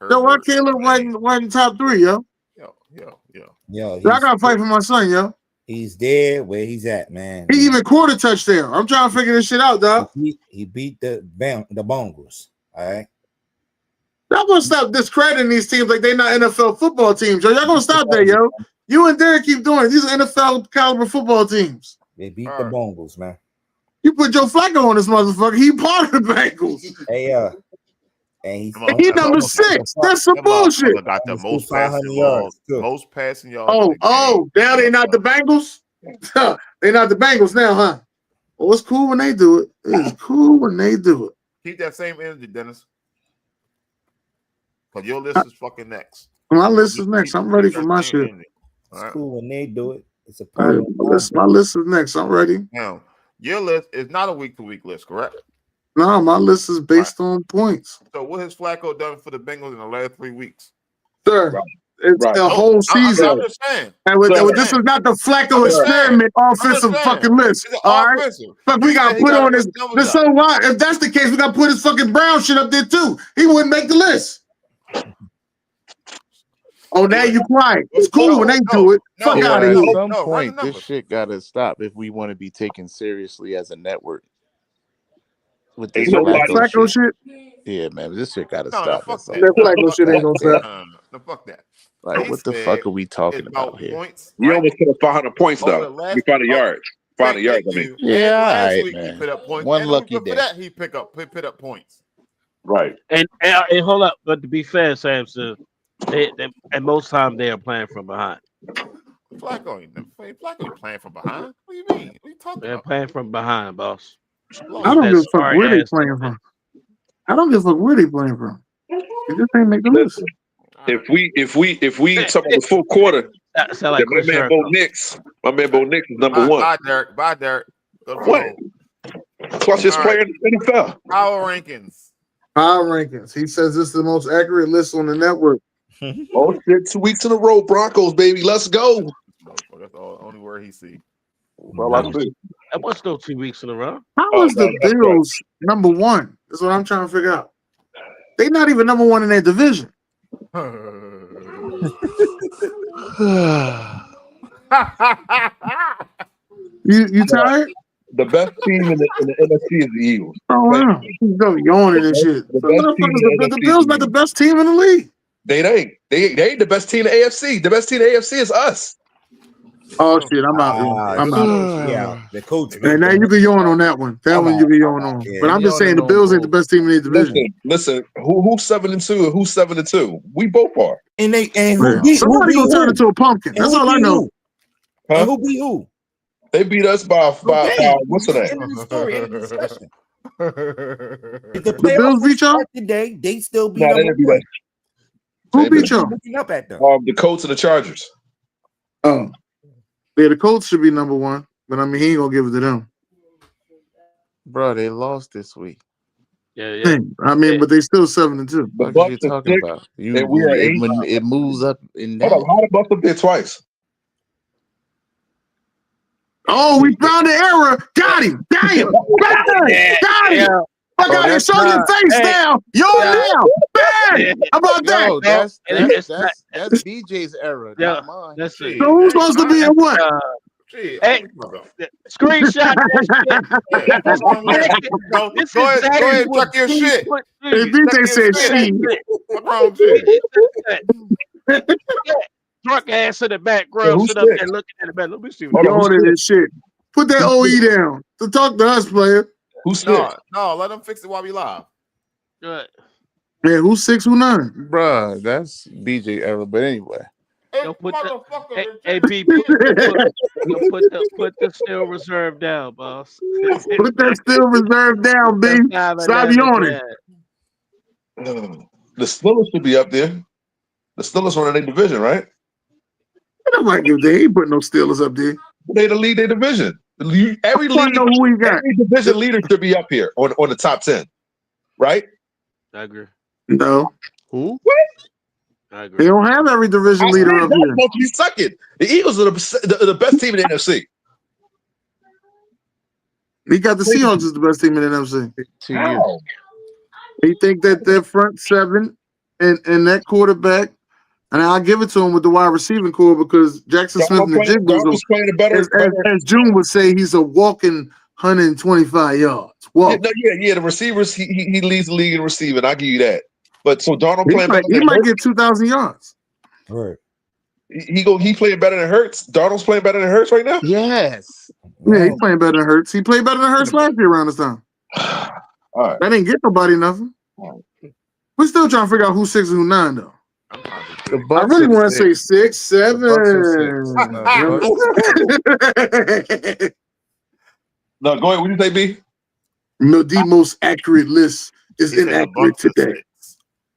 Yo, why Caleb wasn't top 3, yo? Yo, I gotta fight for my son, yo. He's there where he's at, man. He even caught a touchdown. I'm trying to figure this shit out, dog. He beat the Bengals. All right. Y'all gonna stop discrediting these teams like they not NFL football teams, yo. Y'all gonna stop that, yo. You and Derek keep doing it. These are NFL caliber football teams. They beat the Bengals, man. You put Joe Flacco on this motherfucker. He part of the Bengals. Hey, and he number 6. That's some bullshit. Got the most passing yards. Most passing yards. Oh, now they not the Bengals? They not the Bengals now, huh? Well, it's cool when they do it. It's cool when they do it. Keep that same energy, Dennis. Because your list is fucking next. My list is next. I'm ready for my shit. It's cool when they do it. It's a part. My list is next. I'm ready. Now, your list is not a week-to-week list, correct? No, my list is based on points. So what has Flacco done for the Bengals in the last 3 weeks? Sir, it's a whole season. I'm just saying. And this is not the Flacco experiment offensive fucking list. All right? But we got to put on this. So why? If that's the case, we got to put his fucking Brown shit up there too. He wouldn't make the list. Oh, now you quiet. It's cool when they do it. Fuck out of here. At some point, this shit gotta stop if we want to be taken seriously as a network. With this Flacco shit. Yeah, man, this shit gotta No, stop. fuck that. Flacco shit ain't gonna stop. No, fuck that. Like, what the fuck are we talking about here? Points, You almost put up 500 points though. We found a yard. Find a yard. I mean, Yeah, all last right, week man. he put up points. One And lucky for day. that he put up points. Right. And hold up, but to be fair, Samson, they and most time they are playing from behind. Flacco ain't playing from behind. What do you mean? What are you talking They're about? playing from behind, boss. I don't give a fuck where they playing from. I don't give a fuck where they playing from. They just ain't make the list. If we talk about the full quarter, sound like my man Bo Nix is number 1. Bye, Derek. Bye, Derek. What? Clutchest player in the NFL. Power rankings. Power rankings. He says this is the most accurate list on the network. Oh shit! 2 weeks in a row, Broncos, baby. Let's go. That's the only word he see. Well, I see. That was still 2 weeks in a row. How is the Bills number 1? That's what I'm trying to figure out. They're not even number 1 in their division. You tired? The best team in the NFC is the Eagles. Oh wow, you go yawning and shit. The Bills not the best team in the league. They ain't the best team in the AFC. The best team in the AFC is us. Oh shit, I'm out. I'm out. Yeah, the coach. And now you can yawn on that one. That one you can yawn on. But I'm just saying the Bills ain't the best team in their division. Listen. Who's 7-2 and who's 7-2? We both are. And somebody gonna turn into a pumpkin. That's all I know. Huh? Who beat who? They beat us by what's the name? If the Bills beat y'all today, they still beat them. Who beat y'all? Looking up at them. The Colts and the Chargers. Oh, yeah, the Colts should be number 1, but I mean he ain't gonna give it to them. Bro, they lost this week. Yeah. I mean, but they still 7-2. What are you talking about? It moves up in that. Hold on, how the Bucks up there twice? Oh, we found the error. Got him. Damn. Got him. Fuck out here. Show your face now. You're now. Bang. How about that? Yo, that's BJ's error. Yeah, not mine. that's it. So who's supposed to be in what? Hey, screenshot that shit. Go ahead and check your shit. Hey, BJ said she. What's wrong with you? Drunk ass in the background, sit up there looking at the back. Let me see. Yawning and shit. Put that OE down to talk to us, player. Who's No, let them fix it while we live. Good. Yeah, who's 6, who 9? Bruh, that's BJ error. But anyway. Yo, put the still reserve down, boss. Put that still reserve down, B. Stop yawning. The Steelers should be up there. The Steelers running their division, right? They ain't putting no Steelers up there. They the lead their division. Every division leader should be up here on the top 10, right? I agree. No. Who? What? I agree. They don't have every division leader up here. You suck it. The Eagles are the best team in the NFC. He got the Seahawks as the best team in the NFC. How? He think that their front seven and that quarterback, and I'll give it to him with the wide receiving core because Jackson Smith and the Jiggas, as June would say, he's a walking 125 yards. Yeah, the receivers, he leads the league in receiving. I'll give you that. But so Darnold playing better he might get 2,000 yards. Right. He playing better than Hurts. Darnold's playing better than Hurts right now? Yes. Yeah, he's playing better than Hurts. He played better than Hurts last year around this time. All right. That didn't get nobody nothing. We're still trying to figure out who's 6 and who's 9, though. I really want to say 6, 7. No, go ahead. What do you say, B? No, the most accurate list is inaccurate today.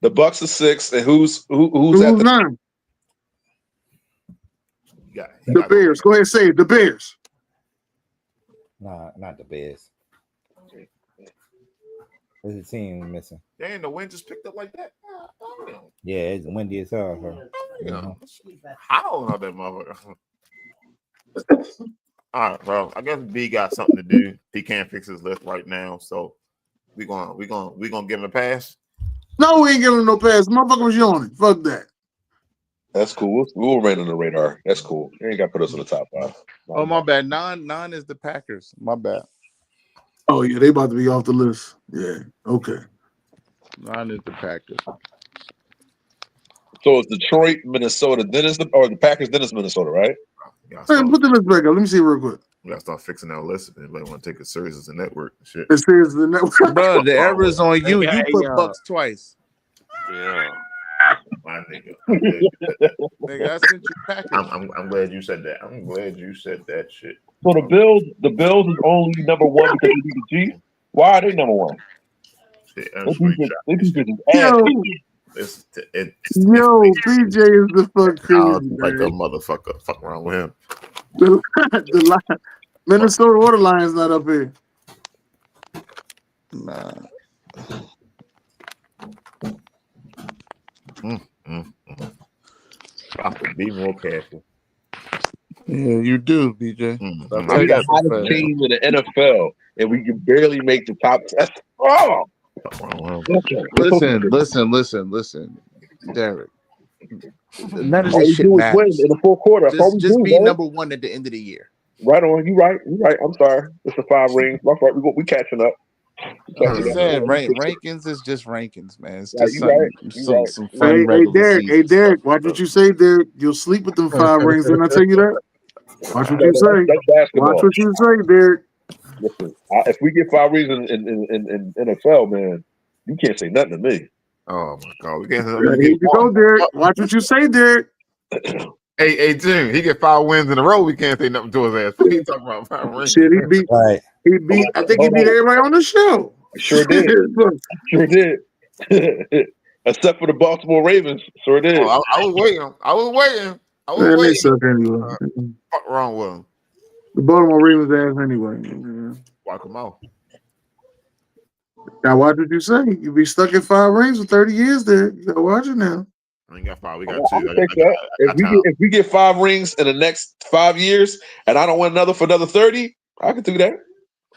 The Bucks are 6, and who's at the 9? The Bears. Go ahead and say it. The Bears. Nah, not the Bears. There's a team missing. Dang, the wind just picked up like that. Yeah, it's windy as hell. I don't know that motherfucker. All right, bro. I guess B got something to do. He can't fix his list right now, so we gonna give him a pass. No, we ain't giving him no pass. Motherfucker was yawning. Fuck that. That's cool. We'll remain on the radar. That's cool. You ain't got to put us in the top 5. Oh, my bad. Nine is the Packers. My bad. Oh, yeah, they about to be off the list. Yeah, okay. 9 is the Packers. So it's Detroit, Minnesota, or the Packers, then it's Minnesota, right? Hey, put the list back up. Let me see real quick. We gotta start fixing our list if anybody want to take it serious as a network. Shit. It's serious as a network. Bro, the error is on you. You put Bucks twice. Yeah. My nigga. Nigga, I sent you Packers. I'm glad you said that. I'm glad you said that shit. So the Bills is only number 1 because they beat the Chiefs. Why are they number 1? Yo, BJ is the fuck crazy. Like a motherfucker. Fuck around with him. The Minnesota Water Lions not up here. Nah. Have to be more careful. Yeah, you do, BJ. We got the team in the NFL, and we can barely make the top 10. Oh! Listen, Derek. None of this shit matters. In the fourth quarter. Just be number 1 at the end of the year. Right on. You right. I'm sorry. It's the 5 rings. My fault. We catching up. Like I said, rankings is just rankings, man. It's just some fun Hey, regular season. Derek, watch what you say, Derek. You'll sleep with them 5 rings. Didn't I tell you that? Watch what you say. Watch what you say, Derek. Listen, if we get 5 rings in NFL, man, you can't say nothing to me. Oh my God, we can't. Here you go, Derek. Watch what you say, Derek. Hey, June, he get 5 wins in a row. We can't say nothing to his ass. What are you talking about? 5 rings? Shit, he beat. I think he beat everybody on the show. Sure did. Sure did. Except for the Baltimore Ravens. Sure did. Oh, I was waiting. Man, they suck anyway. What's wrong with him? The Baltimore Ravens ass anyway. Walk him out. Now watch what you say. You be stuck in 5 rings for 30 years there. You gotta watch it now. I ain't got 5. We got 2. If we get 5 rings in the next 5 years and I don't win another for another 30, I can do that.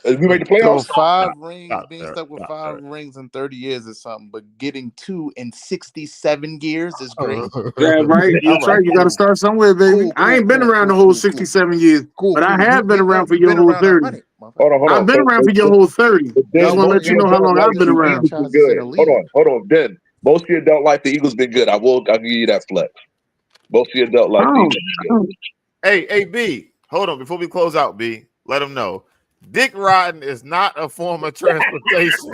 If we make the playoffs. So 5 rings, being stuck with 5 rings in 30 years is something, but getting 2 in 67 years is great. Yeah, right. That's right. You got to start somewhere, baby. I ain't been around the whole 67 years, but I have been around for your whole 30. Hold on. I've been around for your whole 30. Just want to let you know how long I've been around. Hold on, Ben. Most of your adult life, the Eagles been good. I'll give you that flex. Most of your adult life, the Eagles been good. Hey, B. Hold on. Before we close out, B, let them know. Dick riding is not a form of transportation.